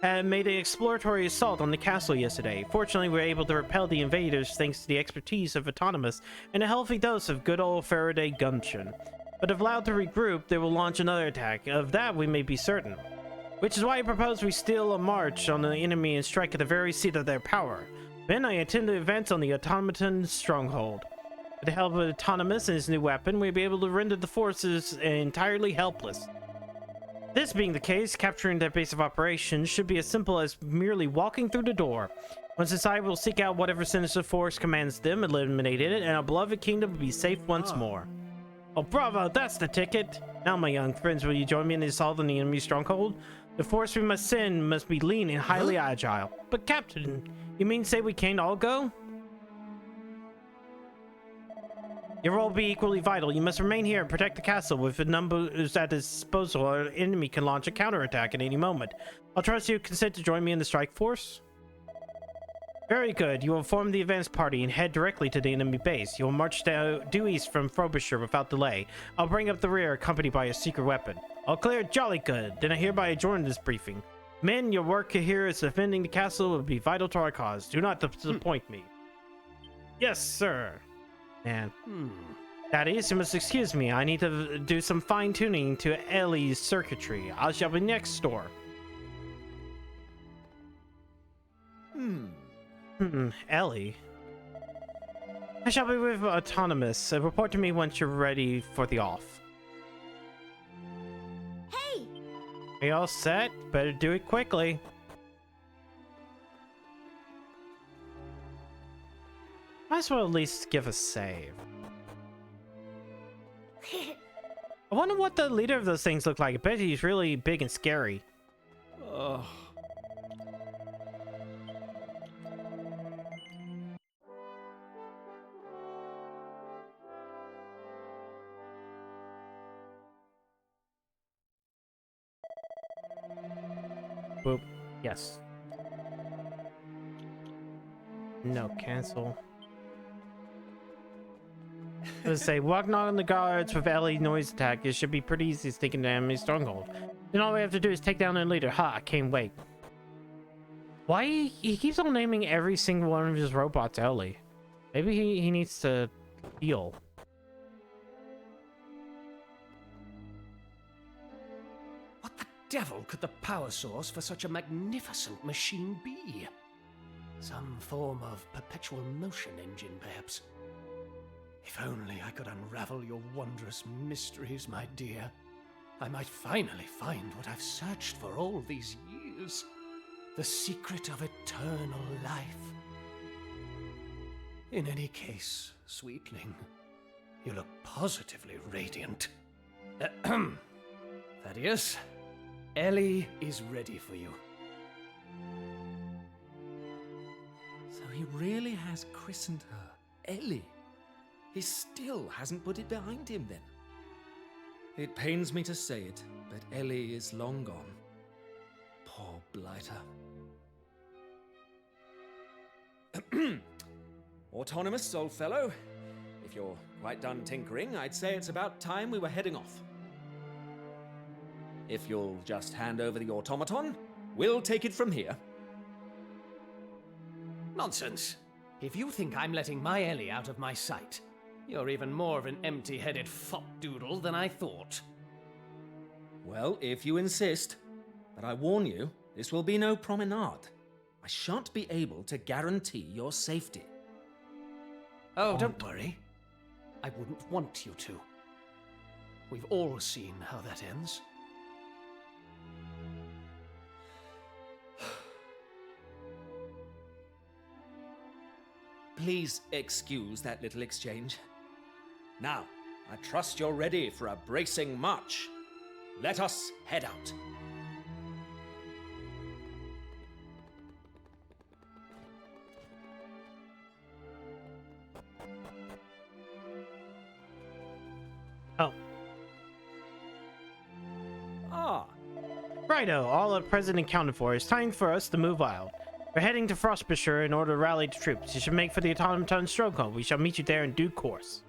had made an exploratory assault on the castle yesterday. Fortunately, we were able to repel the invaders thanks to the expertise of Autonomous and a healthy dose of good old Faraday gumption. But if allowed to regroup, they will launch another attack. Of that, we may be certain. Which is why I propose we steal a march on the enemy and strike at the very seat of their power. Then I intend to advance on the automaton stronghold. With the help of Autonomous and his new weapon, we'll be able to render the forces entirely helpless. This being the case, capturing their base of operations should be as simple as merely walking through the door. Once inside, we'll seek out whatever sinister force commands them, eliminate it, and our beloved kingdom will be safe once more. Oh, bravo, that's the ticket! Now, my young friends, will you join me in the assault on the enemy stronghold? The force we must send must be lean and highly agile. But, Captain, you mean say we can't all go? Your role will be equally vital. You must remain here and protect the castle. With the numbers at his disposal, our enemy can launch a counterattack at any moment. I'll trust you consent to join me in the strike force. Very good. You will form the advance party and head directly to the enemy base. You will march due east from Frobisher without delay. I'll bring up the rear accompanied by a secret weapon. All clear, jolly good. Then I hereby adjourn this briefing. Men, your work here is defending the castle will be vital to our cause. Do not disappoint me. Yes, sir. Man. That is, you must excuse me. I need to do some fine-tuning to Ellie's circuitry. I shall be next door. Ellie. I shall be with Autonomous. Report to me once you're ready for the off. Hey! Are you all set? Better do it quickly. Might as well at least give a save. I wonder what the leader of those things look like. I bet he's really big and scary. Ugh. Boop. Yes. No, cancel. Let's say, walking on the guards with Ellie noise attack. It should be pretty easy sticking to enemy stronghold. Then all we have to do is take down their leader. Ha, I can't wait. Why he keeps on naming every single one of his robots Ellie? Maybe he needs to heal. What the devil could the power source for such a magnificent machine be? Some form of perpetual motion engine, perhaps. If only I could unravel your wondrous mysteries, my dear. I might finally find what I've searched for all these years. The secret of eternal life. In any case, sweetling, you look positively radiant. Thaddeus, Ellie is ready for you. So he really has christened her Ellie. He still hasn't put it behind him, then. It pains me to say it, but Ellie is long gone. Poor blighter. Autonomous, old fellow. If you're quite done tinkering, I'd say it's about time we were heading off. If you'll just hand over the automaton, we'll take it from here. Nonsense. If you think I'm letting my Ellie out of my sight, you're even more of an empty-headed fop-doodle than I thought. Well, if you insist. But I warn you, this will be no promenade. I shan't be able to guarantee your safety. Oh, don't worry. I wouldn't want you to. We've all seen how that ends. Please excuse that little exchange. Now, I trust you're ready for a bracing march. Let us head out. Oh. Ah. Righto, all are present and accounted for. It's time for us to move out. We're heading to Frostbisher in order to rally the troops. You should make for the automaton stronghold. We shall meet you there in due course.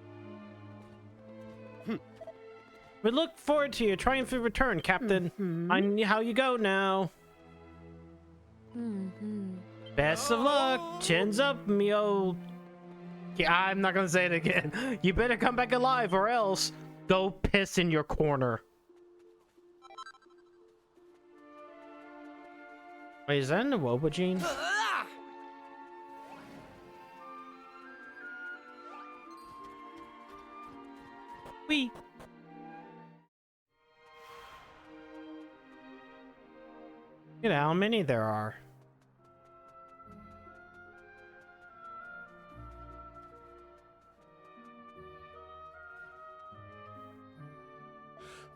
We look forward to your triumphant return, Captain. I know how you go now. Best of luck. Chins up, me old... Yeah, I'm not gonna say it again. You better come back alive or else go piss in your corner. Wait, is that in the Wobojin? Wee. Look at how many there are.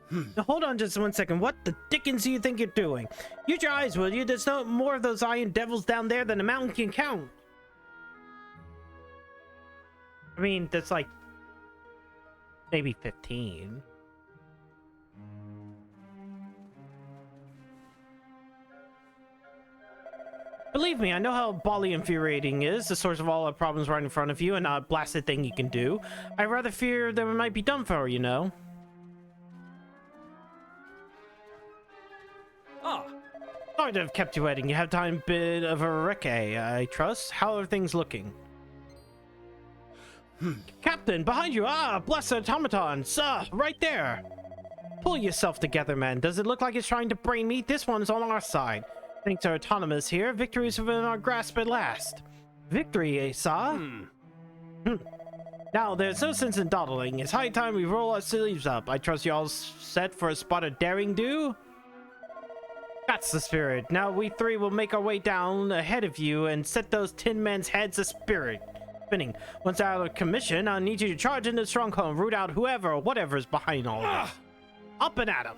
Now, hold on just 1 second. What the dickens do you think you're doing? Use your eyes, will you? There's no more of those iron devils down there than a mountain can count. I mean, that's like Maybe 15. Believe me, I know how bally infuriating is, the source of all our problems right in front of you and not a blasted thing you can do. I rather fear that we might be done for, you know? Ah, Sorry to have kept you waiting. You have time bit of a recce, I trust. How are things looking? Captain, behind you! Ah, blessed automaton! Sir, right there! Pull yourself together, man. Does it look like it's trying to brain me? This one's on our side. Things are autonomous here. Victory is within our grasp at last. Victory, eh, sir? Now, there's no sense in dawdling. It's high time we roll our sleeves up. I trust you all set for a spot of daring do? That's the spirit. Now we three will make our way down ahead of you and set those tin men's heads a spirit spinning. Once out of commission, I'll need you to charge into the stronghold and root out whoever or whatever is behind all of this. Up and at 'em.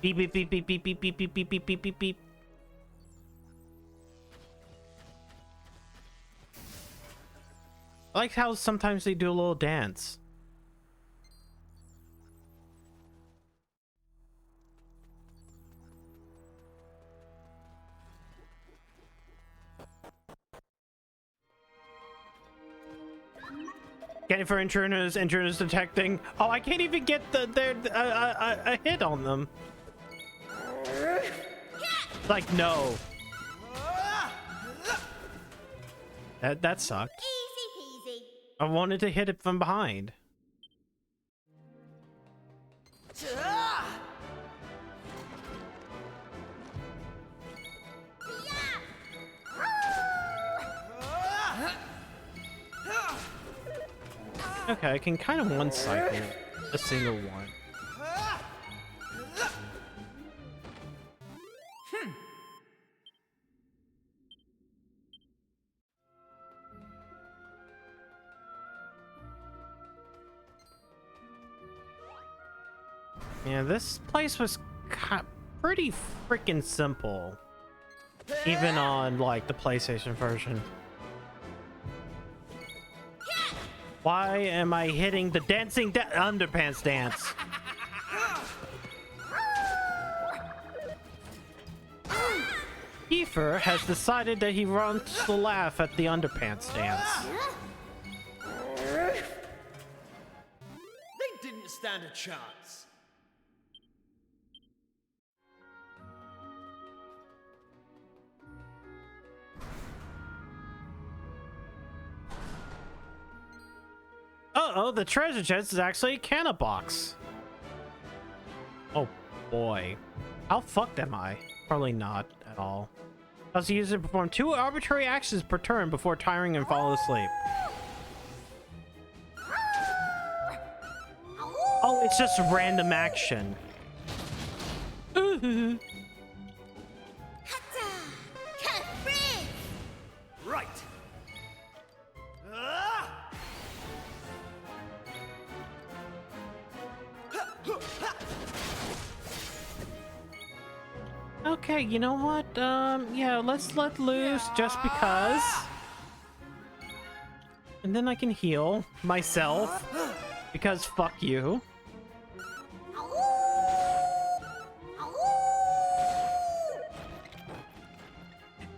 Beep beep beep beep beep beep beep beep beep beep beep beep beep. I like how sometimes they do a little dance. Getting for intruders detecting. Oh, I can't even get a hit on them. Like, no. That sucked. Easy peasy. I wanted to hit it from behind. Okay, I can kind of one-cycle a single one. Yeah, this place was pretty freaking simple. Even on, like, the PlayStation version. Why am I hitting the dancing underpants dance? Kiefer has decided that he wants to laugh at the underpants dance. They didn't stand a chance. Uh-oh, the treasure chest is actually a canna box. Oh boy. How fucked am I? Probably not at all. Plus, the user perform 2 arbitrary actions per turn before tiring and falling asleep. Oh, it's just random action. Ooh. Right. Okay, you know what? Yeah, let's let loose just because. And then I can heal myself. Because fuck you.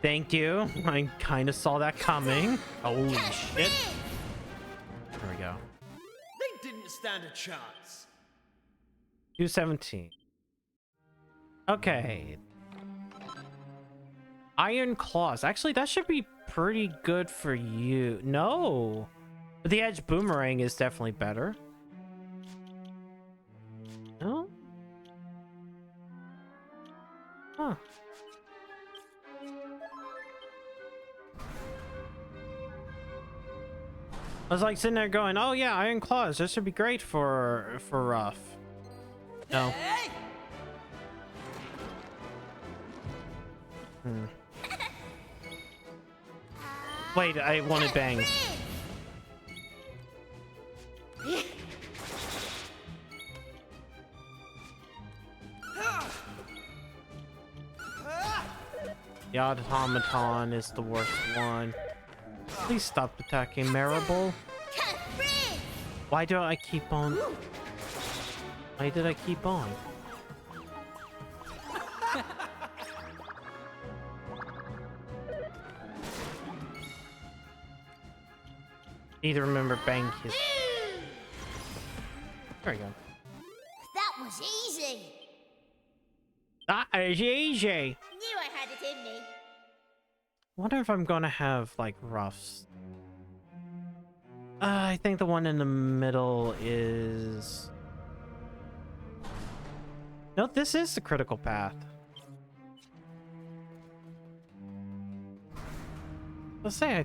Thank you. I kind of saw that coming. Holy shit. There we go. They didn't stand a chance. 217. Okay. Iron claws. Actually, that should be pretty good for you. No. But the edge boomerang is definitely better. No? Huh. I was like sitting there going, oh yeah, iron claws. This should be great for rough. No. Wait, I wanted bangs. The automaton is the worst one. Please stop attacking Marable. Why do I keep on? Why did I keep on? Need to remember bang his. There we go. That was easy. That is easy. Knew I had it in me. Wonder if I'm gonna have like roughs. I think the one in the middle is. No, this is the critical path. Let's say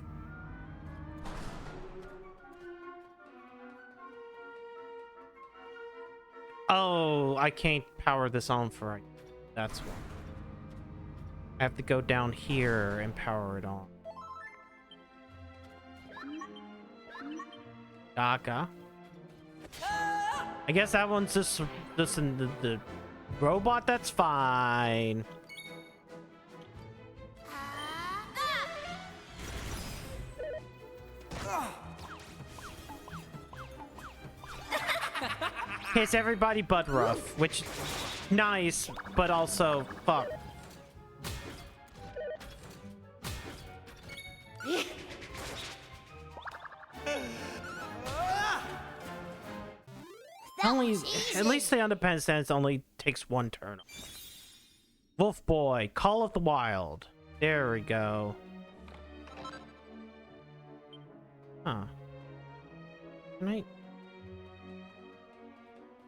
Oh, I can't power this on for right. That's why. I have to go down here and power it on. Gaga. I guess that one's just in the robot. That's fine. Hits everybody but Ruff, which nice, but also fuck. Only, at least the underpen stance only takes one turn. Wolf Boy, Call of the Wild. There we go. Huh. Can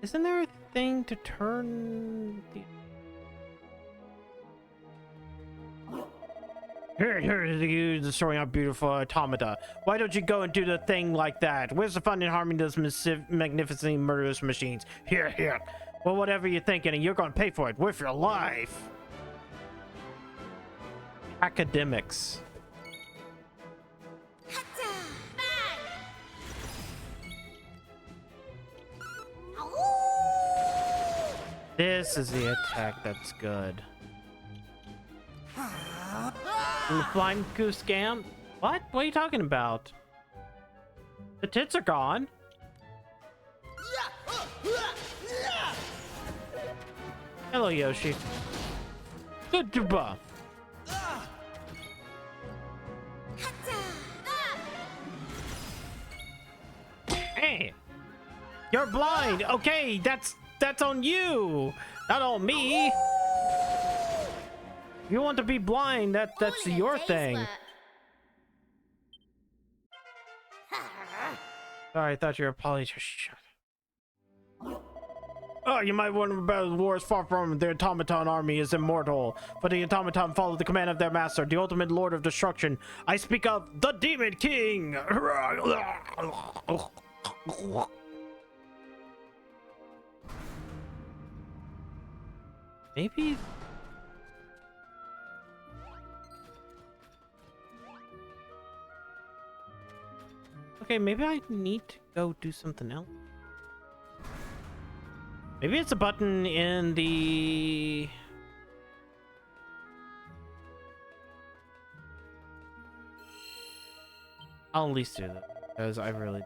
Isn't there a thing to turn the... Here, you destroying our beautiful automata. Why don't you go and do the thing like that? Where's the fun in harming those magnificently murderous machines? Here. Well, whatever you're thinking, and you're gonna pay for it with your life. Academics. This is the attack that's good. Blind Goose Scam? What? What are you talking about? The tits are gone. Hello, Yoshi. Good buff. Hey, you're blind. Okay, that's on you, not on me. If you want to be blind, that's your thing. Sorry, I thought you were apologizing. Shut up. Oh, you might wonder about the war is far from the automaton army is immortal, but the automaton follow the command of their master, the ultimate lord of destruction. I speak of the Demon King. Maybe. Okay, maybe I need to go do something else. Maybe it's a button in the... I'll at least do that, because I really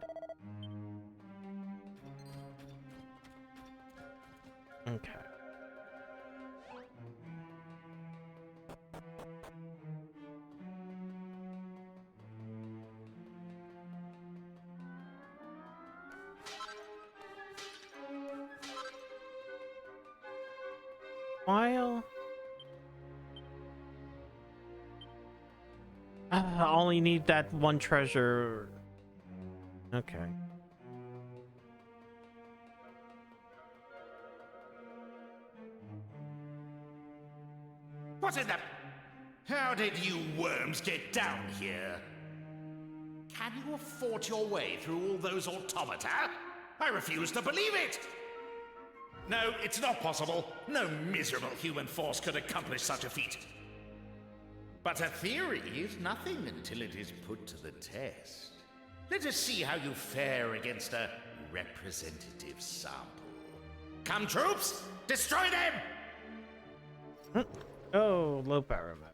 don't. Okay. While I only need that one treasure. Okay. What in the... How did you worms get down here? Can you have fought your way through all those automata? I refuse to believe it! No, it's not possible. No miserable human force could accomplish such a feat. But a theory is nothing until it is put to the test. Let us see how you fare against a representative sample. Come, troops! Destroy them! Oh, low power map.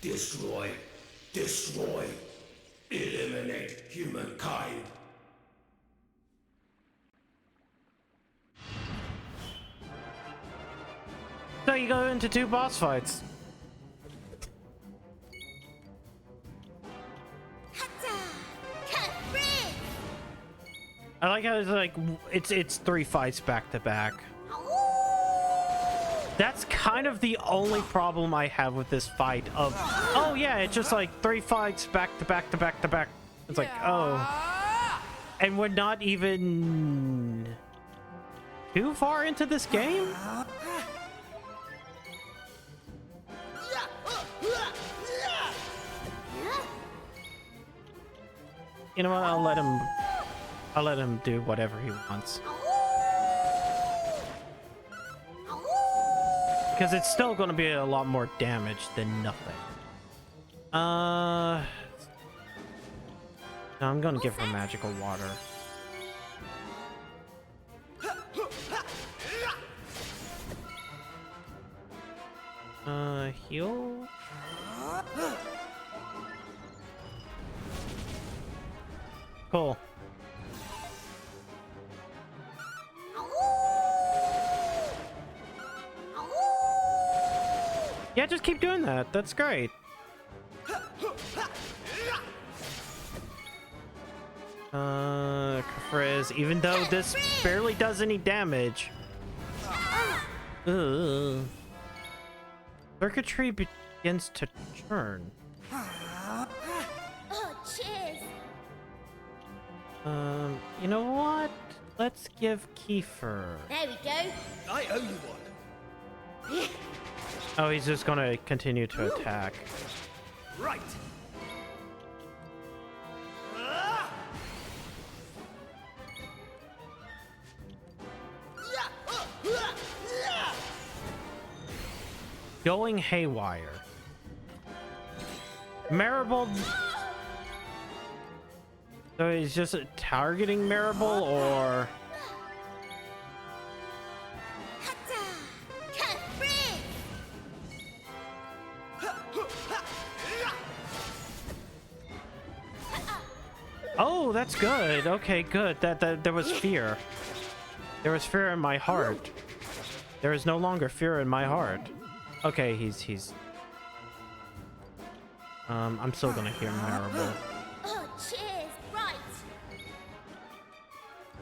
Destroy. Destroy. Eliminate humankind. So you go into 2 boss fights. I like how it's like it's 3 fights back to back. That's kind of the only problem I have with this fight of, oh yeah, it's just like 3 fights back to back to back to back. It's like, oh. And we're not even too far into this game? You know what, I'll let him do whatever he wants. Because it's still going to be a lot more damage than nothing. No, I'm going to give her magical water. Heal? Cool. Yeah, just keep doing that. That's great. Frizz, even though this barely does any damage. Ugh. Circuitry begins to turn. Oh, cheers. You know what? Let's give Kiefer. There we go. I owe you one. Oh, he's just gonna continue to attack. Right. Going haywire. Maribel. So he's just targeting Maribel, or? Oh, that's good. Okay, good. That there was fear. There was fear in my heart. There is no longer fear in my heart. Okay, he's. I'm still gonna hear Maribel. Oh, cheers. Right.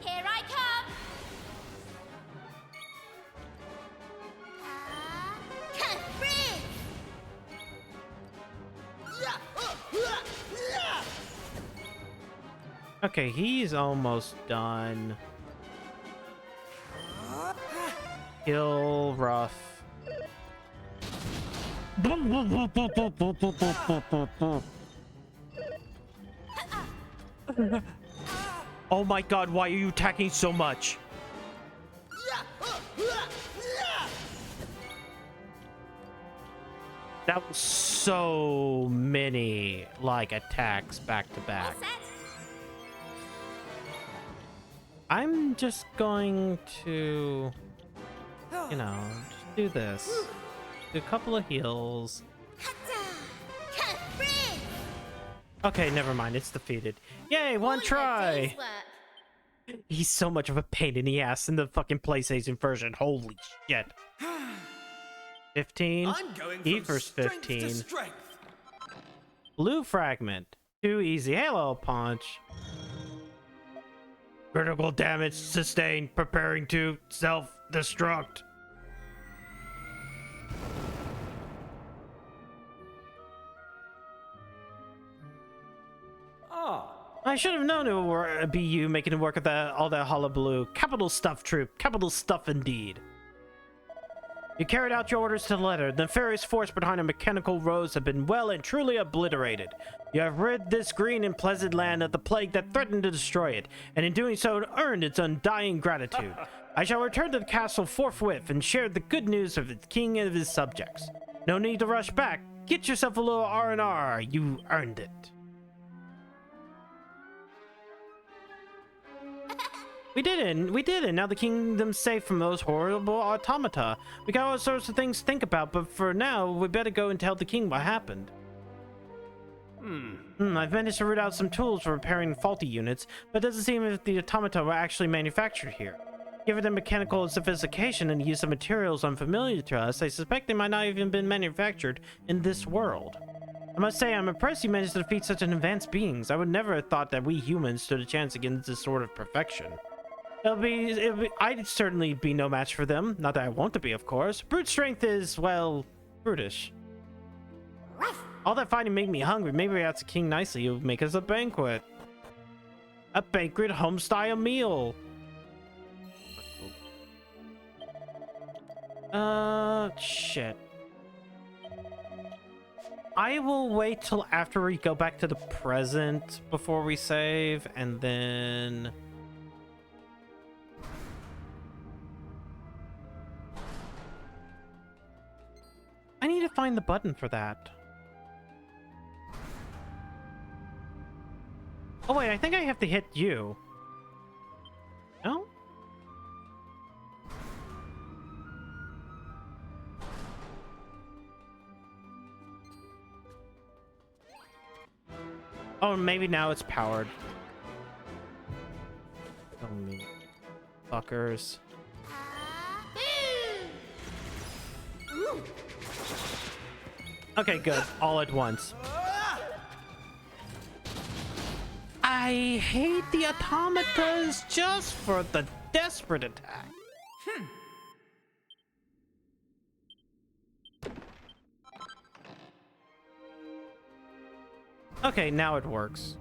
Here I come. Catherine! Okay, he's almost done. Kill Rough. Oh my god, why are you attacking so much? That was so many, like, attacks back to back. I'm just going to, you know, just do this. Do a couple of heals. Okay, never mind. It's defeated. Yay, one try! He's so much of a pain in the ass in the fucking PlayStation version. Holy shit. 15. I'm going Kiefer's from strength 15. to strength. Blue fragment. Too easy. Halo punch. Critical damage sustained. Preparing to self-destruct. I should have known it would be you making it work with all that hullabaloo. Capital stuff, troop. Capital stuff indeed. You carried out your orders to the letter. The nefarious force behind a mechanical rose have been well and truly obliterated. You have rid this green and pleasant land of the plague that threatened to destroy it, and in doing so earned its undying gratitude. I shall return to the castle forthwith and share the good news of its king and of his subjects. No need to rush back. Get yourself a little R&R. You earned it. We did it. Now the kingdom's safe from those horrible automata. We got all sorts of things to think about, but for now, we better go and tell the king what happened. I've managed to root out some tools for repairing faulty units, but it doesn't seem as if the automata were actually manufactured here. Given their mechanical sophistication and use of materials unfamiliar to us, I suspect they might not even been manufactured in this world. I must say, I'm impressed you managed to defeat such an advanced beings. I would never have thought that we humans stood a chance against this sort of perfection. I'd certainly be no match for them. Not that I want to be, of course. Brute strength is, well, brutish. All that fighting made me hungry. Maybe we ask the king nicely, he'll make us a banquet. A banquet home-style meal. Shit. I will wait till after we go back to the present before we save, and then... I need to find the button for that. Oh wait, I think I have to hit you. No? Oh, maybe now it's powered. Oh, me. Fuckers. Okay, good. All at once. I hate the automatas just for the desperate attack. Okay, now it works.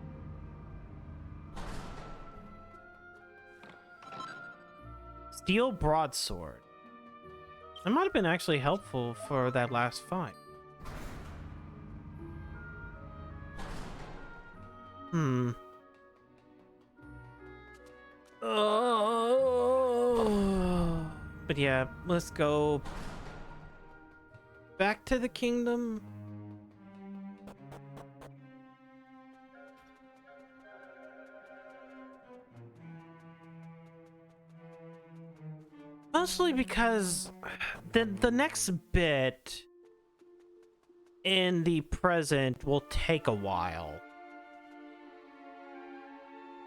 Steel broadsword. That might have been actually helpful for that last fight. But yeah, let's go back to the kingdom. Mostly because the next bit in the present will take a while.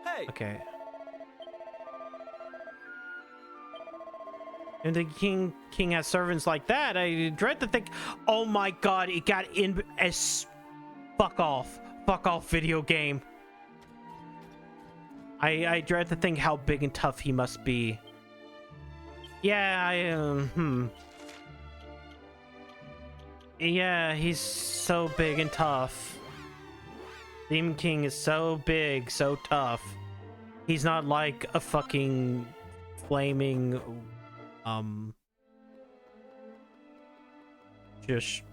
Hey. Okay. And the king has servants like that. I dread to think, oh my god, it got in as fuck off video game. I dread to think how big and tough he must be. Yeah, yeah, he's so big and tough. Demon King is so big, so tough. He's not like a fucking flaming just...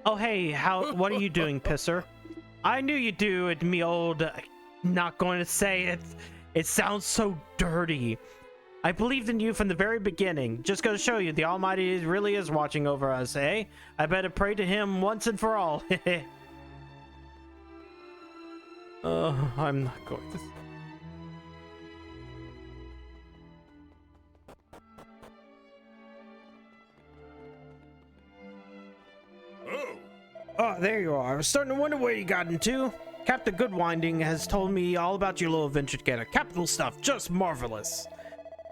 Oh hey, what are you doing, pisser? I knew you'd do it, me old... Not going to say it. It sounds so dirty. I believed in you from the very beginning. Just gotta show you, the Almighty really is watching over us, eh? I better pray to him once and for all. I'm not going to... Oh, there you are. I was starting to wonder where you got into. Captain Goodwinding has told me all about your little adventure together. Capital stuff, just marvelous.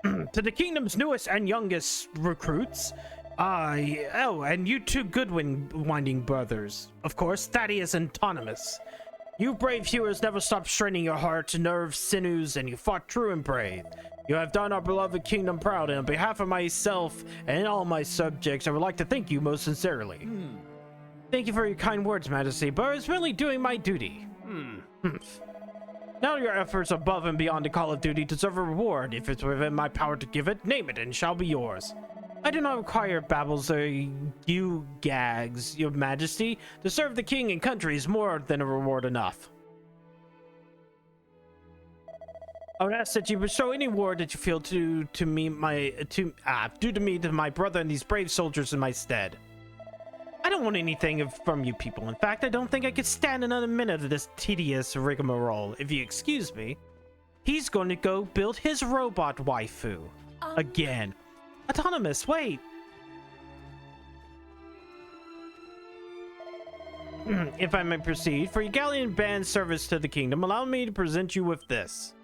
To the kingdom's newest and youngest recruits. Oh, and you two Goodwinding brothers. Of course, Thaddeus and Autonomous. You brave heroes never stopped straining your hearts, nerves, sinews, and you fought true and brave. You have done our beloved kingdom proud, and on behalf of myself and all my subjects, I would like to thank you most sincerely. Thank you for your kind words, Majesty, but I was really doing my duty. Now your efforts above and beyond the call of duty deserve a reward. If it's within my power to give it, name it and it shall be yours. I do not require babbles or you gags, your majesty. To serve the king and country is more than a reward enough. I would ask that you bestow any reward that you feel due to me, to my brother and these brave soldiers in my stead. I don't want anything from you people. In fact, I don't think I could stand another minute of this tedious rigmarole. If you excuse me, he's going to go build his robot waifu. Again. Autonomous, wait. If I may proceed, for your gallant band service to the kingdom, allow me to present you with this.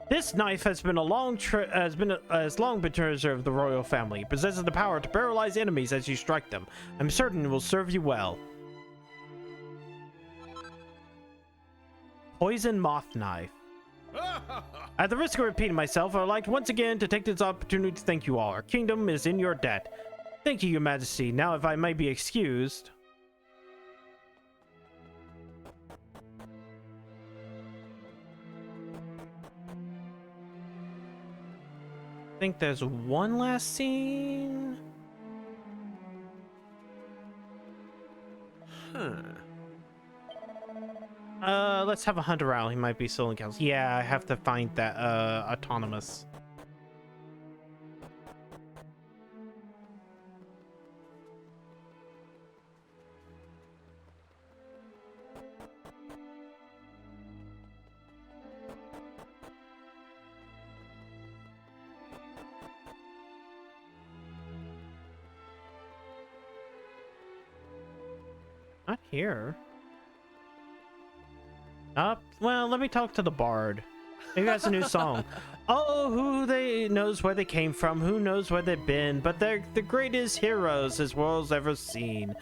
This knife has long been treasure of the royal family. It possesses the power to paralyze enemies as you strike them. I'm certain it will serve you well. Poison moth knife. At the risk of repeating myself, I would like once again to take this opportunity to thank you all. Our kingdom is in your debt. Thank you, Your Majesty. Now, if I may be excused. I think there's one last scene. Let's have a hunt around. He might be still in council. Yeah, I have to find that autonomous. Not here. Well, let me talk to the bard. Maybe that's a new song. Oh, who they knows where they came from, who knows where they've been, but they're the greatest heroes this world's ever seen.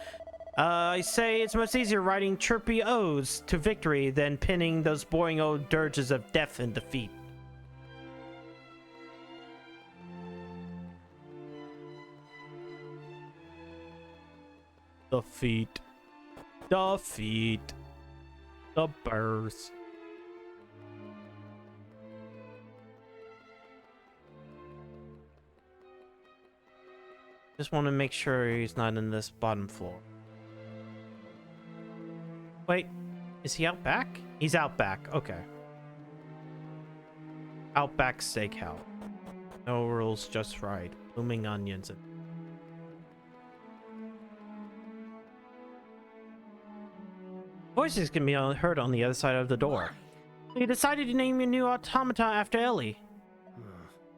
I say it's much easier writing chirpy odes to victory than pinning those boring old dirges of death and defeat. Defeat. Defeat. The birth. Just want to make sure he's not in this bottom floor. Wait, is he out back? He's out back. Okay. Outback Steakhouse. No rules, just right. Blooming onions and voices can be heard on the other side of the door. You decided to name your new automata after Ellie.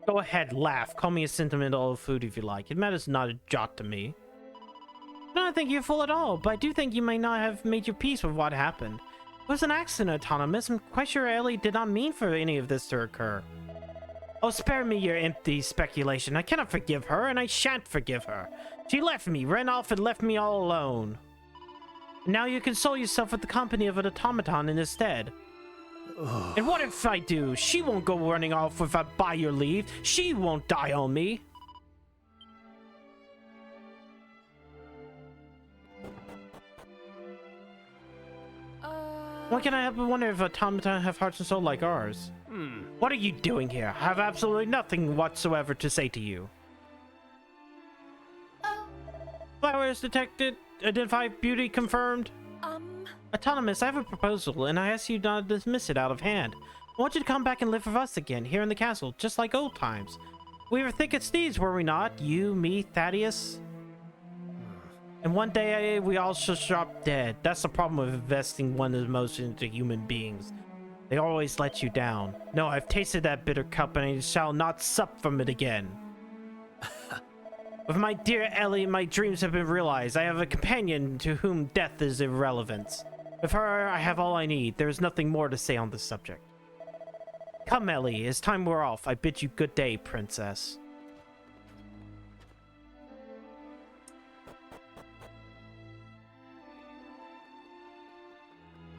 Go ahead, laugh. Call me a sentimental old food if you like. It matters not a jot to me. I don't think you're full at all, but I do think you may not have made your peace with what happened. It was an accident, Autonomous. I'm quite sure Ellie did not mean for any of this to occur. Oh, spare me your empty speculation. I cannot forgive her, and I shan't forgive her. She left me, ran off, and left me all alone. Now you console yourself with the company of an automaton instead. And what if I do? She won't go running off without by your leave. She won't die on me. Why can I help but wonder if automaton have hearts and soul like ours? What are you doing here? I have absolutely nothing whatsoever to say to you. Flowers detected. Identified. Beauty confirmed. Autonomous, I have a proposal, and I ask you not to dismiss it out of hand. I want you to come back and live with us again, here in the castle, just like old times. We were thick as thieves, were we not? You, me, Thaddeus? And one day, we all shall drop dead. That's the problem with investing one's emotions into human beings. They always let you down. No, I've tasted that bitter cup, and I shall not sup from it again. With my dear Ellie, my dreams have been realized. I have a companion to whom death is irrelevant. With her, I have all I need. There is nothing more to say on this subject. Come, Ellie. It's time we're off. I bid you good day, princess.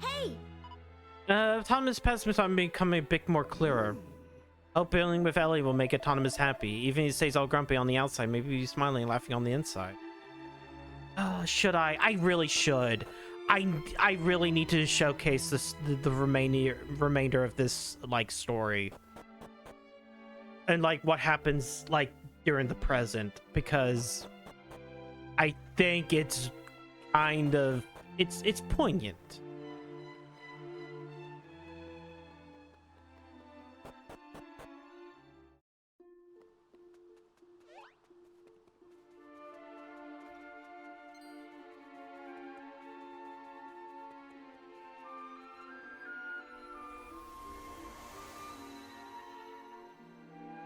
Hey! Autonomous pessimism are becoming a bit more clearer. Hope dealing with Ellie will make Autonomous happy. Even if he stays all grumpy on the outside, maybe he's smiling and laughing on the inside. Should I? I really should. I really need to showcase this the remainder of this like story. And like what happens like during the present, because I think it's kind of it's poignant.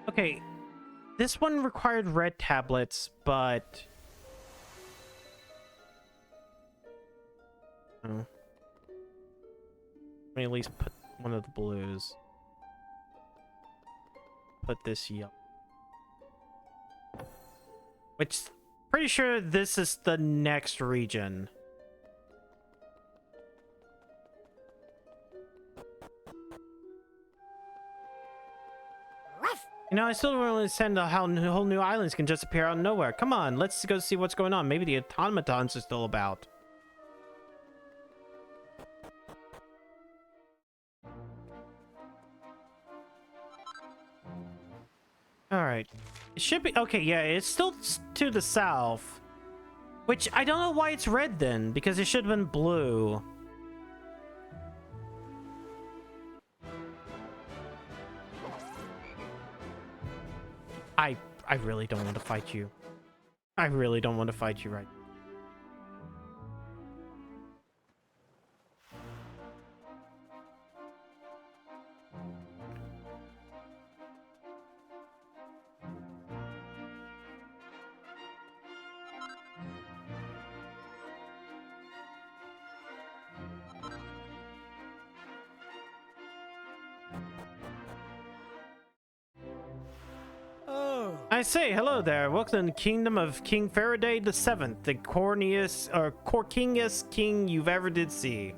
Okay, this one required red tablets, but Let me at least put one of the blues. Put this yellow. Which, pretty sure this is the next region. You know, I still don't really understand how whole new islands can just appear out of nowhere. Come on, let's go see what's going on. Maybe the automatons are still about. Alright. It should be... Okay, yeah, it's still to the south. Which, I don't know why it's red then, because it should have been blue. I really don't want to fight you. I really don't want to fight you right now. I say, hello there. Welcome to the kingdom of King Faraday the Seventh, the corkingest king you've ever did see.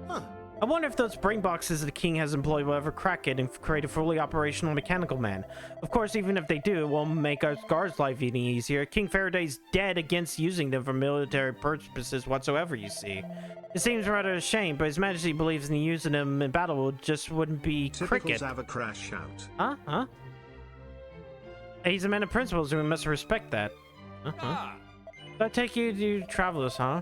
Huh. I wonder if those brain boxes the king has employed will ever crack it and create a fully operational mechanical man. Of course, even if they do, it won't make our guards' life any easier. King Faraday's dead against using them for military purposes whatsoever, you see. It seems rather a shame, but His Majesty believes in using them in battle just wouldn't be cricket. Typicals have a crash out. Huh? He's a man of principles, and we must respect that. So I take you to travelers, huh?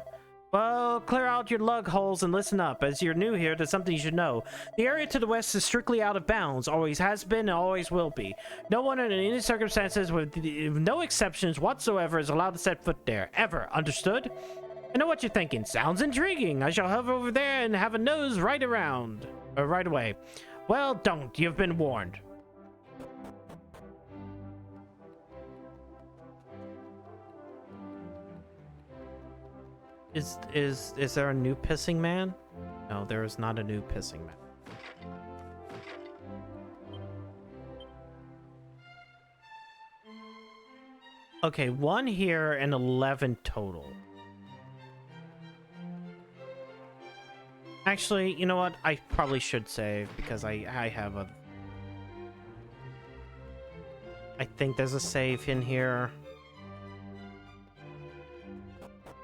Well, clear out your lug holes and listen up. As you're new here, there's something you should know. The area to the west is strictly out of bounds, always has been and always will be. No one in any circumstances, with no exceptions whatsoever, is allowed to set foot there, ever. Understood? I know what you're thinking. Sounds intriguing. I shall hover over there and have a nose right away. Well, don't. You've been warned. Is there a new pissing man? No, there is not a new pissing man. Okay, 1 here and 11 total. Actually, you know what? I probably should save because I have a... I think there's a save in here.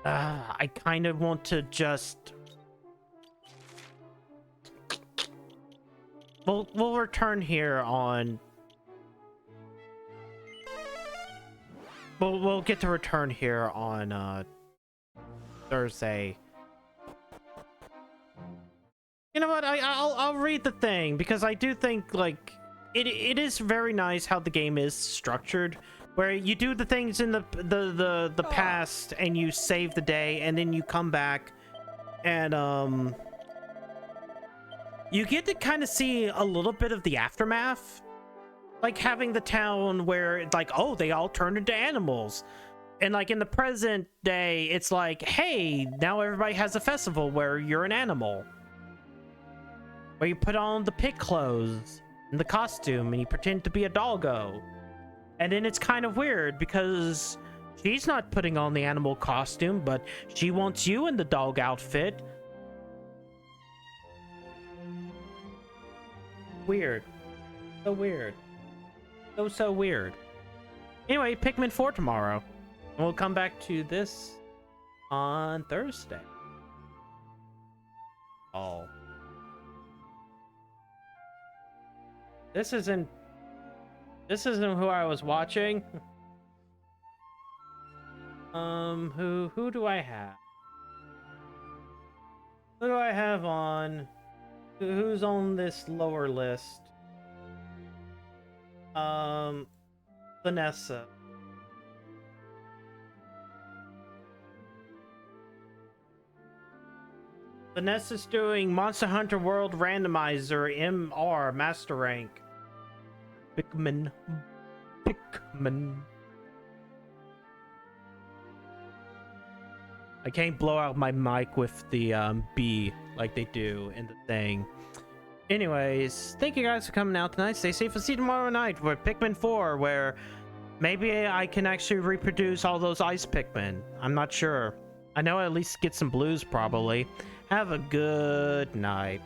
I kind of want to just... We'll return here on... We'll get to return here on Thursday. You know what? I'll read the thing because I do think like it is very nice how the game is structured, where you do the things in the past and you save the day and then you come back and you get to kind of see a little bit of the aftermath, like having the town where it's like, oh, they all turned into animals. And like in the present day, it's like, hey, now everybody has a festival where you're an animal. Where you put on the pig clothes and the costume and you pretend to be a doggo. And then it's kind of weird because she's not putting on the animal costume, but she wants you in the dog outfit. Weird. So weird. So weird. Anyway, Pikmin 4 tomorrow. And we'll come back to this on Thursday. Oh. This isn't who I was watching. Who do I have? Who do I have on? Who's on this lower list? Vanessa. Vanessa's doing Monster Hunter World Randomizer MR Master Rank. Pikmin. I can't blow out my mic with the B like they do in the thing. Anyways, thank you guys for coming out tonight. Stay safe. We'll see you tomorrow night with Pikmin 4, where maybe I can actually reproduce all those ice Pikmin. I'm not sure. I know I'll at least get some blues, probably. Have a good night.